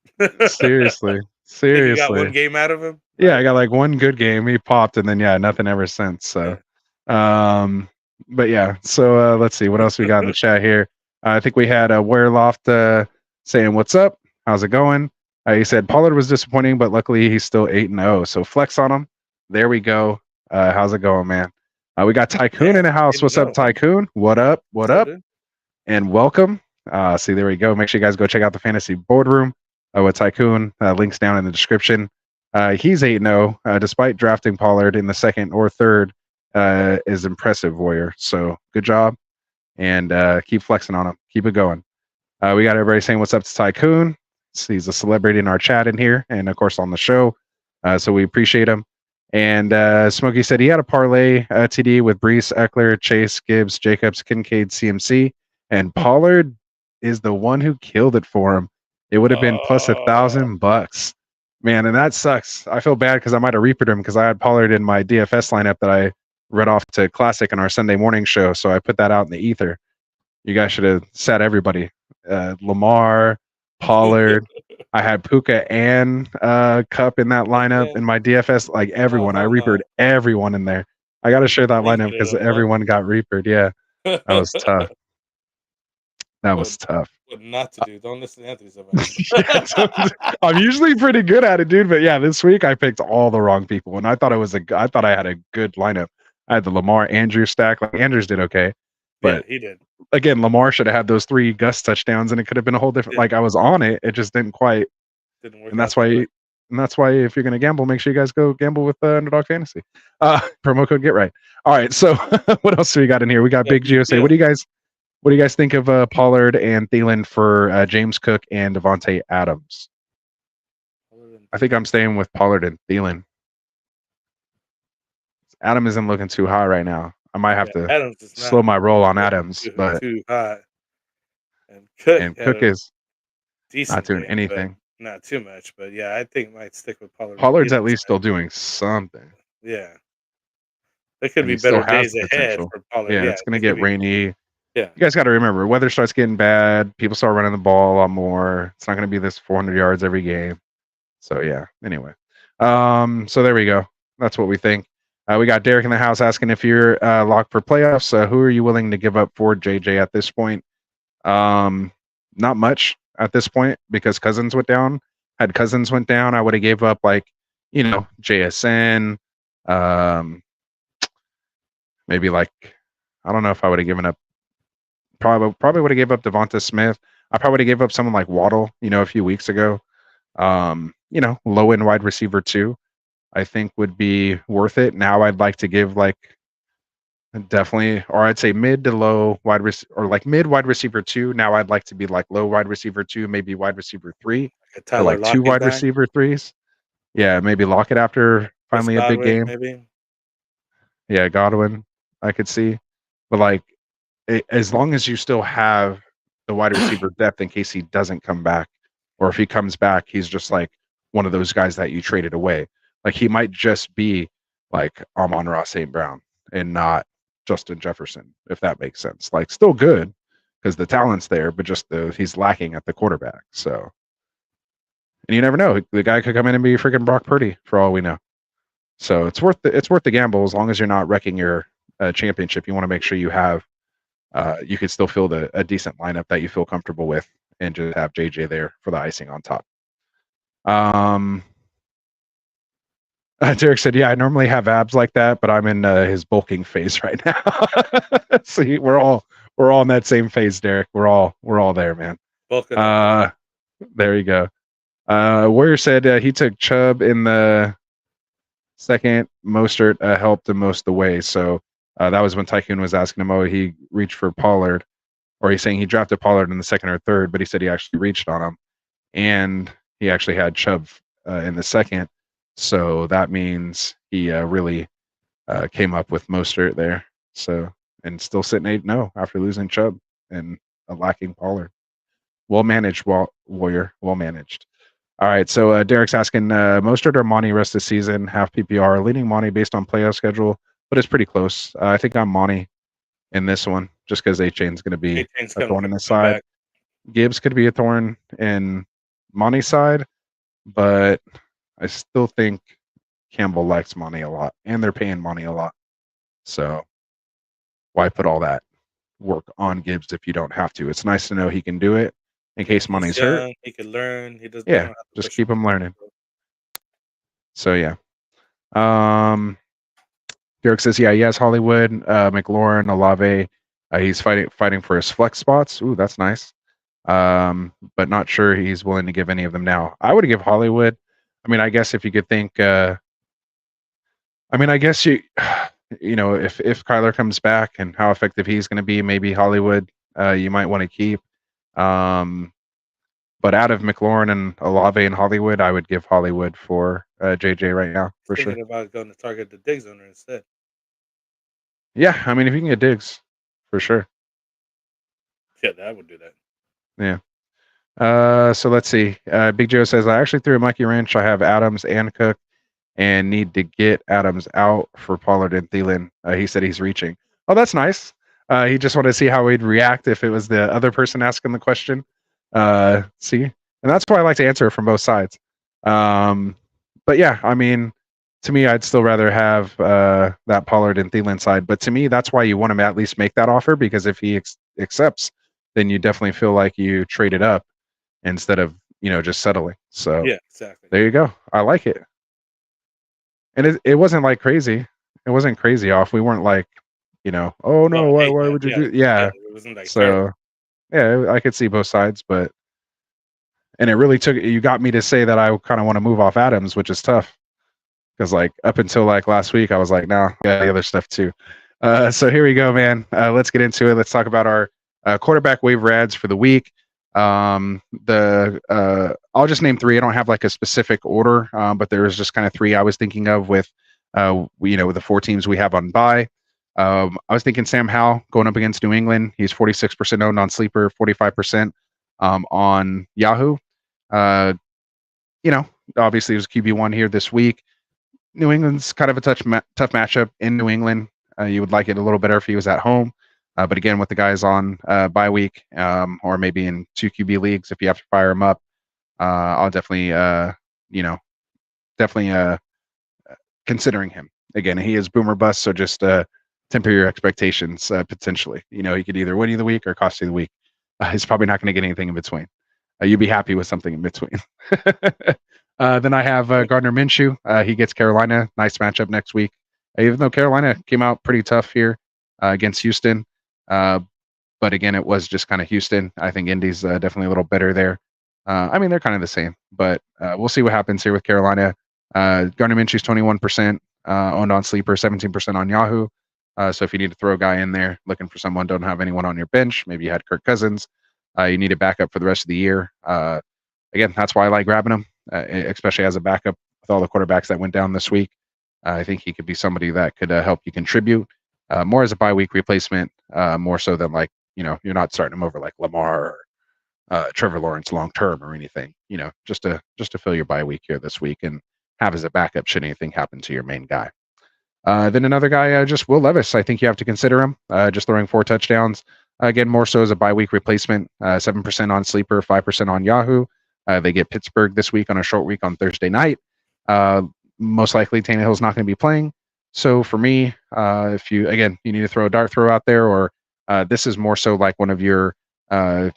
Seriously. You got one game out of him? Yeah, I got like one good game. He popped, and then nothing ever since. So, but yeah. So let's see what else we got in the chat here. I think we had Wareloft saying, "What's up? How's it going?" He said Pollard was disappointing, but luckily he's still 8-0. So flex on him. There we go. How's it going, man? We got Tycoon in the house. What's up, Tycoon? What up? What up? And welcome. See, there we go. Make sure you guys go check out the Fantasy Boardroom with Tycoon. Links down in the description. He's 8-0, despite drafting Pollard in the second or third. Is impressive, Warrior. So good job, and keep flexing on him. Keep it going. We got everybody saying what's up to Tycoon. He's a celebrity in our chat in here, and of course on the show. So we appreciate him. And Smokey said he had a parlay TD with Brees, Eckler, Chase, Gibbs, Jacobs, Kincaid, CMC, and Pollard is the one who killed it for him. It would have been plus $1,000, man, and that sucks. I feel bad because I might have reapered him because I had Pollard in my DFS lineup that I read off to Classic in our Sunday morning show, so I put that out in the ether. You guys should have sat everybody. Lamar, Pollard. I had Puka and Cup in that lineup in my DFS. Like everyone, I reapered everyone in there. I got to share that lineup because everyone got reapered. Yeah, that was tough. That was tough. What not to do? Don't listen to Anthony's advice. Yeah, so I'm usually pretty good at it, dude. But yeah, this week I picked all the wrong people, and I thought I had a good lineup. I had the Lamar Andrews stack. Like Andrews did okay, but yeah, he did. Again, Lamar should have had those 3 Gus touchdowns, and it could have been a whole different. Like I was on it, it just didn't quite. Didn't work. And that's why. And that's why if you're going to gamble, make sure you guys go gamble with Underdog Fantasy. Promo code Get Right. All right. So what else do we got in here? We got Big Gio say, what do you guys think of Pollard and Thielen for James Cook and Devontae Adams? I think I'm staying with Pollard and Thielen. Adam isn't looking too high right now. I might have to slow my roll on Adams, but too high. And Cook is decent, not doing anything. Not too much, but yeah, I think might stick with Pollard. Pollard's at least still doing something. Yeah, there could be better days ahead for Pollard. Yeah, it's going to get rainy. Yeah, you guys got to remember, weather starts getting bad. People start running the ball a lot more. It's not going to be this 400 yards every game. So yeah. Anyway, so there we go. That's what we think. We got Derek in the house asking if you're locked for playoffs. Who are you willing to give up for JJ at this point? Not much at this point because Cousins went down. Had Cousins went down, I would have gave up JSN. Maybe I don't know if I would have given up. Probably would have gave up Devonta Smith. I probably would have gave up someone like Waddle, a few weeks ago. Low end wide receiver 2, I think would be worth it. Now I'd like to give definitely, or I'd say mid to low wide or mid wide receiver 2. Now I'd like to be low wide receiver 2, maybe wide receiver 3, or 2 wide receiver 3s. Yeah, maybe Lockett after finally a big game. Maybe. Yeah, Godwin, I could see, but as long as you still have the wide receiver depth in case he doesn't come back, or if he comes back, he's just one of those guys that you traded away. He might just be Amon-Ra St. Brown and not Justin Jefferson, if that makes sense. Still good because the talent's there, but just he's lacking at the quarterback. So, and you never know, the guy could come in and be freaking Brock Purdy for all we know. So it's worth the gamble as long as you're not wrecking your championship. You want to make sure you have you could still field a decent lineup that you feel comfortable with, and just have JJ there for the icing on top. Derek said, "Yeah, I normally have abs like that, but I'm in his bulking phase right now." See, we're all in that same phase, Derek. We're all there, man. Bulking. There you go. Warrior said he took Chubb in the second. Mostert helped him most of the way. So that was when Tycoon was asking him, he reached for Pollard, or he's saying he drafted Pollard in the second or third, but he said he actually reached on him, and he actually had Chubb in the second. So that means he really came up with Mostert there. So, and still sitting 8-0 after losing Chubb and lacking Pollard. Well managed, Warrior. Well managed. All right. So Derek's asking Mostert or Monty rest of the season, half PPR, leaning Monty based on playoff schedule, but it's pretty close. I think I'm Monty in this one, just because A-Chain's going to be a thorn in the side. Gibbs could be a thorn in Monty's side, but I still think Campbell likes Monty a lot, and they're paying Monty a lot. So why put all that work on Gibbs if you don't have to? It's nice to know he can do it in case Monty's hurt. He can learn. He doesn't. Yeah, just keep him learning. So yeah. Derek says, yeah, he has Hollywood, McLaurin, Olave. He's fighting for his flex spots. Ooh, that's nice. But not sure he's willing to give any of them now. I would give Hollywood. I mean, I guess if you could think, I guess if Kyler comes back and how effective he's going to be, maybe Hollywood you might want to keep. But out of McLaurin and Olave and Hollywood, I would give Hollywood for JJ right now for sure. Thinking about going to target the Diggs owner instead. Yeah, I mean, if you can get Diggs, for sure. Yeah, I would do that. Yeah. So let's see. Big Joe says, I actually threw a monkey wrench. I have Adams and Cook and need to get Adams out for Pollard and Thielen. He said he's reaching. Oh, that's nice. He just wanted to see how we'd react if it was the other person asking the question. See? And that's why I like to answer from both sides. But yeah, I mean, to me, I'd still rather have that Pollard and Thielen side. But to me, that's why you want him to at least make that offer, because if he accepts, then you definitely feel like you traded up instead of, just settling. So Yeah, exactly. there you go. I like it. And it wasn't like crazy. It wasn't crazy off. We weren't like, oh no, why would you do? Yeah. It wasn't like terrible. So yeah, I could see both sides, and it really you got me to say that I kind of want to move off Adams, which is tough. Because like up until like last week, I was like, no, yeah, the other stuff too. So here we go, man. Let's get into it. Let's talk about our quarterback waiver ads for the week. I'll just name three. I don't have like a specific order, but there was just kind of three I was thinking of with, with the four teams we have on bye. I was thinking Sam Howell going up against New England. He's 46% owned on Sleeper, 45% on Yahoo. Obviously it was QB1 here this week. New England's kind of a tough matchup in New England. You would like it a little better if he was at home. But again, with the guys on bye week, or maybe in 2 QB leagues, if you have to fire him up, I'll definitely, considering him. Again, he is boomer bust, so just temper your expectations potentially. He could either win you the week or cost you the week. He's probably not going to get anything in between. You'd be happy with something in between. Then I have Gardner Minshew. He gets Carolina. Nice matchup next week. Even though Carolina came out pretty tough here against Houston. But again, it was just kind of Houston. I think Indy's definitely a little better there. They're kind of the same, but we'll see what happens here with Carolina. Gardner Minshew's 21% owned on Sleeper, 17% on Yahoo. So if you need to throw a guy in there looking for someone, don't have anyone on your bench, maybe you had Kirk Cousins, you need a backup for the rest of the year. Again, that's why I like grabbing him, especially as a backup with all the quarterbacks that went down this week. I think he could be somebody that could help you contribute more as a bye week replacement, more so than like, you're not starting him over like Lamar or Trevor Lawrence long term or anything, just to fill your bye week here this week and have as a backup should anything happen to your main guy. Then another guy, just Will Levis. I think you have to consider him, just throwing 4 touchdowns. Again, more so as a bye week replacement, 7% on Sleeper, 5% on Yahoo. They get Pittsburgh this week on a short week on Thursday night. Most likely Tannehill's not going to be playing. So for me, if you need to throw a dart throw out there, or this is more so like one of your, 2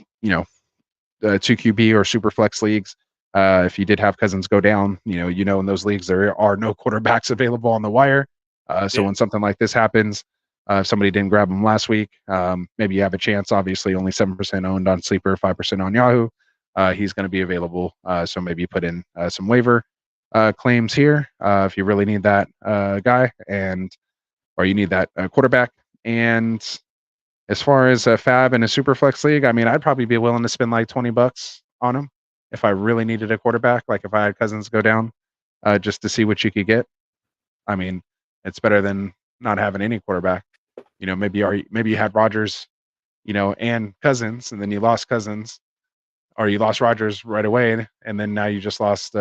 QB or super flex leagues. If you did have Cousins go down, in those leagues, there are no quarterbacks available on the wire. So when something like this happens, if somebody didn't grab him last week, maybe you have a chance. Obviously, only 7% owned on Sleeper, 5% on Yahoo. He's going to be available. So maybe you put in some waiver claims here if you really need that guy, or you need that quarterback. And as far as a fab in a super flex league, I'd probably be willing to spend like $20 on him if I really needed a quarterback. Like if I had Cousins go down, just to see what you could get. It's better than not having any quarterback. Maybe you had Rodgers, and Cousins, and then you lost Cousins, or you lost Rodgers right away, and then now you just lost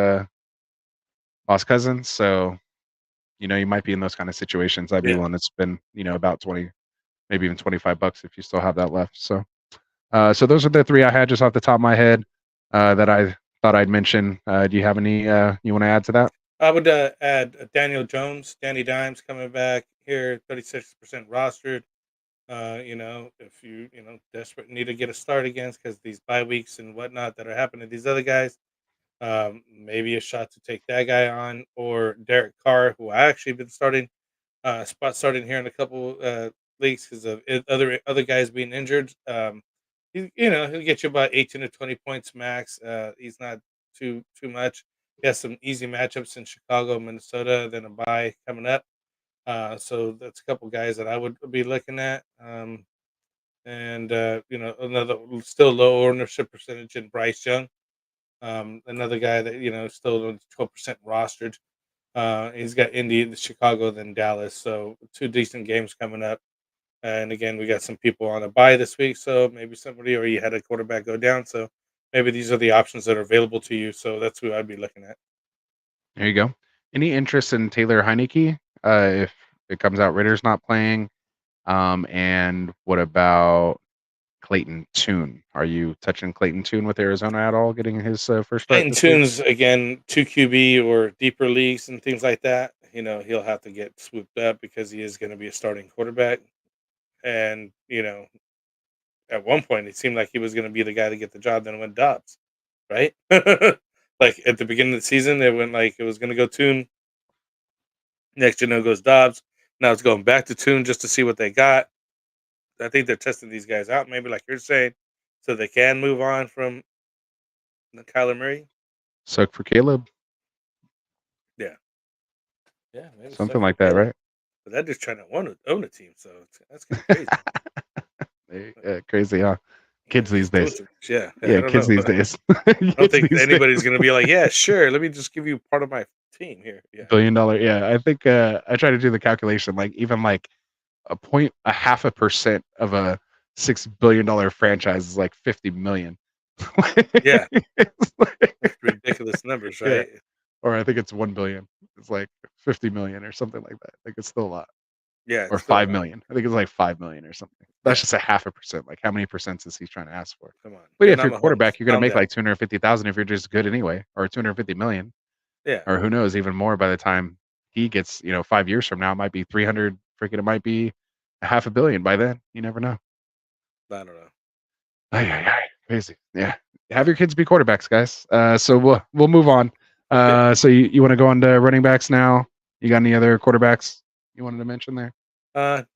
Cousins. So, you might be in those kind of situations. I'd be willing to spend, about 20, maybe even $25 if you still have that left. So, so those are the 3 I had just off the top of my head that I thought I'd mention. Do you have any you want to add to that? I would add Daniel Jones, Danny Dimes coming back here, 36% rostered. If you desperate need to get a start against because these bye weeks and whatnot that are happening to these other guys, maybe a shot to take that guy on, or Derek Carr, who I actually been starting starting here in a couple leagues because of other guys being injured. He'll get you about 18 to 20 points max. He's not too much. He has some easy matchups in Chicago, Minnesota, then a bye coming up. So that's a couple guys that I would be looking at. Another still low ownership percentage in Bryce Young. Another guy that still 12% rostered. He's got Indy, Chicago, then Dallas. So 2 decent games coming up. And again, we got some people on a bye this week, so maybe somebody, or you had a quarterback go down. So maybe these are the options that are available to you. So that's who I'd be looking at. There you go. Any interest in Taylor Heineke? If it comes out Ritter's not playing, and what about Clayton Tune? Are you touching Clayton Tune with Arizona at all? Getting his first start? Clayton Tune's again 2 QB or deeper leagues and things like that. He'll have to get swooped up because he is going to be a starting quarterback, and at one point it seemed like he was going to be the guy to get the job. Then it went Dobbs, right? Like at the beginning of the season, it went like it was going to go Tune. Next, goes Dobbs. Now it's going back to Tune just to see what they got. I think they're testing these guys out, maybe like you're saying, so they can move on from the Kyler Murray. Suck for Caleb. Yeah, maybe Something like that, right? But that dude's trying to own a team, so that's kind of crazy. Yeah, crazy, huh? Kids these days. Yeah, kids these days. I don't think anybody's going to be like, yeah, sure, let me just give you part of my team here. Yeah. $1 billion. Yeah, I think I try to do the calculation, like even like a 0.5% of a $6 billion franchise is like 50 million. Yeah, it's like, ridiculous numbers, right? Yeah. Or I think it's 1 billion. It's like 50 million or something like that. Like it's still a lot. Yeah, or 5 million. I think it's like 5 million or something. That's just a 0.5%. Like how many percents is he trying to ask for? Come on. But yeah, if you're a quarterback, you're gonna make like 250,000 if you're just good anyway, or 250 million. Yeah. Or who knows, even more by the time he gets, 5 years from now, it might be 300. Freaking, it might be $500 million by then. You never know. I don't know. Crazy. Yeah. Have your kids be quarterbacks, guys. So we'll move on. So you want to go on to running backs now? You got any other quarterbacks you wanted to mention there?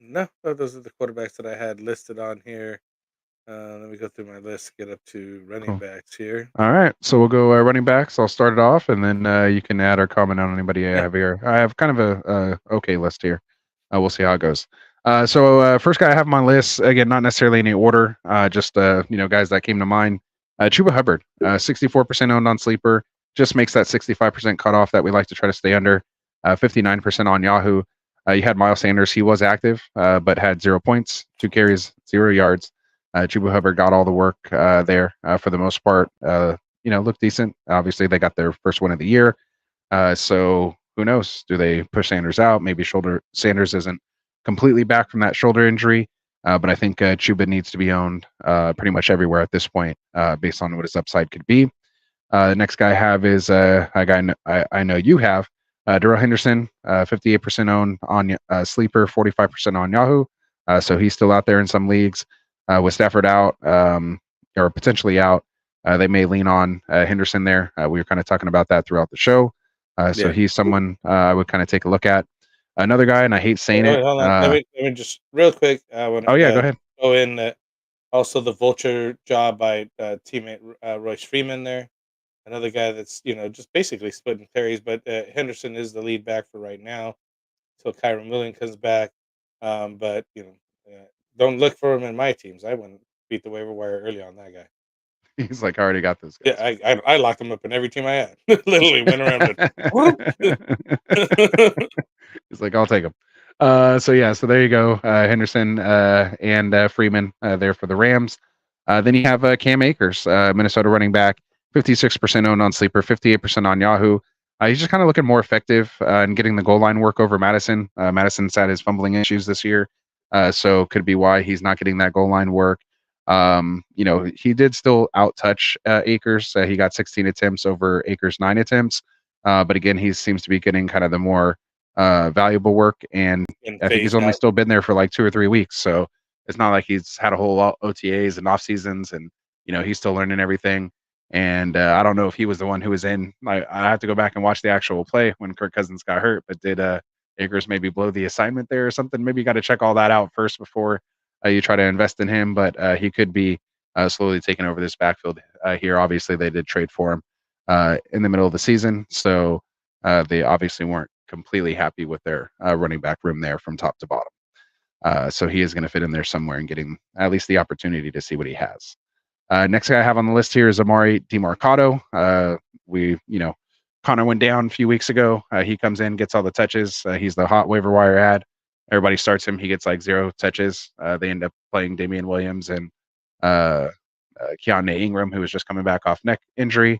No, those are the quarterbacks that I had listed on here. Let me go through my list, get up to running backs here. All right, so we'll go running backs. I'll start it off, and then you can add or comment on anybody I have here. I have kind of a okay list here. We'll see how it goes. So first guy I have on my list, again, not necessarily any order, just guys that came to mind. Chuba Hubbard, 64% owned on Sleeper, just makes that 65% cutoff that we like to try to stay under. 59% on Yahoo. You had Miles Sanders. He was active, but had 0 points, 2 carries, 0 yards. Chuba Hubbard got all the work there for the most part. Looked decent. Obviously, they got their first win of the year. So who knows? Do they push Sanders out? Maybe Sanders isn't completely back from that shoulder injury. But I think Chuba needs to be owned pretty much everywhere at this point based on what his upside could be. The next guy I have is a guy I know you have. Darrell Henderson, 58% owned on Sleeper, 45% on Yahoo. So he's still out there in some leagues. With Stafford out or potentially out, they may lean on Henderson there. We were kind of talking about that throughout the show. So he's someone I would kind of take a look at. Another guy, and I hate saying it. Hold on. Let me just real quick. Go ahead. Go in. Also, the vulture job by teammate Royce Freeman there. Another guy that's just basically splitting carries, but Henderson is the lead back for right now until Kyron Williams comes back. But don't look for him in my teams. I wouldn't beat the waiver wire early on that guy. He's like, I already got those guys. Yeah, I locked him up in every team I had. Literally went around. He's like, I'll take him. So there you go. Henderson and Freeman there for the Rams. Then you have Cam Akers, Minnesota running back, 56% owned on Sleeper, 58% on Yahoo. He's just kind of looking more effective in getting the goal line work over Madison. Madison's had his fumbling issues this year, so could be why he's not getting that goal line work. He did still out-touch Akers. He got 16 attempts over Akers' 9 attempts. But again, he seems to be getting kind of the more valuable work, and I think he's only still been there for like 2 or 3 weeks. So it's not like he's had a whole lot OTAs and off seasons, and he's still learning everything. And I don't know if he was the one who was in. I have to go back and watch the actual play when Kirk Cousins got hurt. But did Akers maybe blow the assignment there or something? Maybe you got to check all that out first before you try to invest in him. But he could be slowly taking over this backfield here. Obviously, they did trade for him in the middle of the season, so they obviously weren't completely happy with their running back room there from top to bottom. So he is going to fit in there somewhere and getting at least the opportunity to see what he has. Next guy I have on the list here is Amari DeMarcado. Connor went down a few weeks ago. He comes in, gets all the touches. He's the hot waiver wire ad. Everybody starts him. He gets like 0 touches. They end up playing Damian Williams and Keanu Ingram, who was just coming back off neck injury.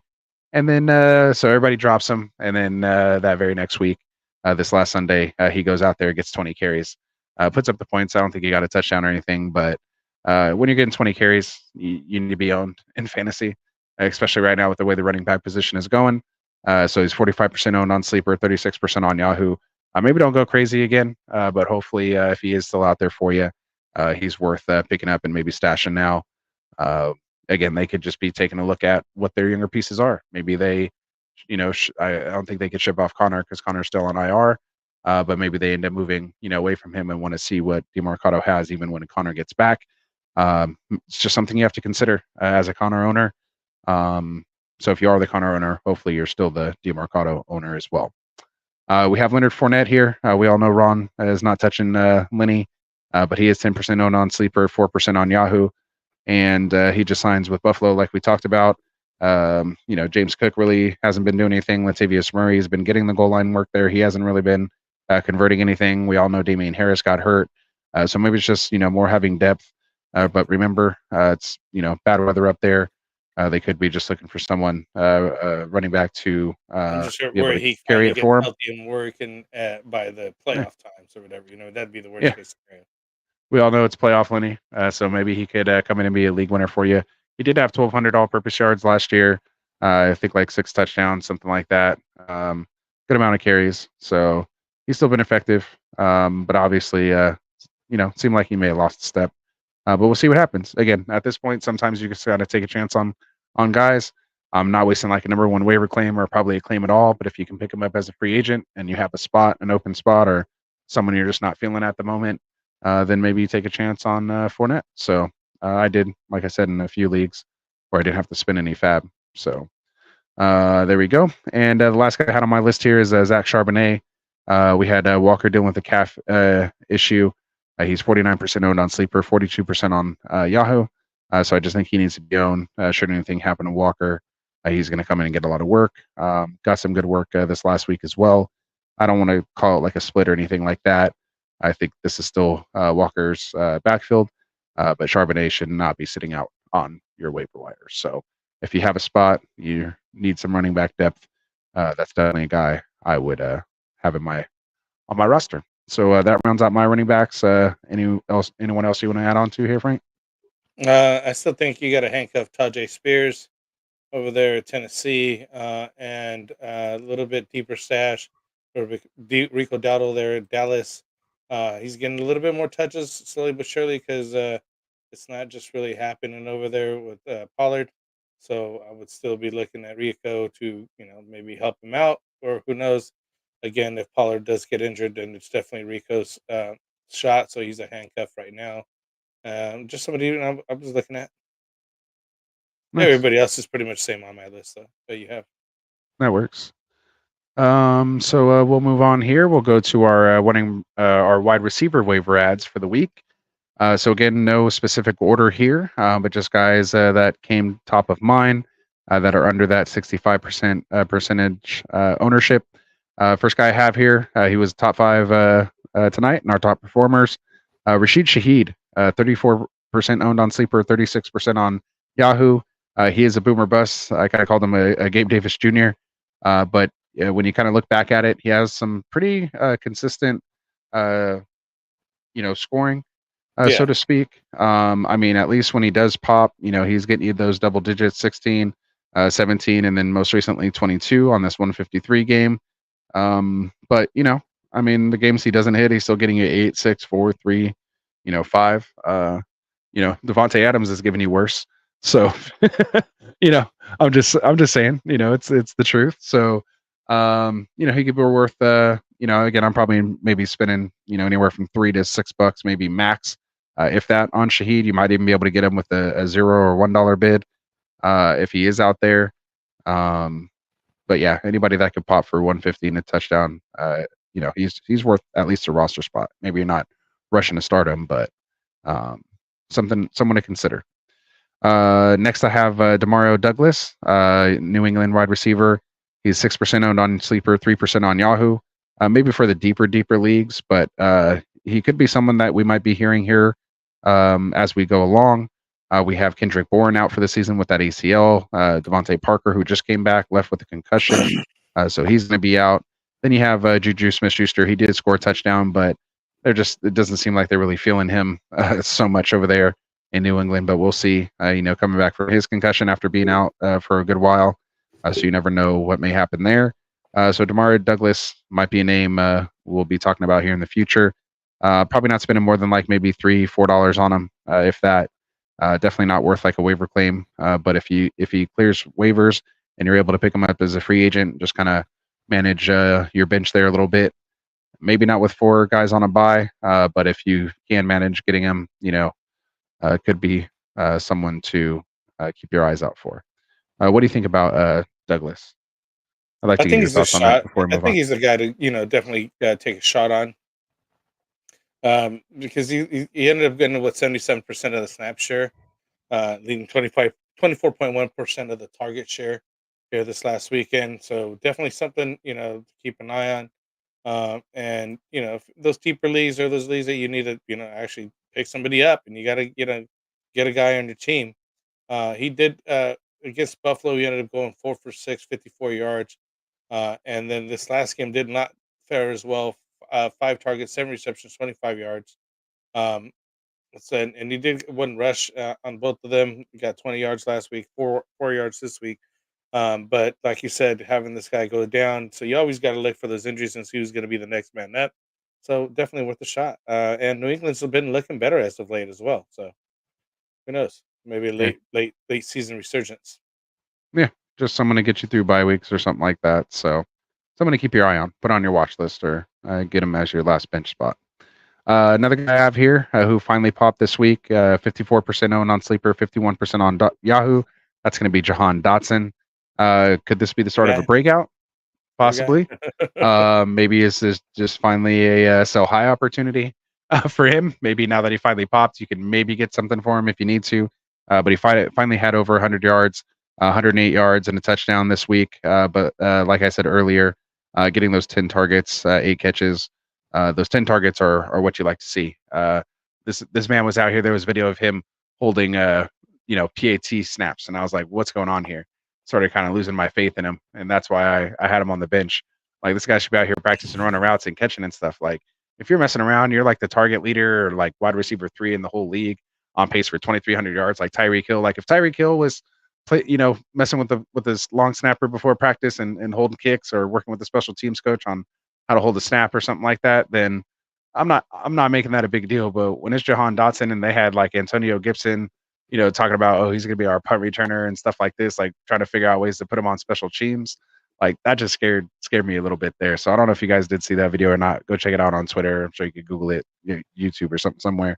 And then so everybody drops him. And then that very next week, this last Sunday, he goes out there, gets 20 carries, puts up the points. I don't think he got a touchdown or anything, but when you're getting 20 carries, you need to be owned in fantasy, especially right now with the way the running back position is going. So he's 45% owned on Sleeper, 36% on Yahoo. Maybe don't go crazy again, but hopefully if he is still out there for you, he's worth picking up and maybe stashing now. Again, they could just be taking a look at what their younger pieces are. Maybe they, I don't think they could ship off Connor because Connor's still on IR. But maybe they end up moving, away from him and want to see what DeMarcado has even when Connor gets back. It's just something you have to consider as a Connor owner. So if you are the Connor owner, hopefully you're still the DeMarcado owner as well. We have Leonard Fournette here. We all know Ron is not touching Lenny, but he is 10% owned on Sleeper, 4% on Yahoo, and he just signs with Buffalo like we talked about. James Cook really hasn't been doing anything. Latavius Murray has been getting the goal line work there. He hasn't really been converting anything. We all know Damian Harris got hurt. So maybe it's just, more having depth. But remember, it's, bad weather up there. They could be just looking for someone running back to I'm just be able where to he carry finally it gets for him. healthy and working by the playoff times or whatever. That'd be the worst case scenario. We all know it's playoff Lenny, so maybe he could come in and be a league winner for you. He did have 1,200 all-purpose yards last year. I think like 6 touchdowns, something like that. Good amount of carries, so he's still been effective. But obviously, seemed like he may have lost a step. But we'll see what happens. Again, at this point, sometimes you just got to take a chance on guys. I'm not wasting like a number 1 waiver claim or probably a claim at all. But if you can pick him up as a free agent and you have a spot, an open spot, or someone you're just not feeling at the moment, then maybe you take a chance on Fournette. So I did, like I said, in a few leagues where I didn't have to spend any fab. So there we go. And the last guy I had on my list here is Zach Charbonnet. We had Walker dealing with the calf issue. He's 49% owned on Sleeper, 42% on Yahoo. So I just think he needs to be owned. Should anything happen to Walker, he's going to come in and get a lot of work. Got some good work this last week as well. I don't want to call it like a split or anything like that. I think this is still Walker's backfield, but Charbonnet should not be sitting out on your waiver wire. So if you have a spot, you need some running back depth, that's definitely a guy I would have on my roster. So that rounds out my running backs. Anyone else you want to add on to here, Frank? I still think you got to handcuff Tajay Spears over there at Tennessee, and a little bit deeper stash for Rico Dowdle there at Dallas. He's getting a little bit more touches slowly but surely because it's not just really happening over there with Pollard. So I would still be looking at Rico to maybe help him out, or who knows. Again, if Pollard does get injured, then it's definitely Rico's shot. So he's a handcuff right now. Just somebody I'm just looking at. Nice. Everybody else is pretty much the same on my list, though. That you have. That works. So we'll move on here. We'll go to our wide receiver waiver adds for the week. So again, no specific order here, but just guys that came top of mind that are under that 65% percentage ownership. First guy I have here, he was top 5 tonight in our top performers. Rashid Shaheed, 34% owned on Sleeper, 36% on Yahoo. He is a boomer bust. I kind of called him a Gabe Davis Jr. But when you kind of look back at it, he has some pretty consistent, scoring, so to speak. I mean, at least when he does pop, he's getting you those double digits, 16, 17, and then most recently 22 on this 153 game. But I mean, the games he doesn't hit, he's still getting you 8, 6, 4, 3, 5. Devontae Adams is giving you worse. So, I'm just saying, it's the truth. So, he could be worth, again, I'm probably maybe spending, anywhere from $3 to $6 maybe max. If that on Shaheed, you might even be able to get him with a $0 or $1 bid, if he is out there. But yeah, anybody that could pop for 150 and a touchdown, he's worth at least a roster spot. Maybe you're not rushing to start him, but someone to consider. Next, I have Demario Douglas, New England wide receiver. He's 6% owned on Sleeper, 3% on Yahoo. Maybe for the deeper leagues, but he could be someone that we might be hearing here as we go along. We have Kendrick Bourne out for the season with that ACL. Devontae Parker, who just came back, left with a concussion, so he's going to be out. Then you have Juju Smith-Schuster. He did score a touchdown, but it doesn't seem like they're really feeling him so much over there in New England. But we'll see. Coming back from his concussion after being out for a good while, so you never know what may happen there. So Demario Douglas might be a name we'll be talking about here in the future. Probably not spending more than like maybe $3-4 on him, if that. Definitely not worth like a waiver claim. But if he clears waivers and you're able to pick him up as a free agent, just kind of manage your bench there a little bit. Maybe not with 4 guys on a bye, but if you can manage getting him, could be someone to keep your eyes out for. What do you think about Douglas? I'd like I to get think your he's a thoughts on that shot. before we I move think on. he's a guy to definitely take a shot on. Because he ended up getting 77% of the snap share, leading 24.1% of the target share here this last weekend. So definitely something to keep an eye on. And if those deeper leagues or those leagues that you need to actually pick somebody up, and you got to get a guy on your team. He did against Buffalo. He ended up going 4 for 6, 54 yards. And then this last game did not fare as well. 5 targets, 7 receptions, 25 yards. Um, and he did one rush on both of them. He got 20 yards last week, 4 yards this week. But like you said, having this guy go down, so you always got to look for those injuries and see who's going to be the next man up. So definitely worth a shot. And New England's been looking better as of late as well. So who knows? Maybe a Yeah. late season resurgence. Yeah, just someone to get you through bye weeks or something like that. So someone to keep your eye on, put on your watch list, or get him as your last bench spot. Another guy I have here who finally popped this week, 54% owned on Sleeper, 51% on Yahoo. That's going to be Jahan Dotson. Could this be the start of a breakout? Possibly. Maybe is this just finally a sell high opportunity for him? Maybe now that he finally popped, you can maybe get something for him if you need to. But he finally had over 100 yards, 108 yards, and a touchdown this week. But like I said earlier, getting those 10 targets, 8 catches, those 10 targets are what you like to see. This man was out here. There was video of him holding PAT snaps, and I was like, what's going on here? Started kind of losing my faith in him, and that's why I had him on the bench. Like, this guy should be out here practicing running routes and catching and stuff. Like, if you're messing around, you're like the target leader or like wide receiver 3 in the whole league, on pace for 2,300 yards, like Tyreek Hill. Like, if Tyreek Hill was messing with this long snapper before practice and holding kicks, or working with the special teams coach on how to hold a snap or something like that, then I'm not making that a big deal. But when it's Jahan Dotson and they had like Antonio Gibson, talking about, oh, he's going to be our punt returner and stuff like this, like trying to figure out ways to put him on special teams. Like, that just scared me a little bit there. So I don't know if you guys did see that video or not. Go check it out on Twitter. I'm sure you could Google it, YouTube or something somewhere.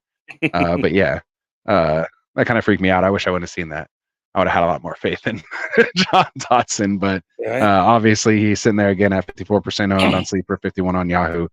But yeah, that kind of freaked me out. I wish I would have seen that. I would have had a lot more faith in John Dotson, but obviously he's sitting there again at 54% owned on Sleeper, 51 on Yahoo.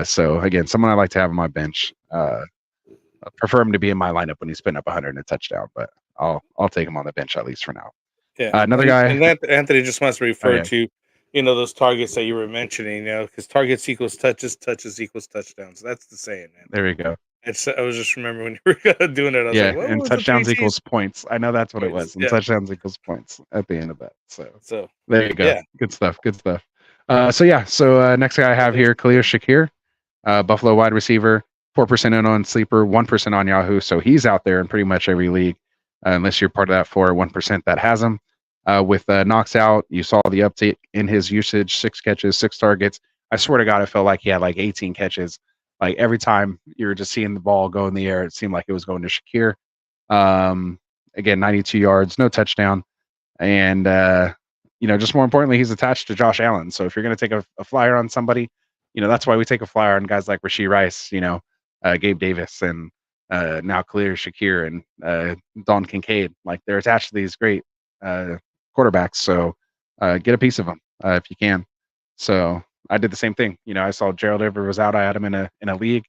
So again, someone I like to have on my bench. I prefer him to be in my lineup when he's putting up 100 and a touchdown, but I'll take him on the bench at least for now. Yeah, another guy. And Anthony just wants to refer to, those targets that you were mentioning, because targets equals touches, touches equals touchdowns. That's the saying, man. There we go. I was just remembering when you were doing it. I was like, what and was touchdowns equals points. I know that's what it was. And touchdowns equals points at the end of that. So there you go. Yeah. Good stuff. So next guy I have here, Khalil Shakir, Buffalo wide receiver, 4% in on Sleeper, 1% on Yahoo. So he's out there in pretty much every league, unless you're part of that 1% that has him. With Knox out, you saw the uptick in his usage, 6 catches, 6 targets. I swear to God, it felt like he had like 18 catches. Like, every time you were just seeing the ball go in the air, it seemed like it was going to Shakir. Again, 92 yards, no touchdown. And, just more importantly, he's attached to Josh Allen. So if you're going to take a flyer on somebody, that's why we take a flyer on guys like Rashee Rice, Gabe Davis, and now Khalil Shakir and Don Kincaid. Like, they're attached to these great quarterbacks. So get a piece of them if you can. So I did the same thing. I saw Gerald Everett was out. I had him in a league,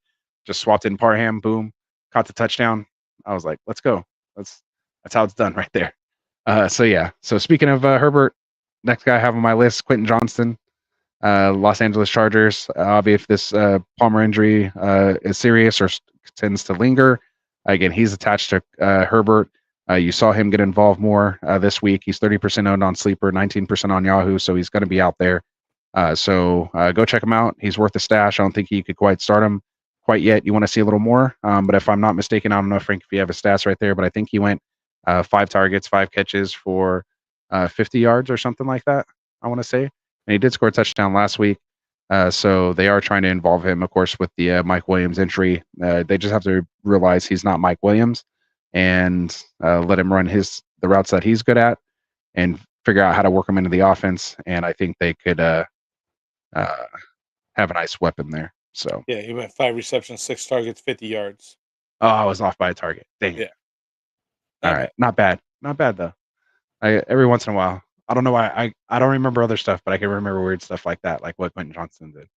just swapped in Parham, boom, caught the touchdown. I was like, let's go. That's how it's done right there. So speaking of Herbert, next guy I have on my list, Quentin Johnston, Los Angeles Chargers. Obviously, if this Palmer injury is serious or tends to linger, again, he's attached to Herbert. You saw him get involved more this week. He's 30% owned on Sleeper, 19% on Yahoo, so he's going to be out there. So go check him out. He's worth a stash. I don't think you could quite start him quite yet. You want to see a little more. But if I'm not mistaken, I don't know, Frank, if you have his stats right there, but I think he went 5 targets, 5 catches for 50 yards or something like that, I want to say. And he did score a touchdown last week. So they are trying to involve him, of course, with the Mike Williams entry. They just have to realize he's not Mike Williams and let him run the routes that he's good at and figure out how to work him into the offense. And I think they could have a nice weapon there. So Yeah, he went 5 receptions, 6 targets, 50 yards. oh, I was off by a target. Dang it. Yeah. All right. Not bad. Not bad though. Every once in a while. I don't know why I don't remember other stuff, but I can remember weird stuff like that, like what Quentin Johnston did.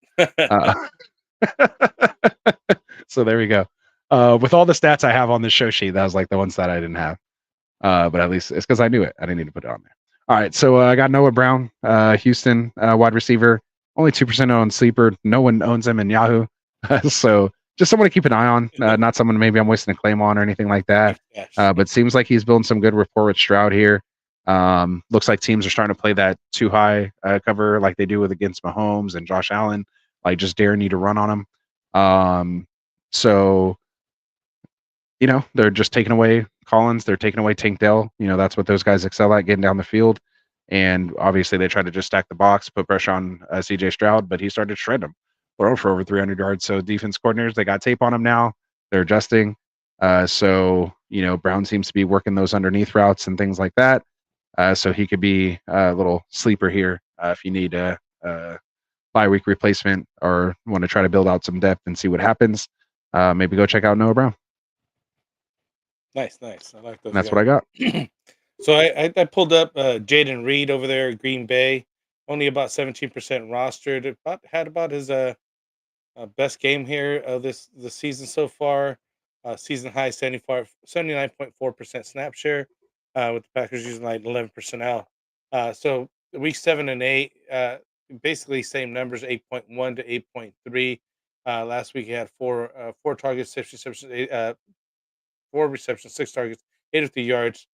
So there we go. With all the stats I have on the show sheet, that was like the ones that I didn't have. But at least it's because I knew it. I didn't need to put it on there. All right. So I got Noah Brown, Houston wide receiver, only 2% on sleeper. No one owns him in Yahoo. So just someone to keep an eye on. Not someone maybe I'm wasting a claim on or anything like that. But seems like he's building some good rapport with Stroud here. Looks like teams are starting to play that too high cover like they do against Mahomes and Josh Allen, like just daring you to run on them. So, they're just taking away Collins. They're taking away Tank Dell. That's what those guys excel at, getting down the field. And obviously they tried to just stack the box, put pressure on CJ Stroud, but he started to shred him, throw for over 300 yards. So defense coordinators, they got tape on him now. They're adjusting. So, Brown seems to be working those underneath routes and things like that. So he could be a little sleeper here if you need a bye-week replacement or want to try to build out some depth and see what happens. Maybe go check out Noah Brown. Nice. I like those. And that's what I got. So I pulled up Jaden Reed over there at Green Bay, only about 17% rostered. Had about his best game here of the season so far. Season high 79.4% snap share. With the Packers using like 11 personnel. So week 7 and 8, basically same numbers, 8.1 to 8.3. Last week he had 4 targets, 6 receptions, 4 receptions, 6 targets, 80 yards.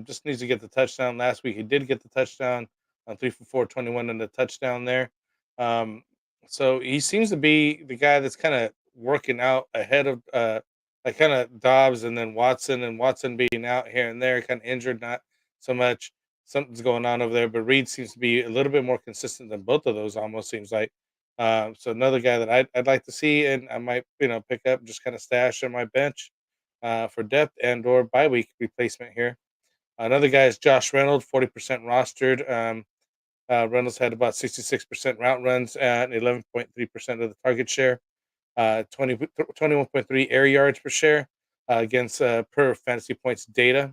Just needs to get the touchdown. Last week he did get the touchdown on 3 for 4, 21 and the touchdown there. So he seems to be the guy that's kind of working out ahead of like kind of Dobbs and then Watson being out here and there, kind of injured, not so much. Something's going on over there, but Reed seems to be a little bit more consistent than both of those. Almost seems like. So another guy that I'd like to see, and I might pick up, just kind of stash on my bench for depth and or bye week replacement here. Another guy is Josh Reynolds, 40% rostered. Reynolds had about 66% route runs and 11.3% of the target share. 21.3 air yards per share against per fantasy points data.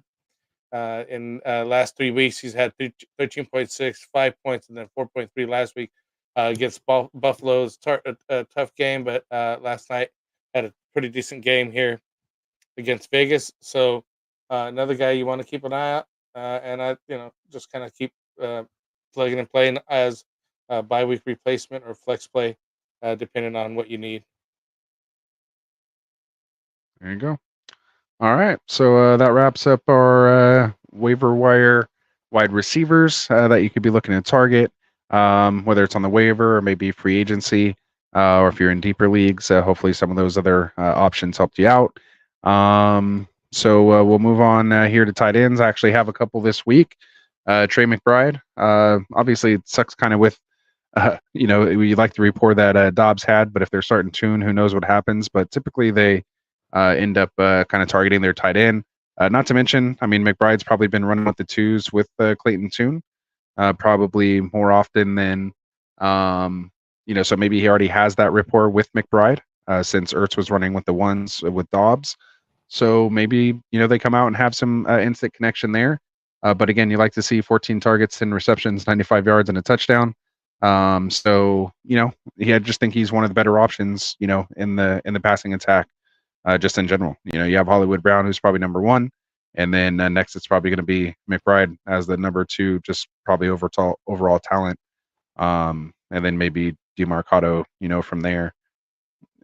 In last 3 weeks, he's had 13.6, 5 points, and then 4.3 last week against Buffalo's a tough game, but last night had a pretty decent game here against Vegas. So another guy you want to keep an eye out, and I just kind of keep plugging and playing as a bye week replacement or flex play, depending on what you need. There you go. All right. So that wraps up our waiver wire wide receivers that you could be looking to target, whether it's on the waiver or maybe free agency, or if you're in deeper leagues. Hopefully some of those other options helped you out. So we'll move on here to tight ends. I actually have a couple this week. Trey McBride. Obviously, it sucks kind of with, we like the rapport that Dobbs had, but if they're starting Tune, who knows what happens. But typically they end up kind of targeting their tight end. Not to mention, McBride's probably been running with the twos with Clayton Tune, probably more often than, so maybe he already has that rapport with McBride since Ertz was running with the ones with Dobbs. So maybe, they come out and have some instant connection there. But again, you like to see 14 targets, 10 receptions, 95 yards, and a touchdown. So, I just think he's one of the better options, in the passing attack. Just in general, you have Hollywood Brown, who's probably number 1, and then next it's probably going to be McBride as the number 2, just probably overall talent, and then maybe DeMarcado, from there,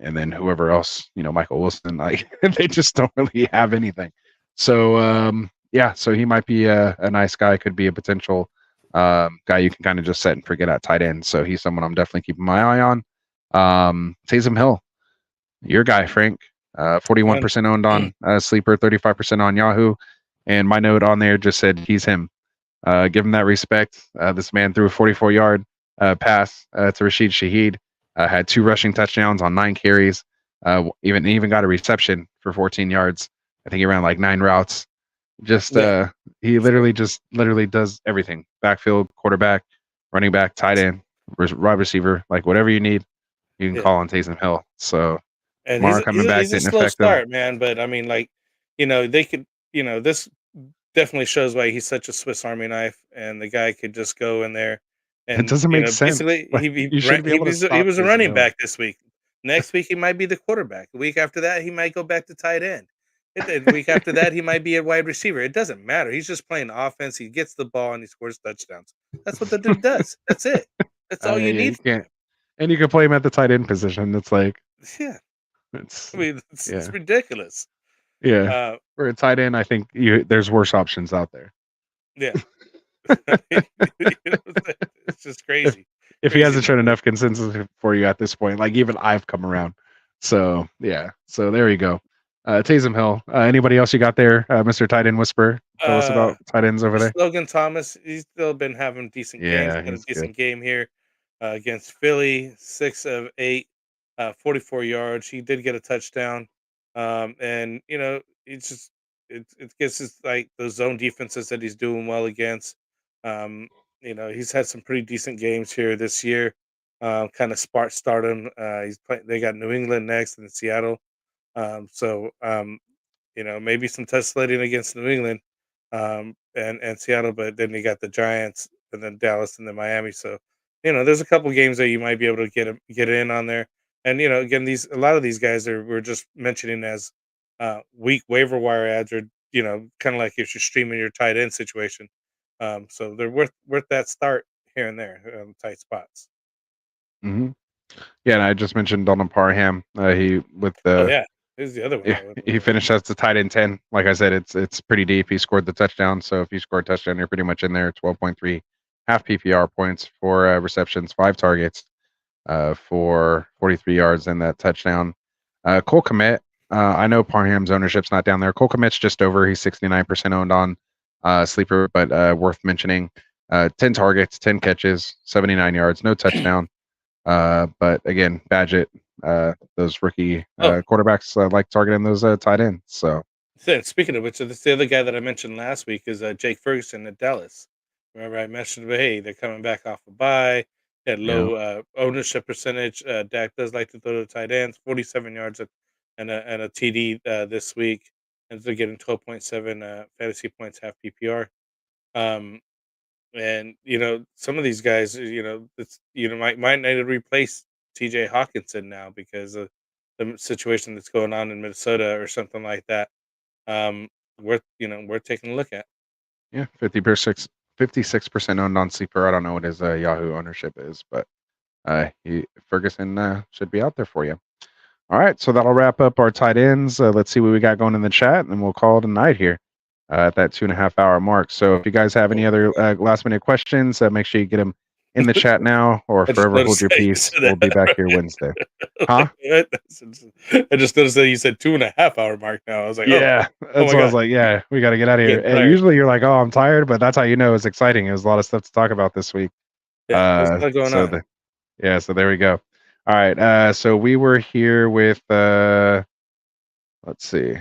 and then whoever else, Michael Wilson, like they just don't really have anything. So so he might be a nice guy, could be a potential guy you can kind of just set and forget at tight end. So he's someone I'm definitely keeping my eye on. Taysom Hill, your guy, Frank. 41% owned on Sleeper, 35% on Yahoo, and my note on there just said he's him. Give him that respect. This man threw a 44-yard pass to Rashid Shaheed. Had 2 rushing touchdowns on 9 carries. Even got a reception for 14 yards. I think he ran like 9 routes. He literally does everything: backfield, quarterback, running back, tight end, wide receiver, like whatever you need, you can call on Taysom Hill. So And Kamara coming back he's a didn't slow affect him. start, man. But I mean, like, they could, this definitely shows why he's such a Swiss Army knife, and the guy could just go in there, It and doesn't make sense. basically Like, you should be able to he stop was a Taysom running Hill. back this week. Next week he might be the quarterback. The week after that he might go back to tight end. The week after that he might be a wide receiver. It doesn't matter. He's just playing offense. He gets the ball and he scores touchdowns. That's what the dude does. That's it. That's all you need. You can't, and you can play him at the tight end position. It's like, Yeah. it's I mean, it's ridiculous. yeah. For a tight end, I think there's worse options out there. Yeah. It's just crazy. If he hasn't shown enough consensus for you at this point, like even I've come around. So yeah. So there you go. Taysom Hill. Anybody else you got there, Mr. Tight End Whisperer? Tell us about tight ends over there. Logan Thomas. He's still been having decent games. He had a decent game here against Philly. 6 of 8, 44 yards. He did get a touchdown. And it's just it gets us like those zone defenses that he's doing well against. He's had some pretty decent games here this year. Kind of starting. They got New England next and Seattle. Maybe some tessellating against New England and Seattle, but then you got the Giants and then Dallas and then Miami. So, there's a couple games that you might be able to get in on there. And again, a lot of these guys we're just mentioning as weak waiver wire ads, or kind of like if you're streaming your tight end situation. So they're worth that start here and there, tight spots. Mm-hmm. Yeah, and I just mentioned Donald Parham. He's the other one. He finished as the tight end 10. Like I said, it's pretty deep. He scored the touchdown. So if you score a touchdown, you're pretty much in there. 12.3 half PPR points, 4 receptions, 5 targets, for 43 yards in that touchdown. Cole Kmet. I know Parham's ownership's not down there. Cole Kmet's just over. He's 69% owned on Sleeper, but worth mentioning. 10 targets, 10 catches, 79 yards, no touchdown. But again, Badgett, those rookie quarterbacks like targeting those tight ends. So, speaking of which, the other guy that I mentioned last week is Jake Ferguson at Dallas. Remember, I mentioned, hey, they're coming back off a bye. They had low ownership percentage. Dak does like to throw to tight ends, 47 yards and a TD this week, and they're getting 12.7 fantasy points, half PPR. And some of these guys, might need to replace TJ Hawkinson now because of the situation that's going on in Minnesota or something like that. Worth taking a look at. Yeah, 56% owned on Sleeper. I don't know what his Yahoo ownership is, but Ferguson should be out there for you. All right, so that'll wrap up our tight ends. Let's see what we got going in the chat, and we'll call it a night here at that 2.5 hour mark. So if you guys have any other last minute questions, make sure you get them in the chat now, or forever hold your peace. We'll be back here Wednesday. Huh? I just noticed that you said 2.5 hour mark now. I was like, yeah, that's why I was like, yeah, we got to get out of here. And usually you're like, oh, I'm tired, but that's how you know it's exciting. There's a lot of stuff to talk about this week. Yeah, there's a lot going on. So there we go. All right, so we were here with, let's see.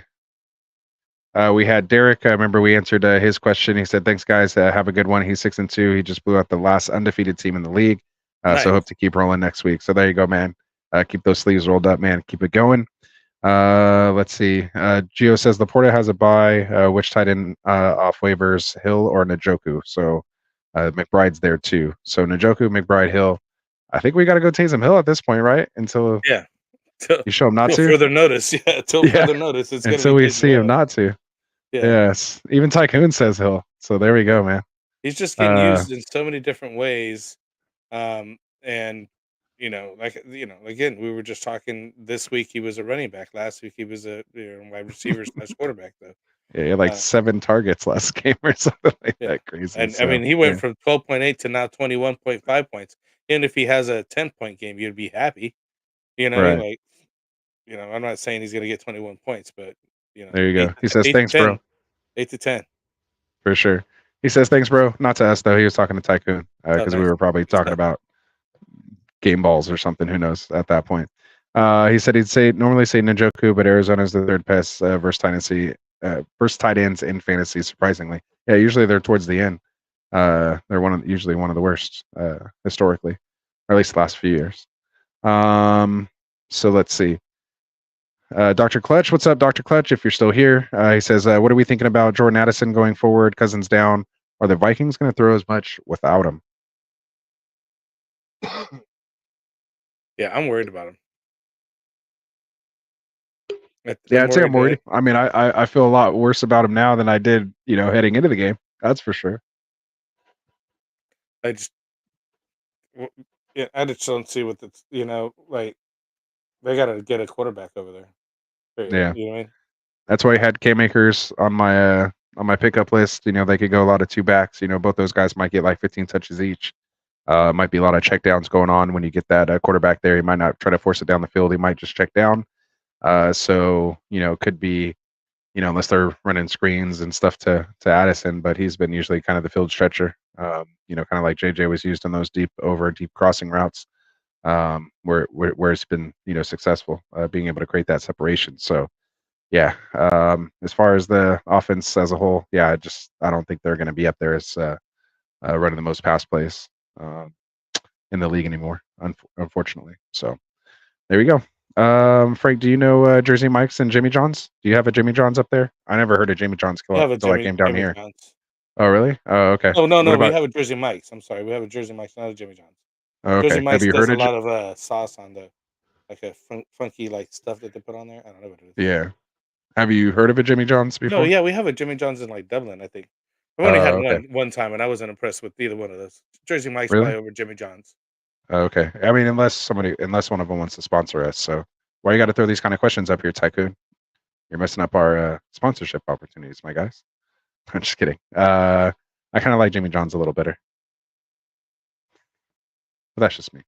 We had Derek. I remember we answered his question. He said, thanks, guys. Have a good one. He's 6-2. He just blew out the last undefeated team in the league. Nice. So hope to keep rolling next week. So there you go, man. Keep those sleeves rolled up, man. Keep it going. Let's see. Gio says, Laporta has a bye. Which tight end off waivers, Hill or Njoku? So McBride's there too. So Njoku, McBride, Hill. I think we got to go Taysom Hill at this point, right? Until you show him not to. Further notice, further notice. It's until we see him not to. Yeah. Yes. Even Tycoon says Hill. So there we go, man. He's just getting used in so many different ways. And again, we were just talking this week. He was a running back. Last week he was a wide receiver / quarterback, though. Yeah, he had like 7 targets last game or something like that. Crazy. And I mean, he went from 12.8 to now 21.5 points. And if he has a 10-point game, you'd be happy. Right. I'm not saying he's going to get 21 points, but there you go. He says, thanks, bro. 8 to 10. For sure. He says, thanks, bro. Not to us, though. He was talking to Tycoon because we were probably talking about game balls or something. Who knows at that point? He said he'd normally say Njoku, but Arizona's the third best versus tight ends in fantasy. Surprisingly, yeah, usually they're towards the end. They're usually one of the worst historically, or at least the last few years. So let's see. Dr. Clutch, what's up, Dr. Clutch? If you're still here, he says, what are we thinking about Jordan Addison going forward? Cousins down. Are the Vikings going to throw as much without him? Yeah, I'm worried about him. Yeah, I'd say I'm worried. I mean, I feel a lot worse about him now than I did, heading into the game. That's for sure. I just don't see what it's, like they got to get a quarterback over there. Yeah. You know what I mean? That's why I had K-makers on my pickup list. They could go a lot of two backs. Both those guys might get like 15 touches each. Might be a lot of check downs going on when you get that quarterback there. He might not try to force it down the field. He might just check down. So could be, unless they're running screens and stuff to Addison, but he's been usually kind of the field stretcher. Kind of like JJ was used in those deep crossing routes, where it's been successful, being able to create that separation. So yeah, as far as the offense as a whole, yeah, I don't think they're going to be up there as running the most pass plays in the league anymore, unfortunately. So there we go. Frank, do you know Jersey Mike's and Jimmy John's? Do you have a Jimmy John's up there? I never heard of Jimmy John's until I came down here. John's. Oh, really? Oh, okay. Oh, no, we have a Jersey Mike's. I'm sorry, we have a Jersey Mike's, not a Jimmy John's. Oh, okay. Jersey Mike's have you does heard a lot of sauce on the, like a funky like stuff that they put on there. I don't know what it is. Yeah. Have you heard of a Jimmy John's before? No, yeah, we have a Jimmy John's in like Dublin, I think. I've only had one time, and I wasn't impressed with either one of those. Jersey Mike's Really? probably over Jimmy John's. Okay. I mean, unless one of them wants to sponsor us. So why you got to throw these kind of questions up here, Tycoon? You're messing up our sponsorship opportunities, my guys. I'm just kidding. I kind of like Jimmy John's a little better, but that's just me.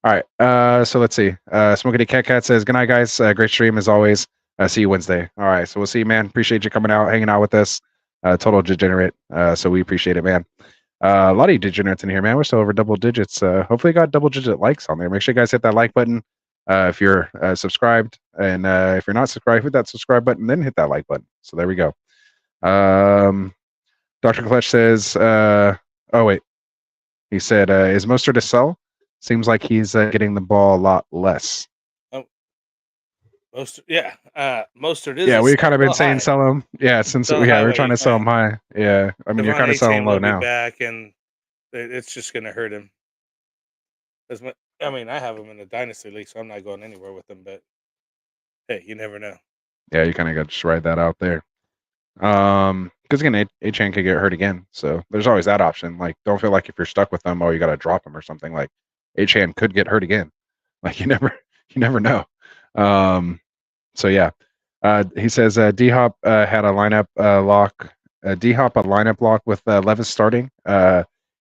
All right. So let's see. Smokey Cat says, "Good night, guys. Great stream as always. See you Wednesday." All right. So we'll see you, man. Appreciate you coming out, hanging out with us. Total degenerate. So we appreciate it, man. A lot of degenerates in here, man. We're still over double digits. Hopefully, got double-digit likes on there. Make sure you guys hit that like button if you're subscribed, and if you're not subscribed, hit that subscribe button, then hit that like button. So there we go. Dr. Clutch says, "Oh wait," he said, "Is Mostert to sell? Seems like he's getting the ball a lot less." Oh, Mostert, yeah. Mostert is. Yeah, we've kind of been saying sell him. Yeah, since we're trying to sell him high. Yeah, I mean, you're kind of selling low now. Back, and it's just going to hurt him. I mean, I have him in the Dynasty League, so I'm not going anywhere with him. But hey, you never know. Yeah, you kind of got to just ride that out there. Because again, Achane could get hurt again, so there's always that option. Like, don't feel like if you're stuck with them, you got to drop him or something. Like, Achane could get hurt again. Like, you never know. So yeah, he says D-Hop had a lineup lock. D-Hop a lineup lock with Levis starting.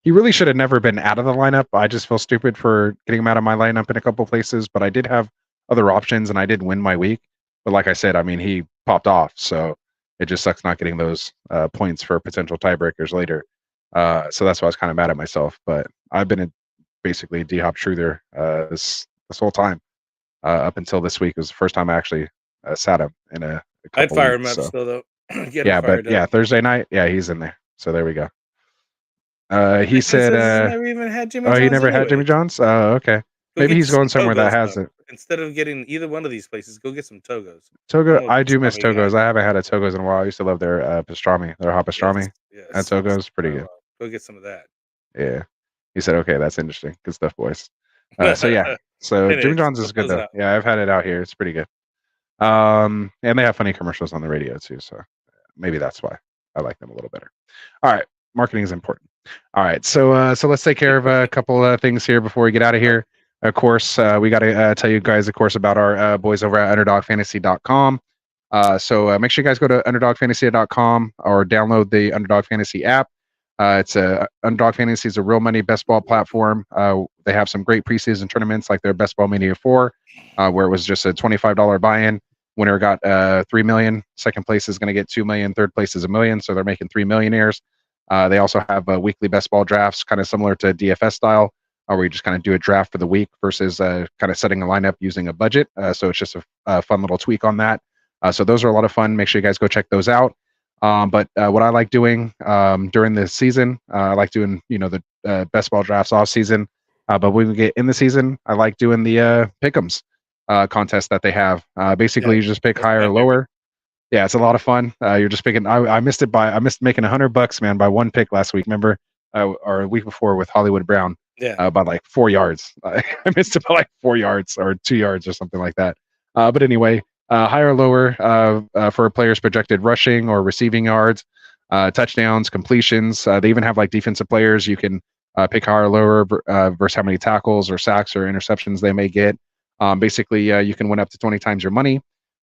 He really should have never been out of the lineup. I just feel stupid for getting him out of my lineup in a couple places, but I did have other options and I did win my week. But like I said, I mean, he popped off, so it just sucks not getting those points for potential tiebreakers later. So that's why I was kind of mad at myself. But I've been basically a D-Hop truther this whole time up until this week. It was the first time I actually sat him in a couple I'd fire weeks, him up so. still, though. Yeah, Thursday night, yeah, he's in there. So there we go. He said, never even had Jimmy John's he never had anyway. Jimmy John's? Oh, okay. Maybe he's going somewhere that has it. Instead of getting either one of these places, go get some Togos. Togo, I do miss Togos. I haven't had a Togos in a while. I used to love their pastrami, their hot pastrami. Yes. At Togos, pretty good. Go get some of that. Yeah. He said, okay, that's interesting. Good stuff, boys. So yeah. So Jimmy John's is good though. Yeah, I've had it out here. It's pretty good. And they have funny commercials on the radio too. So maybe that's why I like them a little better. All right. Marketing is important. All right. So let's take care of a couple of things here before we get out of here. Of course, we got to tell you guys, of course, about our boys over at UnderdogFantasy.com. So make sure you guys go to UnderdogFantasy.com or download the Underdog Fantasy app. Underdog Fantasy is a real money best ball platform. They have some great preseason tournaments like their Best Ball Mania 4, where it was just a $25 buy-in. Winner got $3 million. Second place is going to get $2 million. Third place is $1 million. So they're making 3 millionaires. They also have weekly best ball drafts, kind of similar to DFS style. where you just kind of do a draft for the week versus kind of setting a lineup using a budget. So it's just a fun little tweak on that. So those are a lot of fun. Make sure you guys go check those out. But what I like doing during the season, I like doing, the best ball drafts off season. But when we get in the season, I like doing the pick'ems contest that they have. Basically, you just pick higher or lower. Yeah, it's a lot of fun. You're just picking. I missed making $100, man, by one pick last week. Remember, or a week before with Hollywood Brown. Yeah. By like 4 yards. I missed it by like 4 yards or 2 yards or something like that. But anyway, higher or lower for a player's projected rushing or receiving yards, touchdowns, completions. They even have like defensive players. You can pick higher or lower versus how many tackles or sacks or interceptions they may get. Basically, you can win up to 20 times your money.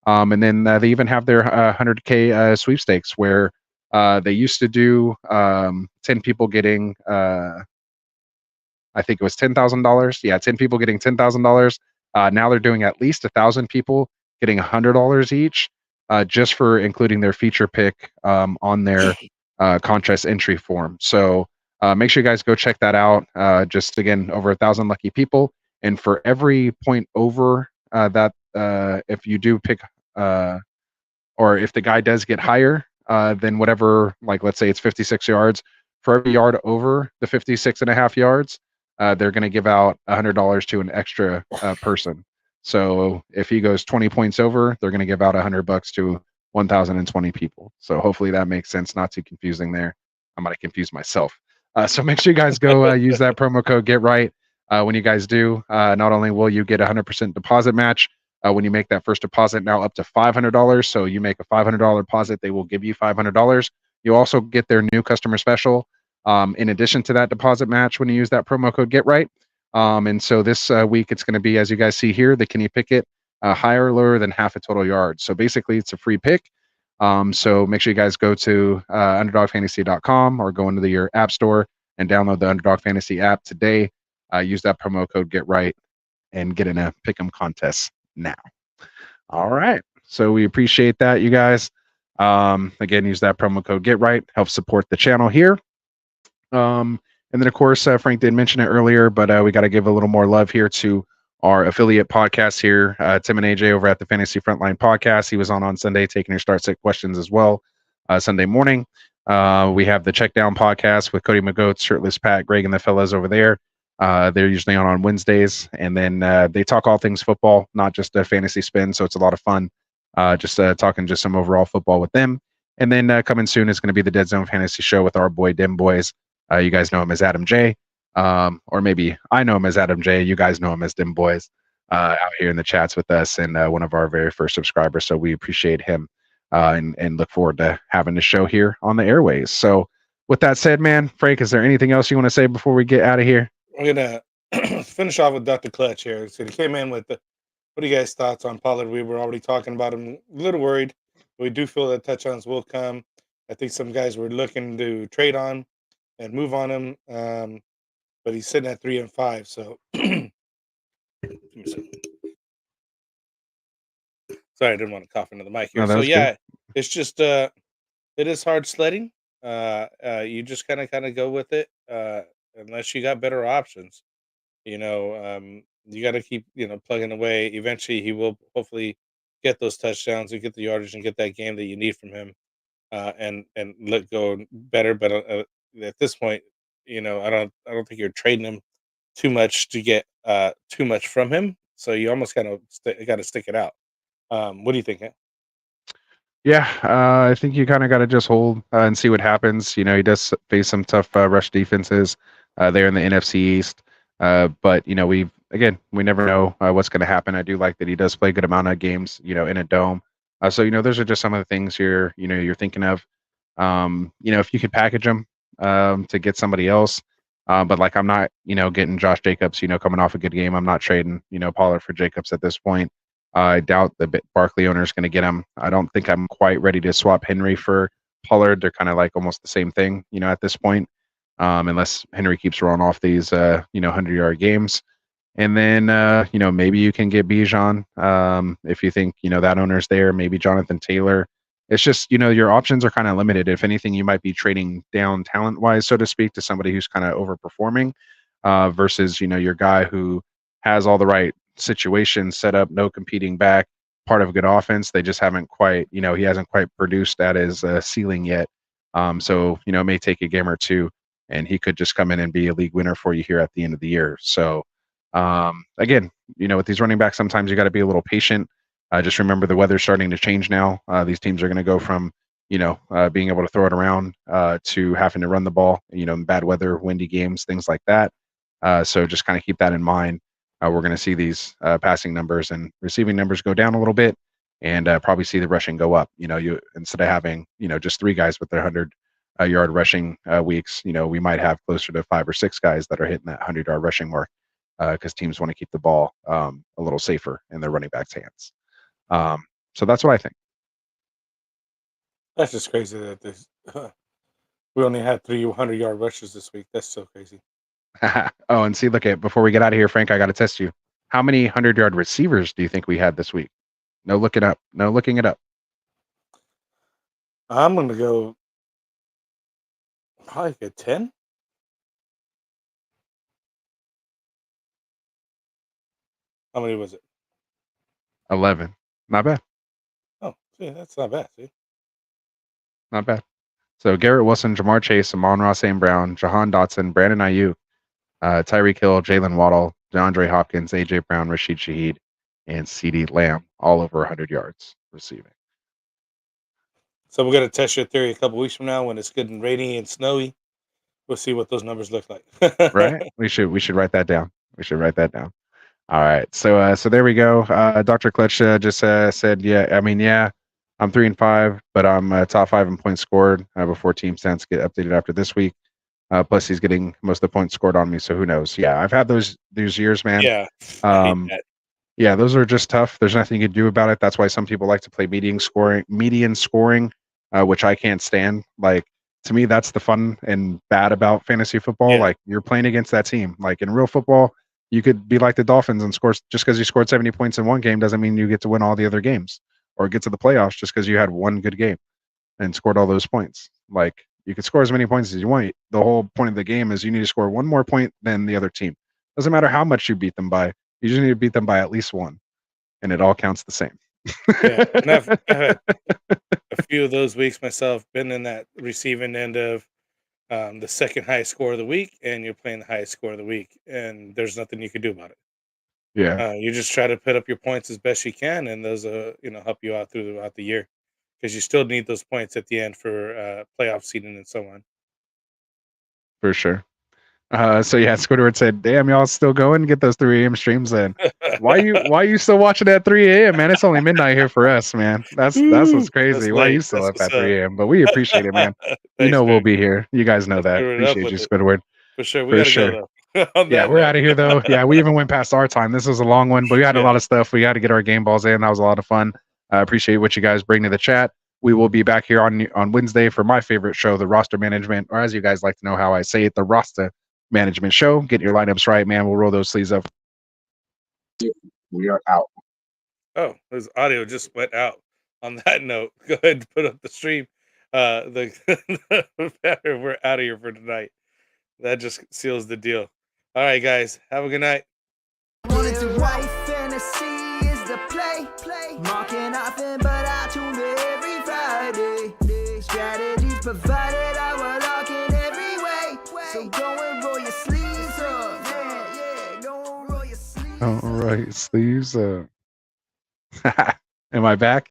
And then they even have their 100K sweepstakes where they used to do 10 people getting, I think it was $10,000. Yeah, 10 people getting $10,000. Now they're doing at least 1,000 people getting $100 each, just for including their feature pick on their contest entry form. So make sure you guys go check that out. Just again, over 1,000 lucky people, and for every point over that, if you do pick, or if the guy does get higher than whatever, like let's say it's 56 yards, for every yard over the 56.5 yards, they're going to give out $100 to an extra person. So if he goes 20 points over, they're going to give out $100 to 1,020 people. So hopefully that makes sense. Not too confusing there. I might have confused myself. So make sure you guys go use that promo code Get Right. When you guys do, not only will you get 100% deposit match when you make that first deposit, now up to $500. So you make a $500 deposit, they will give you $500. You also get their new customer special. In addition to that deposit match, when you use that promo code Get Right. And so this week it's going to be, as you guys see here, can you pick it higher or lower than half a total yard? So basically it's a free pick. So make sure you guys go to underdogfantasy.com or go into your app store and download the Underdog Fantasy app today. Use that promo code Get Right and get in a pick'em contest now. All right. So we appreciate that, you guys. Again, use that promo code Get Right. Help support the channel here. And then, of course, Frank did mention it earlier, but we got to give a little more love here to our affiliate podcast here, Tim and AJ over at the Fantasy Frontline Podcast. He was on Sunday taking your start set questions as well, Sunday morning. We have the Check Down Podcast with Cody McGoats, Shirtless Pat, Greg, and the fellas over there. They're usually on Wednesdays, and then they talk all things football, not just a fantasy spin, so it's a lot of fun just talking just some overall football with them. And then coming soon is going to be the Dead Zone Fantasy Show with our boy Dim Boys. You guys know him as Adam J, or maybe I know him as Adam J. You guys know him as Dim Boys out here in the chats with us, and one of our very first subscribers. So we appreciate him and look forward to having the show here on the airways. So with that said, man, Frank, is there anything else you want to say before we get out of here? We're going to finish off with Dr. Clutch here. So he came in with what are you guys' thoughts on Pollard? We were already talking about him, a little worried. We do feel that touchdowns will come. I think some guys were looking to trade on and move on him, but he's sitting at 3 and 5. So, sorry, I didn't want to cough into the mic here. No, so yeah, good. it's just it is hard sledding. You just kind of go with it, unless you got better options. You got to keep plugging away. Eventually, he will hopefully get those touchdowns and get the yardage and get that game that you need from him, and let go better. But at this point, I don't think you're trading him too much to get too much from him. So you almost kind of got to stick it out. What do you think? Yeah, I think you kind of got to just hold and see what happens. He does face some tough rush defenses there in the NFC East. But we never know what's going to happen. I do like that he does play a good amount of games, in a dome. So those are just some of the things you're thinking of. If you could package them to get somebody else, but like I'm not, getting Josh Jacobs, coming off a good game. I'm not trading, Pollard for Jacobs at this point. I doubt the Barkley owner is going to get him. I don't think I'm quite ready to swap Henry for Pollard. They're kind of like almost the same thing, at this point, unless Henry keeps rolling off these, 100-yard games. And then, maybe you can get Bijan if you think, that owner's there, maybe Jonathan Taylor. It's just, your options are kind of limited. If anything, you might be trading down talent-wise, so to speak, to somebody who's kind of overperforming. versus, you know, your guy who has all the right situations set up, no competing back, part of a good offense. They just haven't quite, you know, he hasn't quite produced at his ceiling yet. So, you know, it may take a game or two, and he could just come in and be a league winner for you here at the end of the year. So, again, you know, with these running backs, sometimes you got to be a little patient. Just remember the weather's starting to change now. These teams are going to go from, you know, being able to throw it around to having to run the ball, you know, in bad weather, windy games, things like that. So just kind of keep that in mind. We're going to see these passing numbers and receiving numbers go down a little bit, and probably see the rushing go up. You know, you instead of having, you know, just 3 guys with their 100-yard rushing weeks, you know, we might have closer to 5 or 6 guys that are hitting that 100-yard rushing mark because teams want to keep the ball a little safer in their running backs' hands. So that's what I think. That's just crazy that this we only had 300-yard rushes this week. That's so crazy. Oh, and see, look at before we get out of here, Frank, I got to test you. How many 100-yard receivers do you think we had this week? No looking up. No looking it up. I'm gonna go probably like a 10. How many was it? 11. Not bad. Oh, see, that's not bad. See, Not bad. So Garrett Wilson, Jamar Chase, Amon-Ra St. Brown, Jahan Dotson, Brandon Ayuk, Tyreek Hill, Jalen Waddle, DeAndre Hopkins, AJ Brown, Rashid Shaheed, and CeeDee Lamb, all over 100 yards receiving. so we're gonna test your theory a couple weeks from now when it's good and rainy and snowy. We'll see what those numbers look like. Right? We should write that down. We should write that down. All right. So there we go. Dr. Clutch just said, yeah, I mean, yeah, I'm 3-5, but I'm top 5 in points scored before team stats get updated after this week. Plus, he's getting most of the points scored on me, so who knows? Yeah, I've had those years, man. Yeah, I hate that. Yeah, those are just tough. There's nothing you can do about it. That's why some people like to play median scoring, which I can't stand. Like, to me, that's the fun and bad about fantasy football. Yeah. Like, you're playing against that team. Like, in real football, you could be like the Dolphins and score just because you scored 70 points in one game doesn't mean you get to win all the other games or get to the playoffs just because you had one good game and scored all those points. Like, you could score as many points as you want. The whole point of the game is you need to score one more point than the other team. Doesn't matter how much you beat them by. You just need to beat them by at least one, and it all counts the same. Yeah, and I've had a few of those weeks myself. Been in that receiving end of the second highest score of the week, and you're playing the highest score of the week, and there's nothing you can do about it. Yeah, You just try to put up your points as best you can, and those help you out throughout the year because you still need those points at the end for playoff seeding and so on. for sure. So yeah, Squidward said, "Damn, y'all still going? Get those 3 a.m. streams in. Why you still watching at 3 a.m., man? It's only midnight here for us, man. That's what's crazy. That's Why are late. you still That's up at what's 3 a.m.? But we appreciate it, man. You Thanks, know we'll man. be here. You guys know Let's that. screw it up Appreciate with you, it. Squidward. For sure, we For gotta sure. go though. On Yeah, that we're note. out of here though. Yeah, we even went past our time. This was a long one, but we had a Yeah. lot of stuff. We got to get our game balls in. That was a lot of fun. I appreciate what you guys bring to the chat. We will be back here on Wednesday for my favorite show, the Roster Management, or as you guys like to know how I say it, the Rasta Management Show. Get your lineups right, man. We'll roll those sleeves up. We are out. Oh, his audio just went out. On that note, go ahead and put up the stream. We're out of here for tonight. That just seals the deal. All right, guys. Have a good night. Wanted to white fantasy is the play. Marking nothing, but I tune in every Friday. Strategies provided, I will lock in every way. So go and roll your sleeves up. Yeah, go and roll your sleeves up. All right, sleeves up. Am I back?